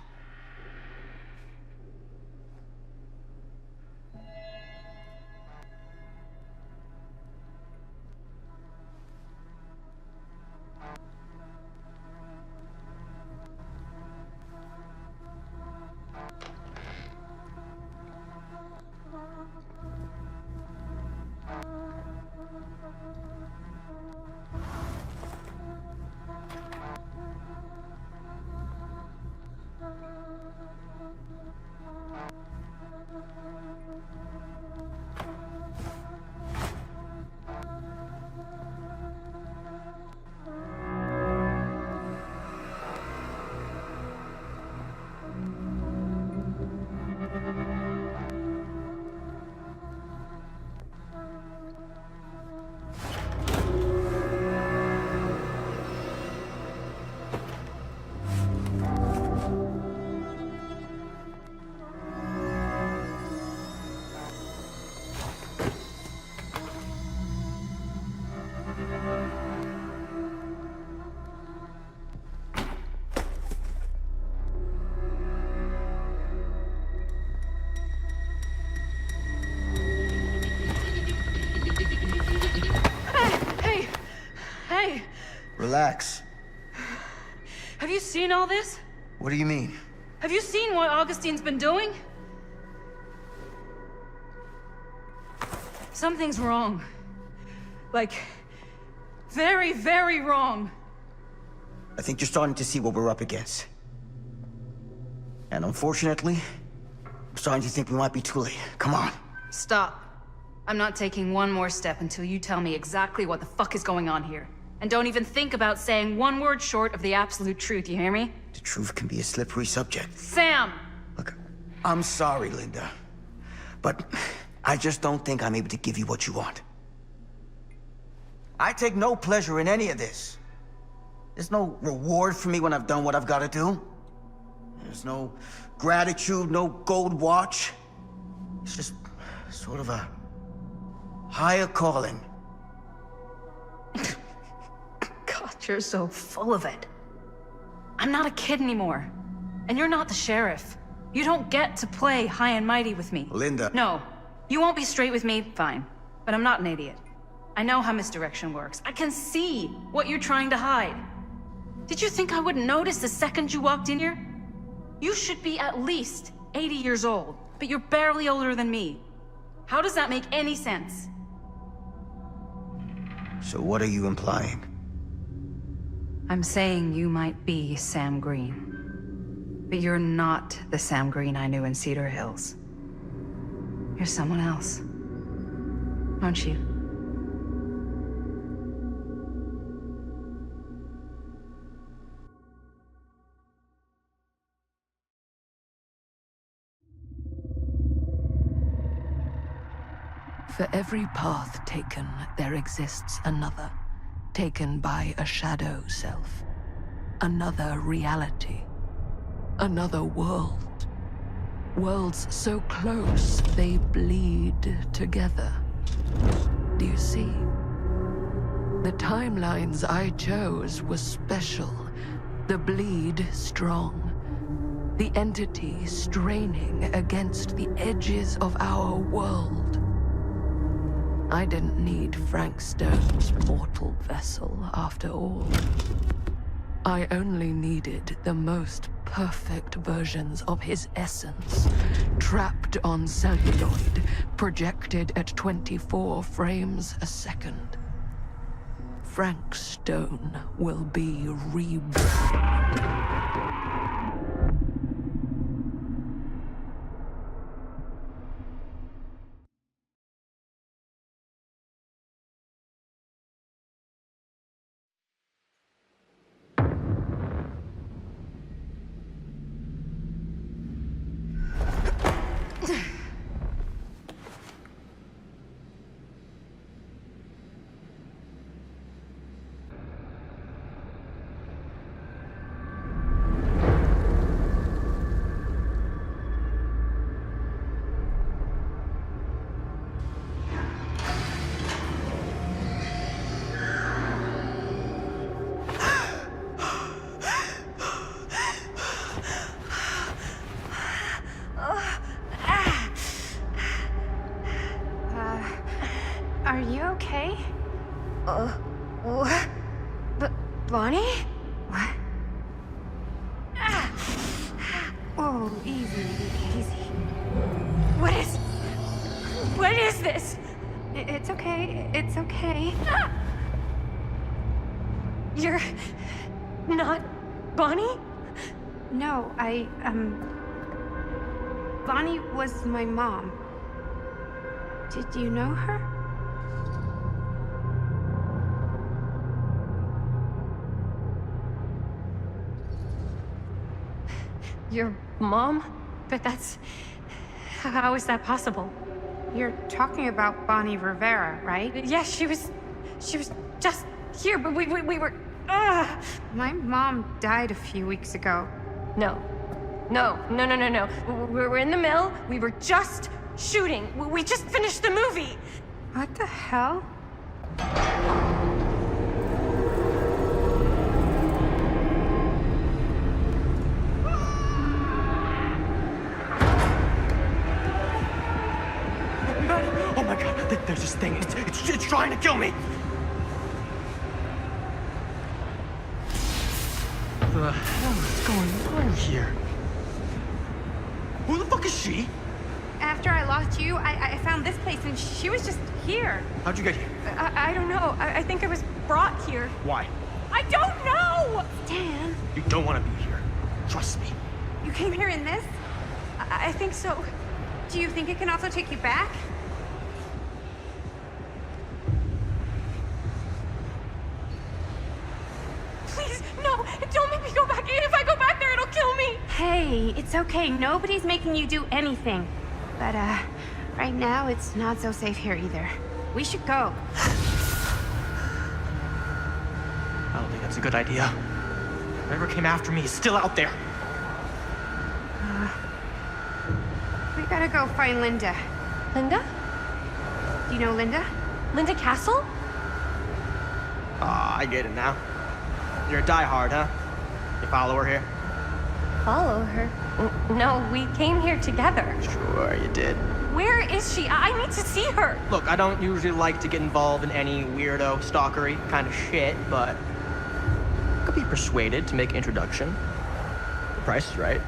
Relax. Have you seen all this? What do you mean? Have you seen what Augustine's been doing? Something's wrong. Like, very, very wrong. I think you're starting to see what we're up against. And unfortunately, I'm starting to think we might be too late. Come on. Stop. I'm not taking one more step until you tell me exactly what the fuck is going on here. And don't even think about saying one word short of the absolute truth, you hear me? The truth can be a slippery subject. Sam! Look, I'm sorry, Linda. But I just don't think I'm able to give you what you want. I take no pleasure in any of this. There's no reward for me when I've done what I've got to do. There's no gratitude, no gold watch. It's just sort of a higher calling. God, you're so full of it. I'm not a kid anymore. And you're not the sheriff. You don't get to play high and mighty with me. Linda. No. You won't be straight with me, fine. But I'm not an idiot. I know how misdirection works. I can see what you're trying to hide. Did you think I wouldn't notice the second you walked in here? You should be at least 80 years old, but you're barely older than me. How does that make any sense? So what are you implying? I'm saying you might be Sam Green. But you're not the Sam Green I knew in Cedar Hills. You're someone else. Aren't you? For every path taken, there exists another, taken by a shadow self. Another reality. Another world. Worlds so close, they bleed together. Do you see? The timelines I chose were special. The bleed strong. The entity straining against the edges of our world. I didn't need Frank Stone's mortal vessel, after all. I only needed the most perfect versions of his essence, trapped on celluloid, projected at 24 frames a second. Frank Stone will be reborn. Are you okay? What? Bonnie? What? Oh, easy, easy. What is this? It's okay, it's okay. You're not Bonnie? No, Bonnie was my mom. Did you know her? Your mom? But how is that possible? You're talking about Bonnie Rivera, right? Yes, she was just here, but we were, My mom died a few weeks ago. No. We were in the mill, we were just shooting. We just finished the movie. What the hell? Oh my god, there's this thing. It's trying to kill me. The hell is going on here? Who the fuck is she? After I lost you, I found this place and she was just here. How'd you get here? I don't know. I think I was brought here. Why? I don't know! Dan, You don't want to be here. Trust me. you came here in this? I think so. Do you think it can also take you back? Please, no! Don't make me go back! If I go back there, it'll kill me! Hey, it's okay. Nobody's making you do anything. But, right now, it's not so safe here either. We should go. I don't think that's a good idea. Whoever came after me is still out there. We gotta go find Linda. Linda? Do you know Linda? Linda Castle? Ah, I get it now. You're a diehard, huh? You follow her here? Follow her? No, we came here together. Sure, you did. Where is she? I need to see her. Look, I don't usually like to get involved in any weirdo, stalkery kind of shit, but I could be persuaded to make an introduction. The price is right.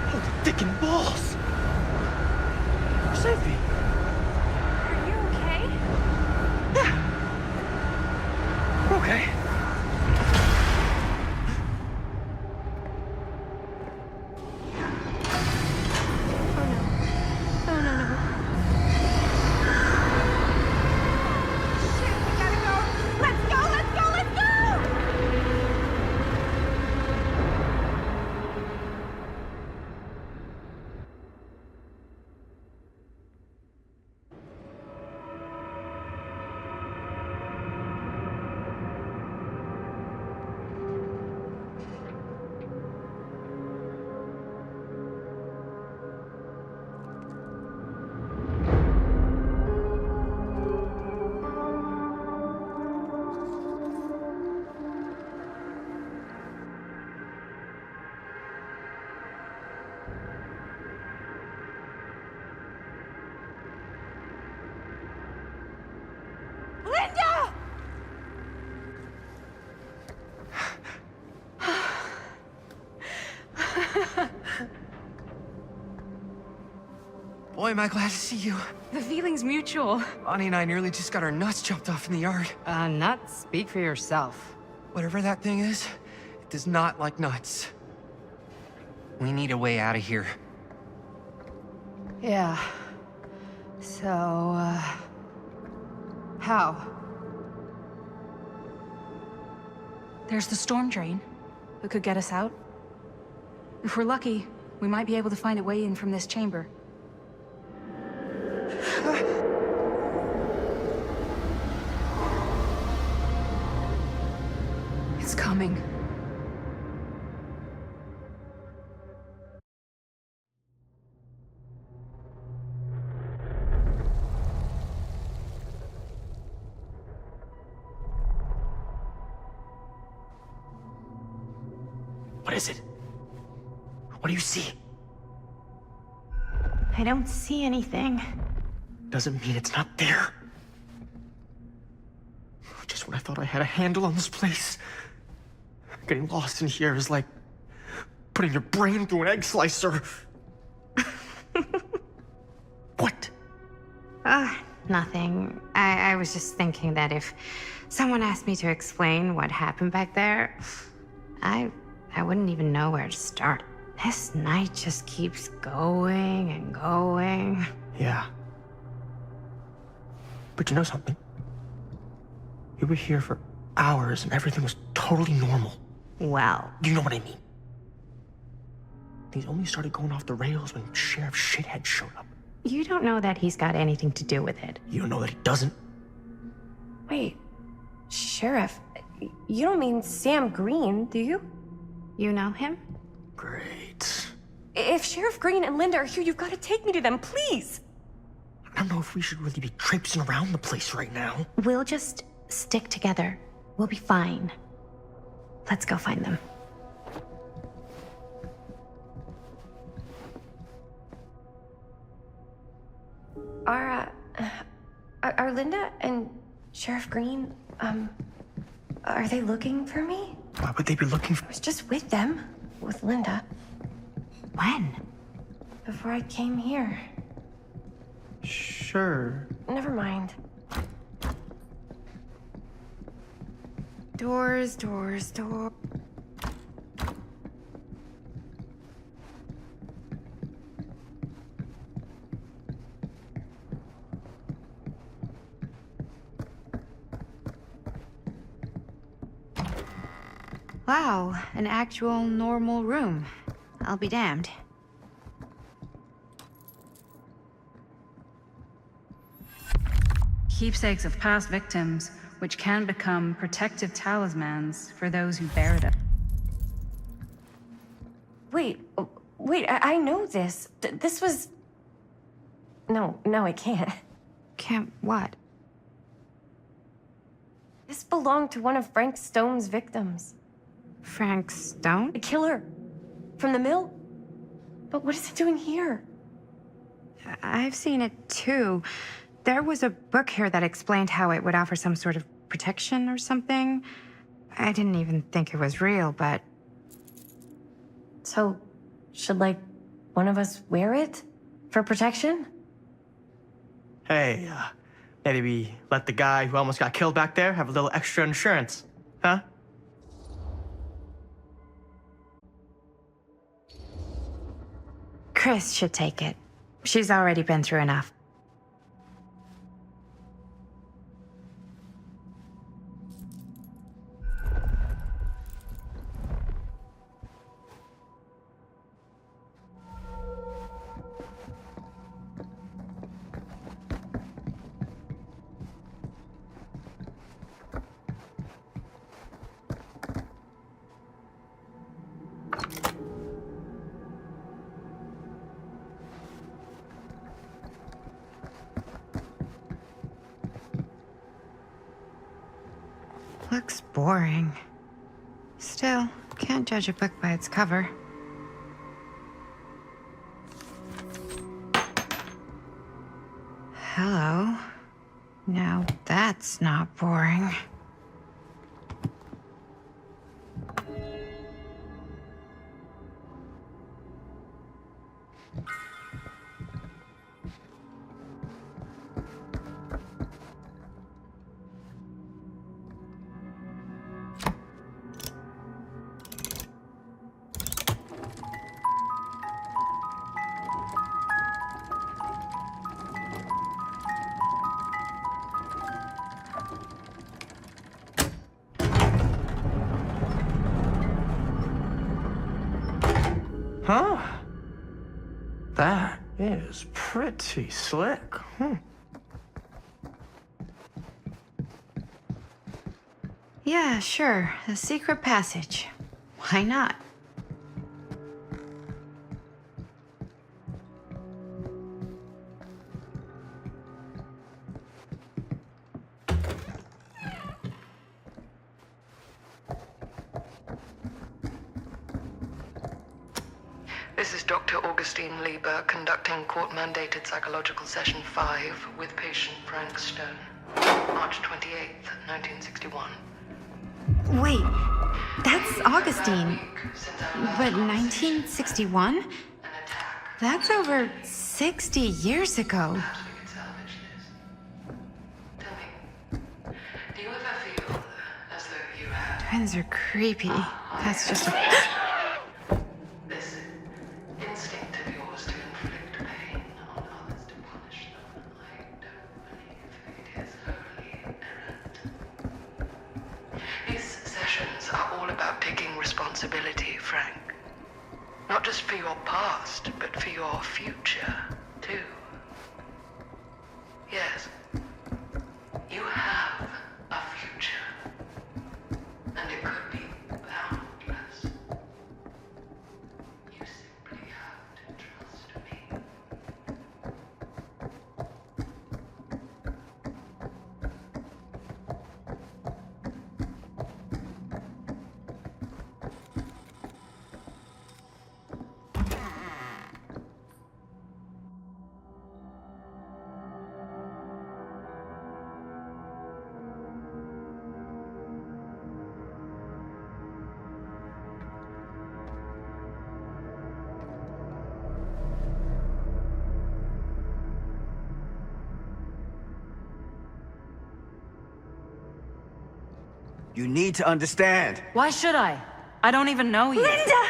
Holy dickin' balls! Save me. Are you okay? We're okay. Linda! Boy, am I glad to see you. The feeling's mutual. Bonnie and I nearly just got our nuts chopped off in the yard. Nuts? Speak for yourself. Whatever that thing is, it does not like nuts. We need a way out of here. Yeah. So, how? There's the storm drain that could get us out. If we're lucky, we might be able to find a way in from this chamber. It's coming. What is it? What do you see? I don't see anything. Doesn't mean it's not there. Just when I thought I had a handle on this place. Getting lost in here is like putting your brain through an egg slicer. What? Nothing. I was just thinking that if someone asked me to explain what happened back there, I wouldn't even know where to start. This night just keeps going and going. Yeah. But you know something? You were here for hours and everything was totally normal. Well. You know what I mean? Things only started going off the rails when Sheriff Shithead showed up. You don't know that he's got anything to do with it. You don't know that he doesn't? Wait, Sheriff, you don't mean Sam Green, do you? You know him? Great. If Sheriff Green and Linda are here, you've got to take me to them, please. I don't know if we should really be traipsing around the place right now. We'll just stick together. We'll be fine. Let's go find them. Are Linda and Sheriff Green, are they looking for me? Why would they be looking for... I was just with them, with Linda. When? before I came here. Sure. Never mind. Doors, doors, doors. Wow, an actual normal room. I'll be damned. Keepsakes of past victims, which can become protective talismans for those who bear them. Wait, I know this. This was... No, I can't. Can't what? This belonged to one of Frank Stone's victims. Frank Stone? The killer. From the mill. But what is it doing here? I've seen it too. There was a book here that explained how it would offer some sort of protection or something. I didn't even think it was real, but... So, should, like, one of us wear it? For protection? Hey, maybe we let the guy who almost got killed back there have a little extra insurance, huh? Chris should take it. She's already been through enough. Looks boring. Still, can't judge a book by its cover. Hello. Now that's not boring. Huh? That is pretty slick. Yeah, sure. A secret passage. Why not? This is Dr. Augustine Lieber conducting court-mandated psychological session 5 with patient Frank Stone. March 28th, 1961. Wait, that's Augustine. But 1961? That's over 60 years ago. Do you ever feel as though you had Twins are creepy. That's just a... this instinct of yours to inflict pain on others to punish them? I don't believe it is wholly errant. These sessions are all about taking responsibility, Frank. Not just for your past, but for your future, too. Yes, you have a future. And it could be boundless. You simply have to trust me. You need to understand. Why should I? I don't even know you. Linda!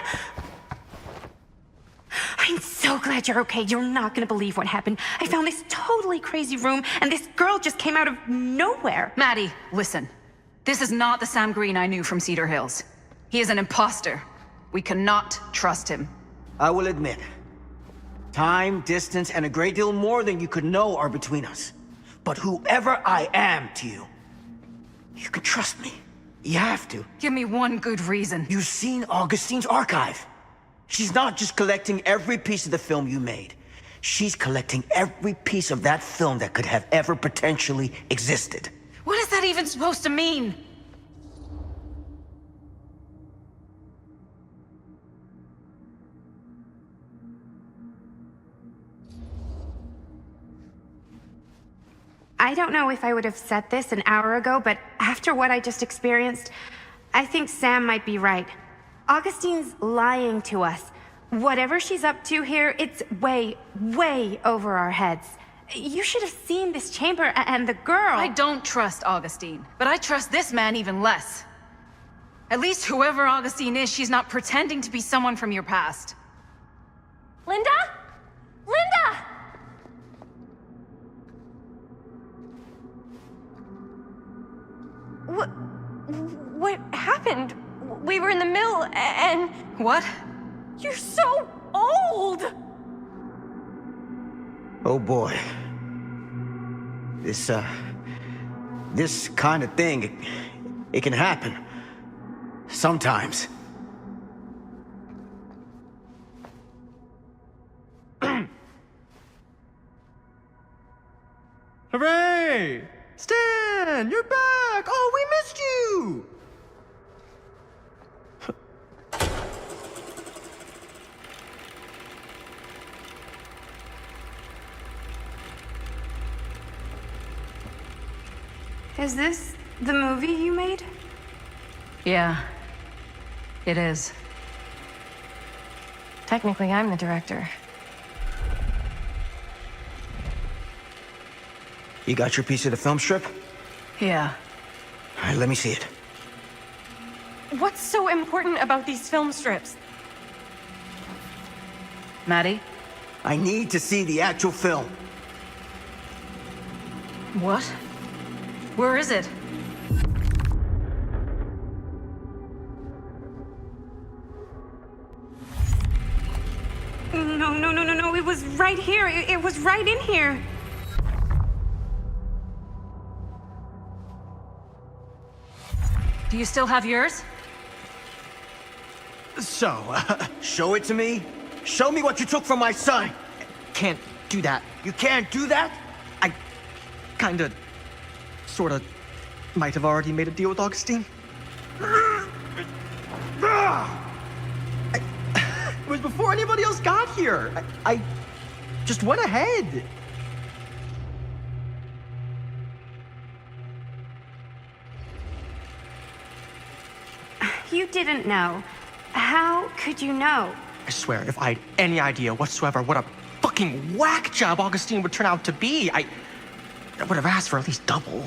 I'm so glad you're okay. You're not gonna believe what happened. I found this totally crazy room, and this girl just came out of nowhere. Maddie, listen. This is not the Sam Green I knew from Cedar Hills. He is an imposter. We cannot trust him. I will admit, time, distance, and a great deal more than you could know are between us. But whoever I am to you, you can trust me. You have to. Give me one good reason. You've seen Augustine's archive. She's not just collecting every piece of the film you made. She's collecting every piece of that film that could have ever potentially existed. What is that even supposed to mean? I don't know if I would have said this an hour ago, but after what I just experienced, I think Sam might be right. Augustine's lying to us. Whatever she's up to here, it's way, way over our heads. You should have seen this chamber and the girl. I don't trust Augustine, but I trust this man even less. At least whoever Augustine is, she's not pretending to be someone from your past. Linda? Linda! What happened? We were in the mill and... What? You're so old! Oh boy. This kind of thing, it can happen. Sometimes. Hooray! Stan, you're back! Oh, we missed you! Is this the movie you made? Yeah, it is. Technically, I'm the director. You got your piece of the film strip? Yeah. All right, let me see it. What's so important about these film strips? Maddie? I need to see the actual film. What? Where is it? No. It was right here. It was right in here. Do you still have yours? So, show it to me. Show me what you took from my son. Can't do that. You can't do that? I kinda, sorta, might have already made a deal with Augustine. It was before anybody else got here. I just went ahead. You didn't know. How could you know? I swear, if I had any idea whatsoever what a fucking whack job Augustine would turn out to be, I would have asked for at least double.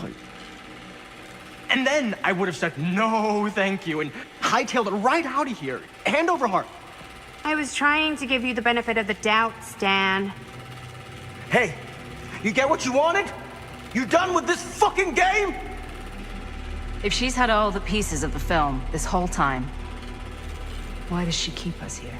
And then I would have said, no, thank you, and hightailed it right out of here, hand over heart. I was trying to give you the benefit of the doubt, Stan. Hey, you get what you wanted? You done with this fucking game? If she's had all the pieces of the film this whole time, why does she keep us here?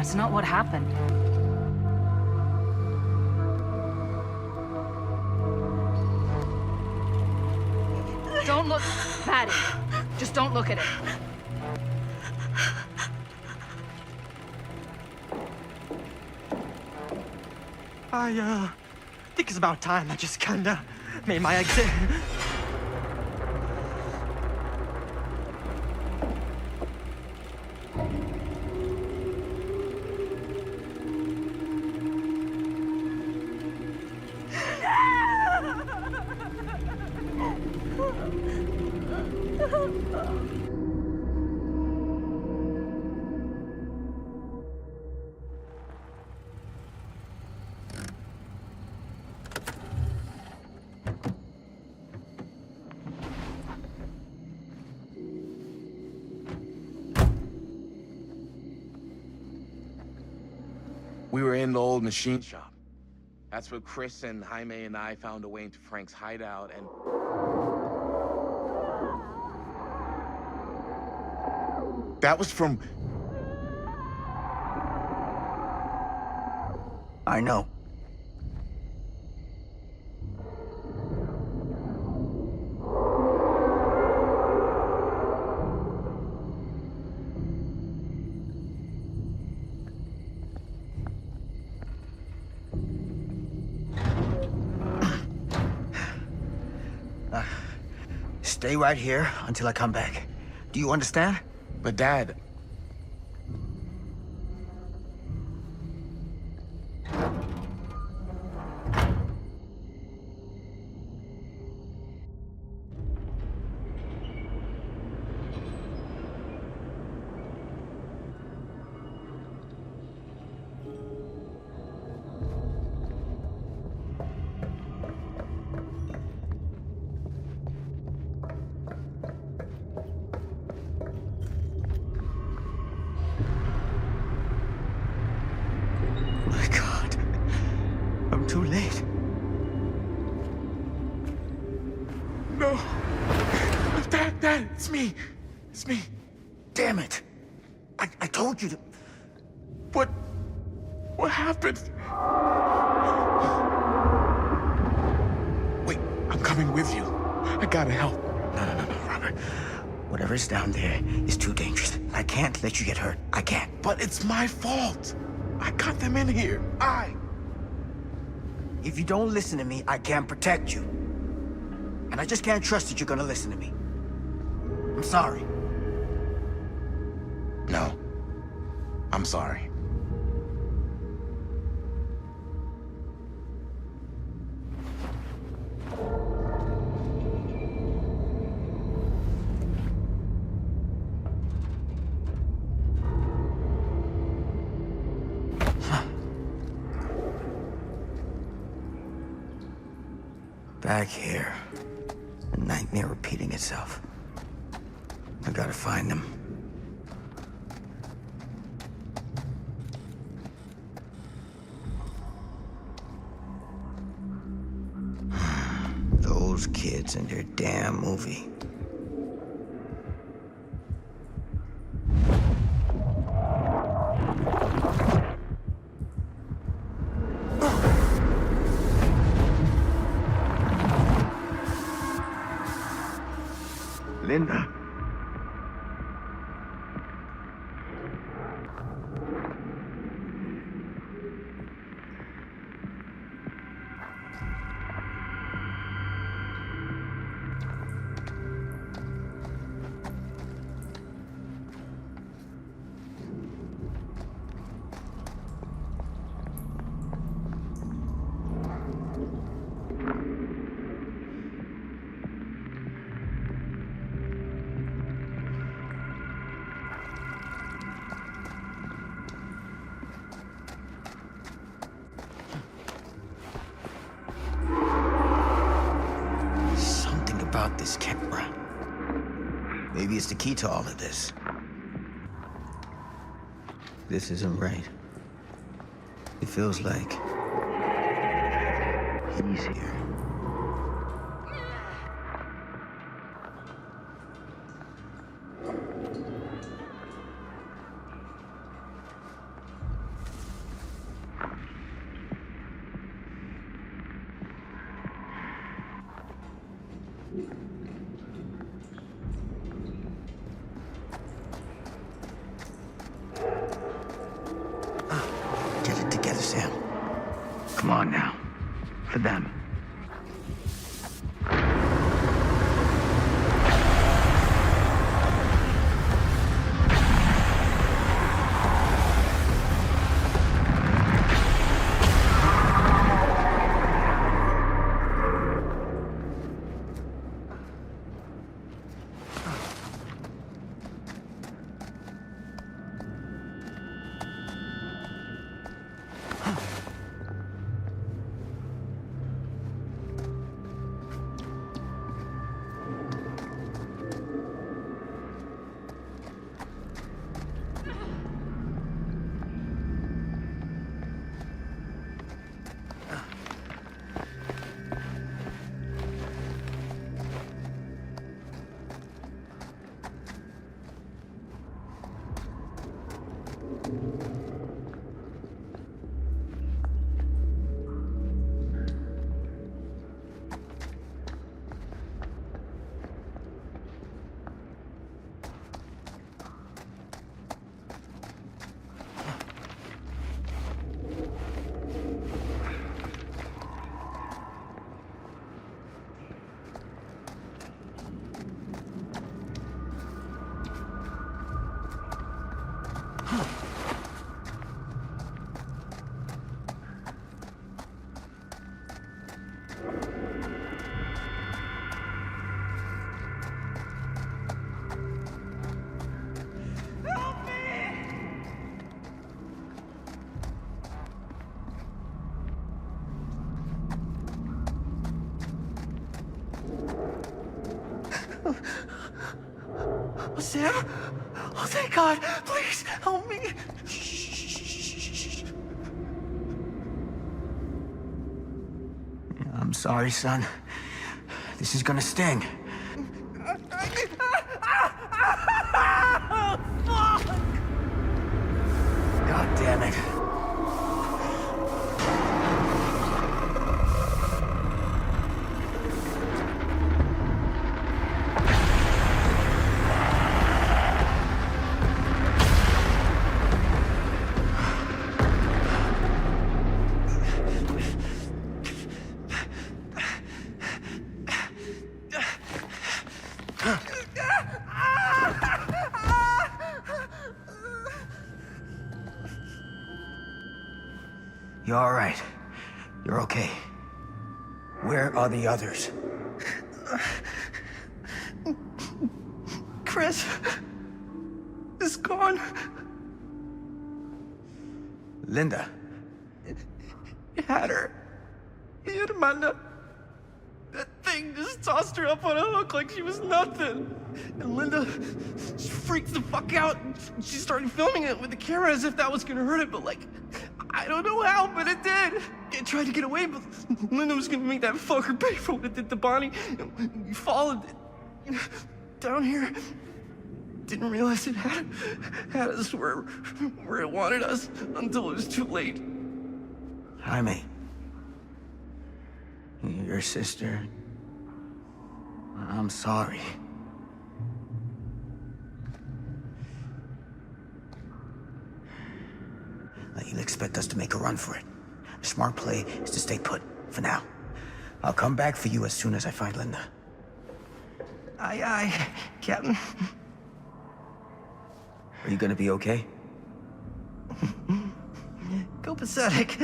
That's not what happened. Don't look, Maddie. Just don't look at it. I think it's about time I just kinda made my exit. We were in the old machine shop. That's where Chris and Jaime and I found a way into Frank's hideout and... That was from... I know. Stay right here until I come back. Do you understand? But Dad... My God. I'm too late. No. Dad, it's me. It's me. Damn it. I told you to... What happened? Wait, I'm coming with you. I gotta help. No, Robert. Whatever's down there is too dangerous. I can't let you get hurt. I can't. But it's my fault. I got them in here. If you don't listen to me, I can't protect you. And I just can't trust that you're gonna listen to me. I'm sorry. No. I'm sorry. Back here. A nightmare repeating itself. I gotta find them. Those kids and their damn movie. Linda. About this camera. Maybe it's the key to all of this. This isn't right. It feels like he's here. Come on now. For them. Sam? Oh, thank God. Please, help me. I'm sorry, son. This is gonna sting. God damn it. You're all right. You're okay. Where are the others? Chris is gone. Linda. He had her. He had Amanda. That thing just tossed her up on a hook like she was nothing. And Linda, she freaked the fuck out. She started filming it with the camera as if that was gonna hurt it, but like, I don't know how, but it did. It tried to get away, but Linda was gonna make that fucker pay for what it did to Bonnie. And we followed it down here. Didn't realize it had us where it wanted us until it was too late. Jaime. Your sister. I'm sorry. You'll expect us to make a run for it. The smart play is to stay put, for now. I'll come back for you as soon as I find Linda. Aye, aye, Captain. Are you gonna be okay? Go pathetic.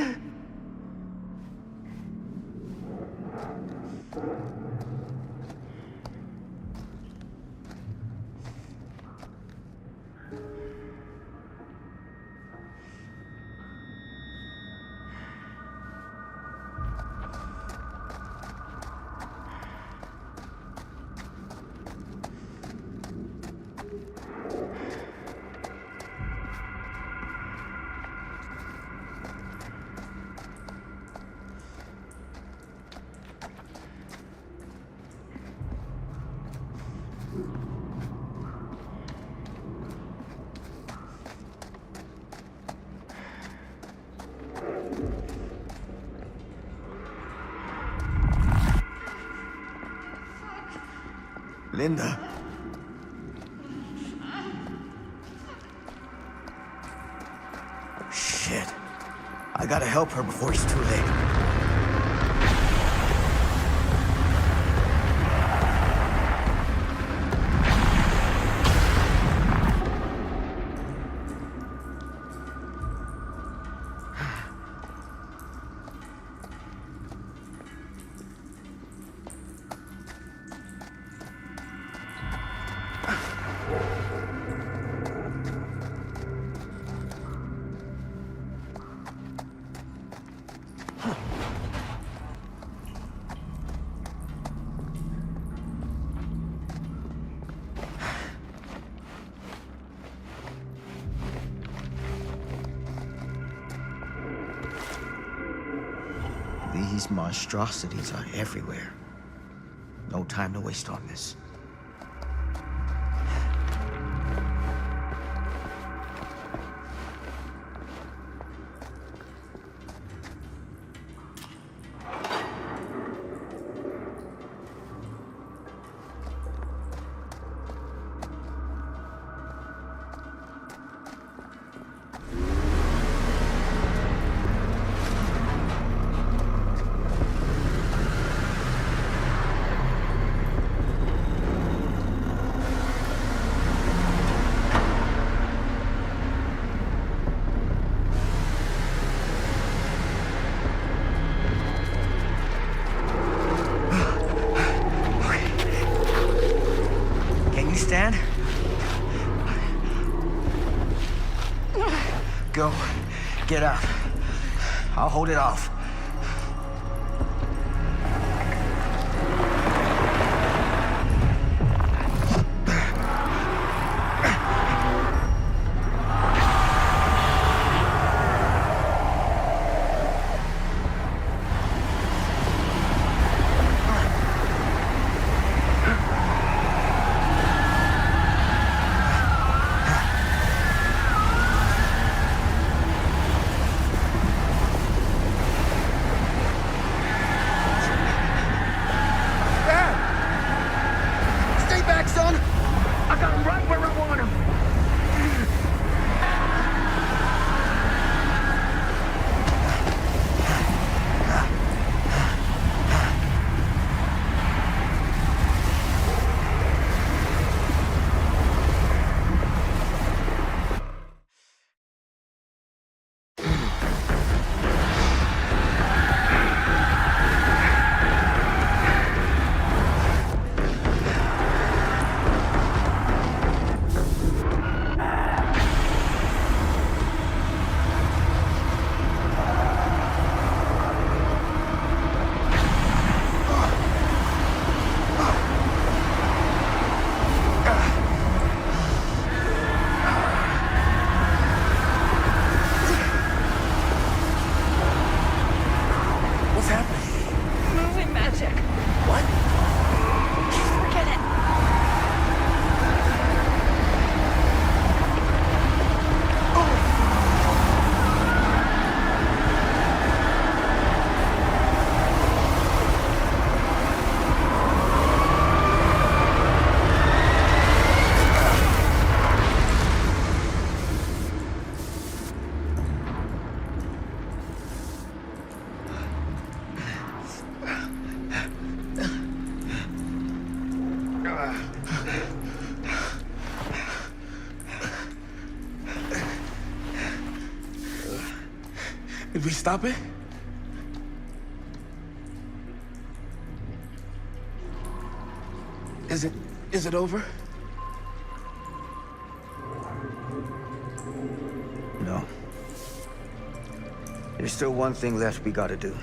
Linda. Shit. I gotta help her before it's too late. These monstrosities are everywhere. No time to waste on this. Stand. Go. Get out. I'll hold it off. Did we stop it? Is it over? No. There's still one thing left we gotta do.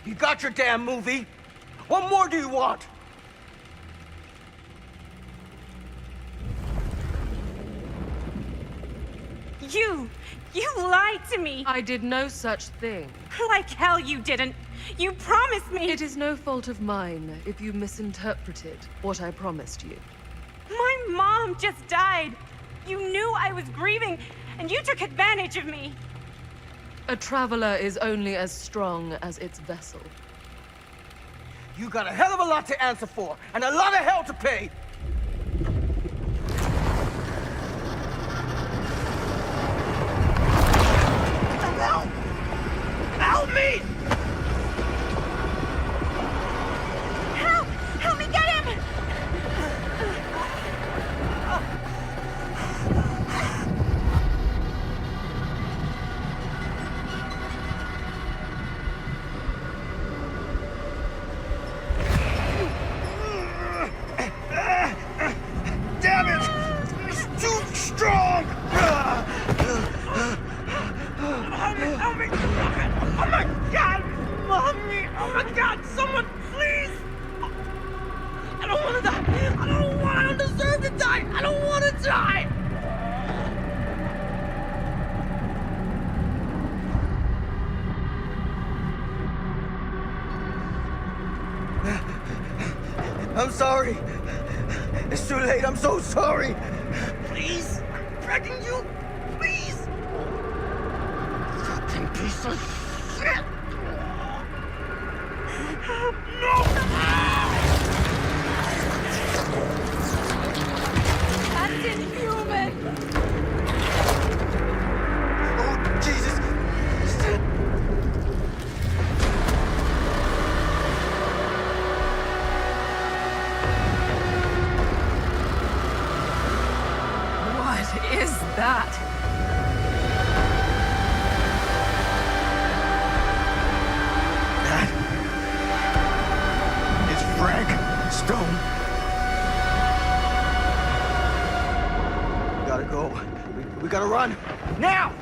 You got your damn movie. What more do you want? You lied to me. I did no such thing. Like hell you didn't. You promised me. It is no fault of mine if you misinterpreted what I promised you. My mom just died. You knew I was grieving, and you took advantage of me. A traveler is only as strong as its vessel. You got a hell of a lot to answer for, and a lot of hell to pay! Help! Help me! Help! Help me get him! Damn it! It's too strong! Help me! Oh my God! Mommy! Oh my God! Someone, please! I don't want to die! I don't deserve to die! I don't want to die! I'm sorry. It's too late. I'm so sorry. Please, I'm begging you. Please. Fucking piece of shit. No. That's inhuman. Oh, Jesus. Shit. What is that? That is Frank Stone. We gotta go. We gotta run. Now!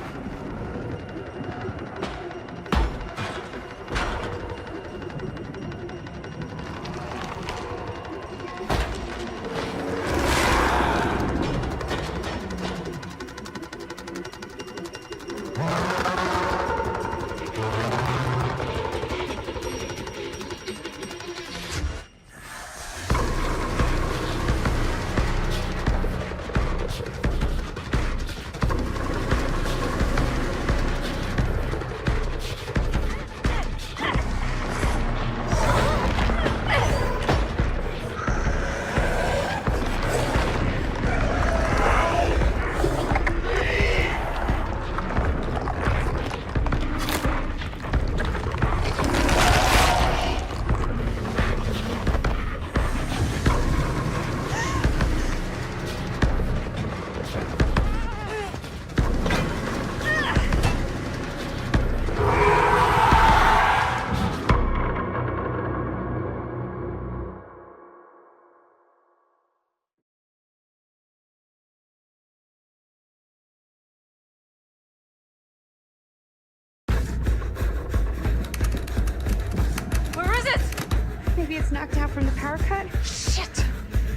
Maybe it's knocked out from the power cut? Shit!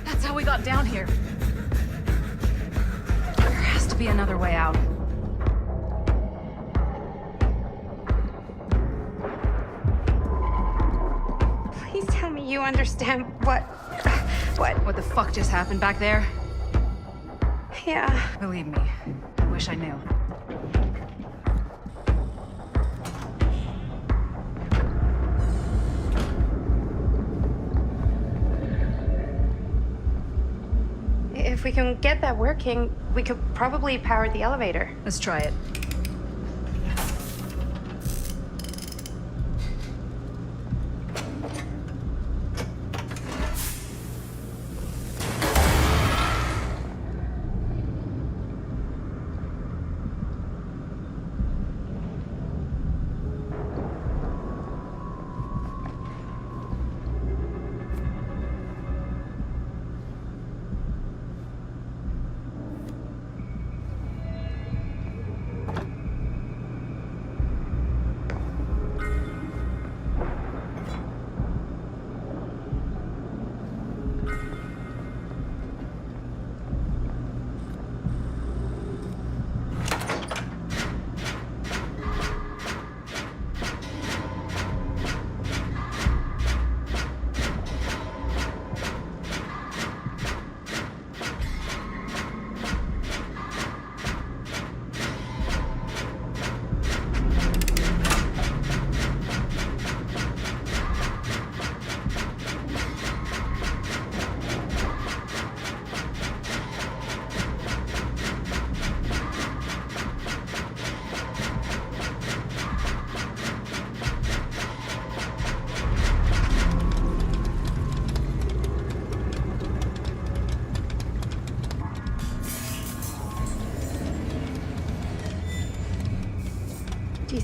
That's how we got down here. There has to be another way out. Please tell me you understand what the fuck just happened back there? Yeah. Believe me, I wish I knew. If we can get that working, we could probably power the elevator. Let's try it.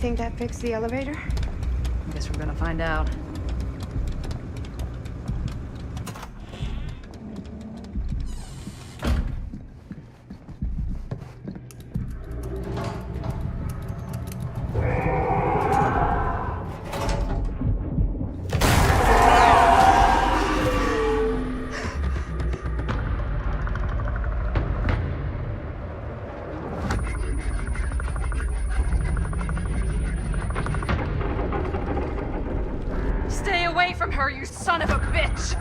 think that fixed the elevator? I guess we're gonna find out. Stay away from her, you son of a bitch!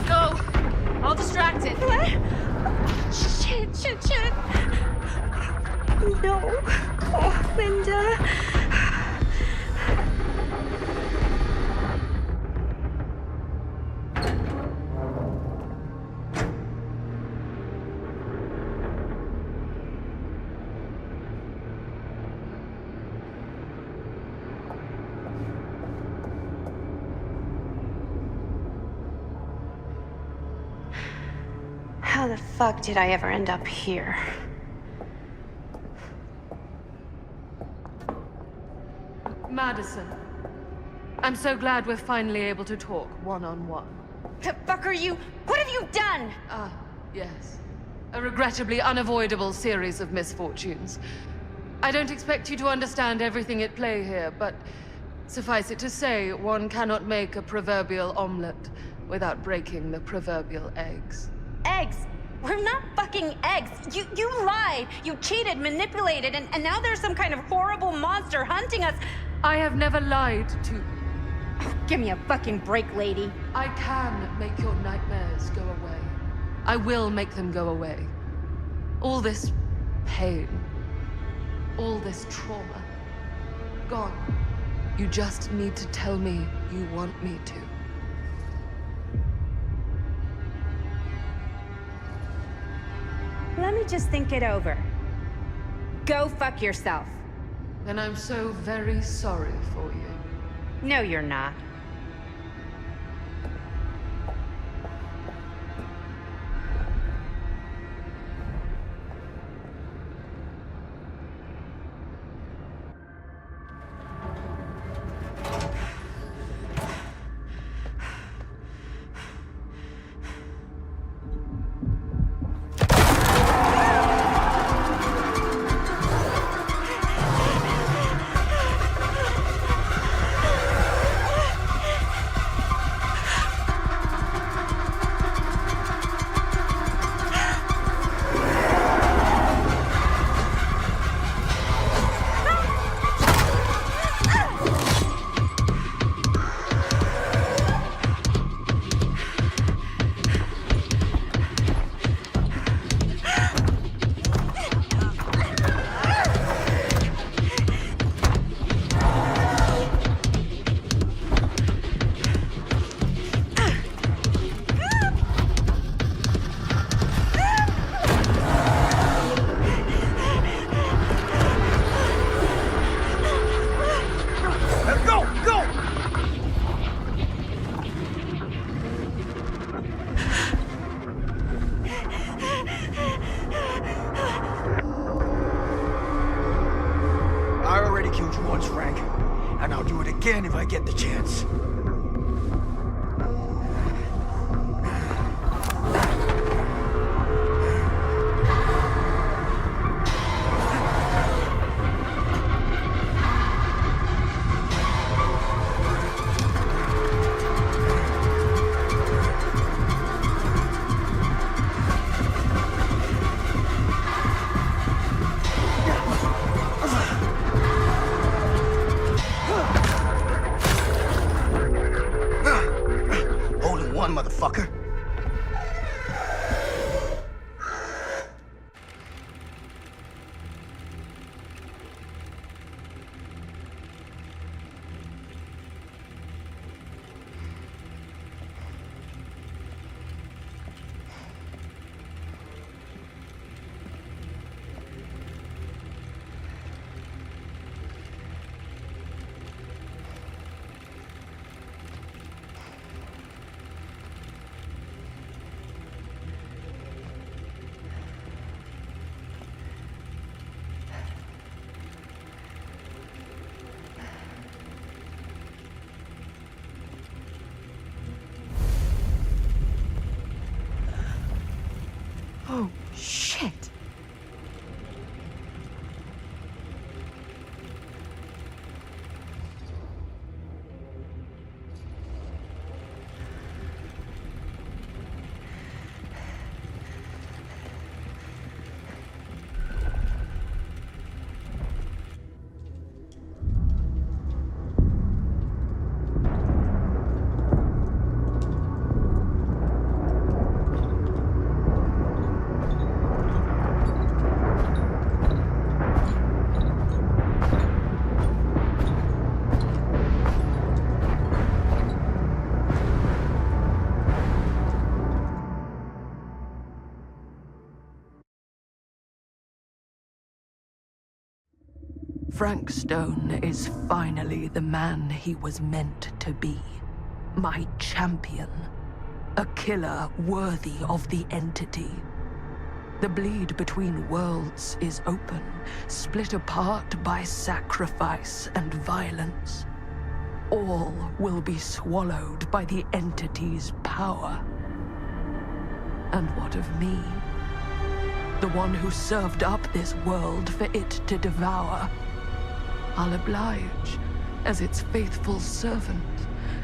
Go! I'll distract it. What? Shit. No. Oh, Linda. How the fuck did I ever end up here? Madison, I'm so glad we're finally able to talk one-on-one. The fuck are you? What have you done? Ah, yes. A regrettably unavoidable series of misfortunes. I don't expect you to understand everything at play here, but suffice it to say, one cannot make a proverbial omelet without breaking the proverbial eggs. Eggs? We're not fucking eggs. You lied. You cheated, manipulated, and now there's some kind of horrible monster hunting us. I have never lied to you. Oh, give me a fucking break, lady. I can make your nightmares go away. I will make them go away. All this pain, all this trauma, gone. You just need to tell me you want me to. Let me just think it over. Go fuck yourself. Then I'm so very sorry for you. No, you're not. again if I get the chance. Motherfucker. Frank Stone is finally the man he was meant to be. My champion. A killer worthy of the entity. The bleed between worlds is open, split apart by sacrifice and violence. All will be swallowed by the entity's power. And what of me? The one who served up this world for it to devour. I'll oblige as its faithful servant,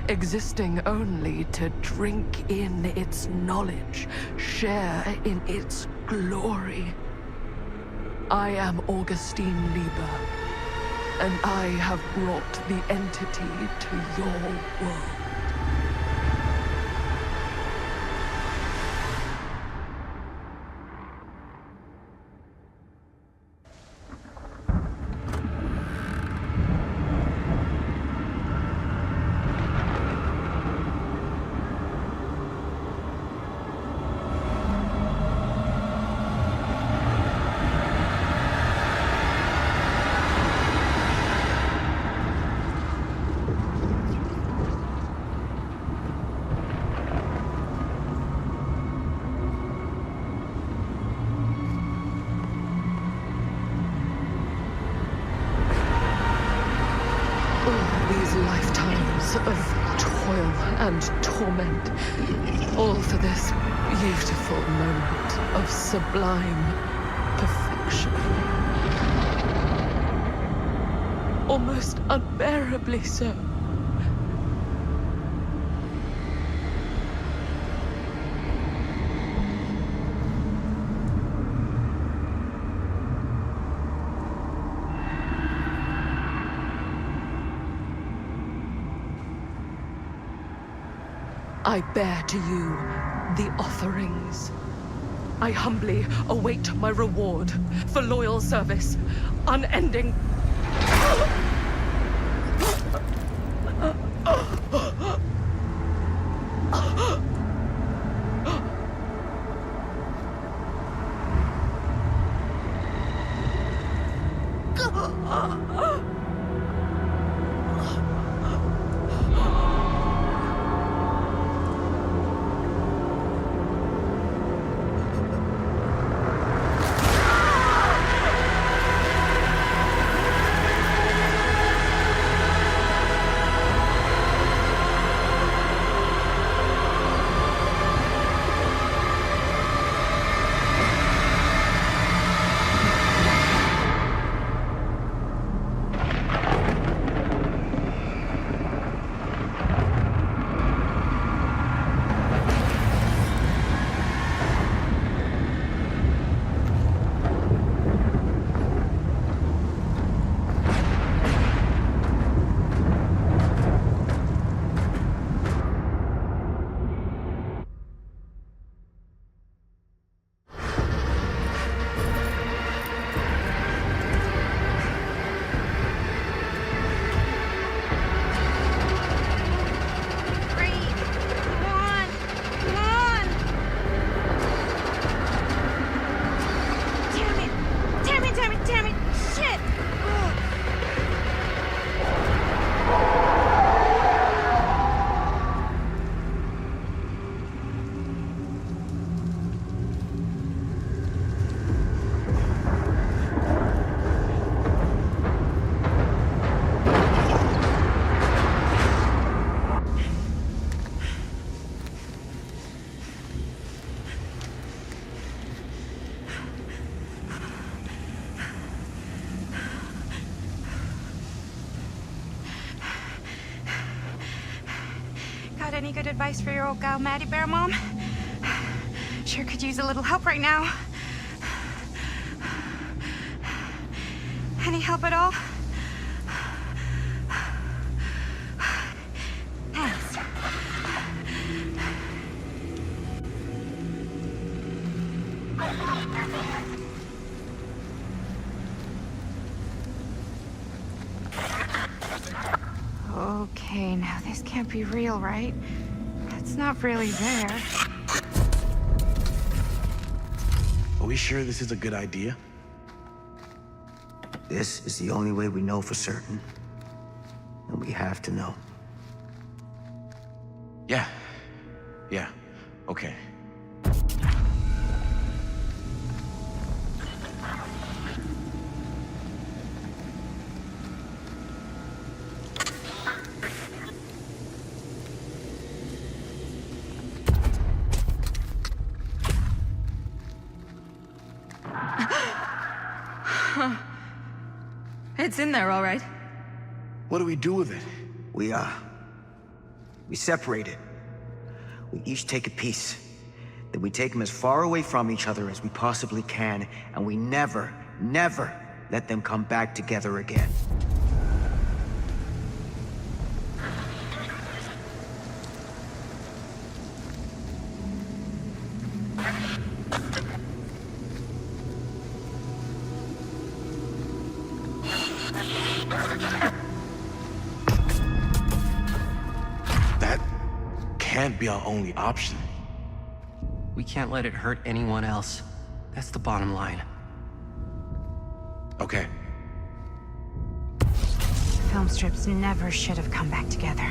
existing only to drink in its knowledge, share in its glory. I am Augustine Lieber, and I have brought the entity to your world. Lifetimes of toil and torment, all for this beautiful moment of sublime perfection. Almost unbearably so. I bear to you the offerings. I humbly await my reward for loyal service, unending. Any good advice for your old gal Maddie Bear Mom? Sure could use a little help right now. Any help at all? Thanks. Okay, now this can't be real, right? It's not really there. Are we sure this is a good idea? This is the only way we know for certain. And we have to know. Yeah. Yeah. Okay. It's in there, all right. What do we do with it? We separate it. We each take a piece. Then we take them as far away from each other as we possibly can, and we never, never let them come back together again. That can't be our only option. We can't let it hurt anyone else. That's the bottom line. Okay. Film strips never should have come back together.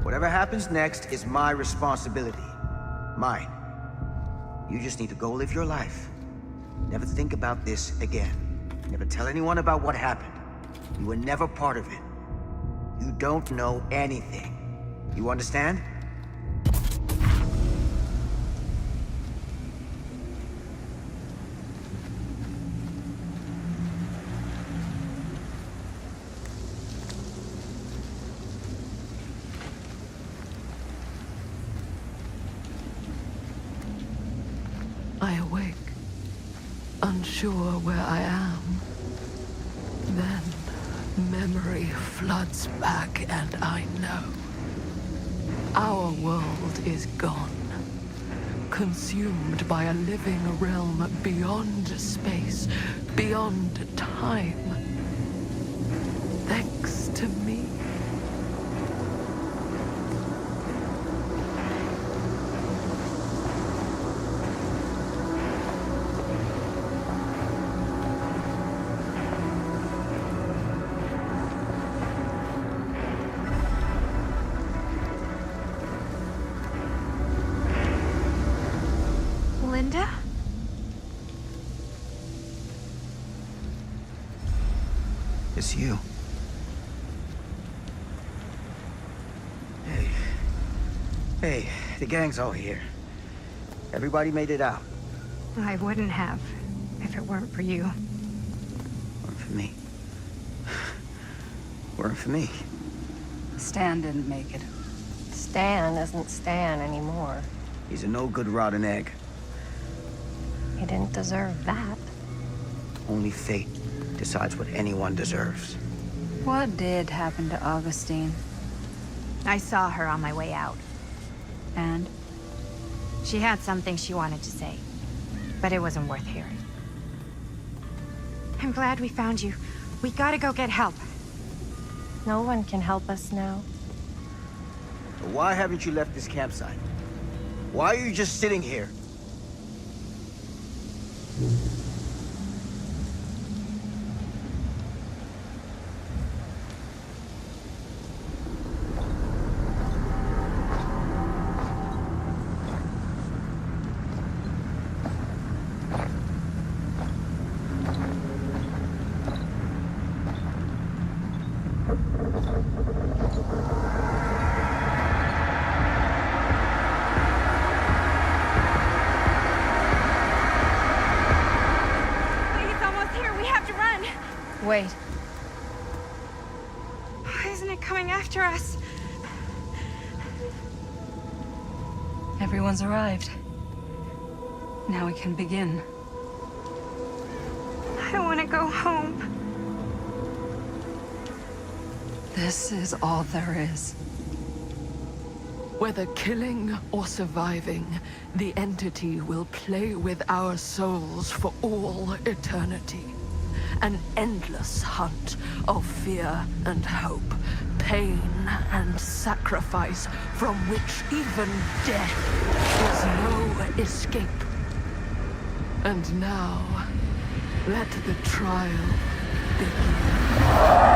Whatever happens next is my responsibility. Mine. You just need to go live your life. Never think about this again. Never tell anyone about what happened. You were never part of it. You don't know anything. You understand? I awake, unsure where I am. Then memory floods back and I know. Our world is gone. Consumed by a living realm beyond space, beyond time. Thanks to me. Linda? It's you. Hey. Hey, the gang's all here. Everybody made it out. I wouldn't have, if it weren't for you. Weren't for me. Weren't for me. Stan didn't make it. Stan isn't Stan anymore. He's a no-good rotten egg. He didn't deserve that. Only fate decides what anyone deserves. What did happen to Augustine? I saw her on my way out. And? She had something she wanted to say, but it wasn't worth hearing. I'm glad we found you. We gotta go get help. No one can help us now. So why haven't you left this campsite? Why are you just sitting here? Wait. Why isn't it coming after us? Everyone's arrived. Now we can begin. I want to go home. This is all there is. Whether killing or surviving, the entity will play with our souls for all eternity. an endless hunt of fear and hope, pain and sacrifice, from which even death is no escape. And now, let the trial begin.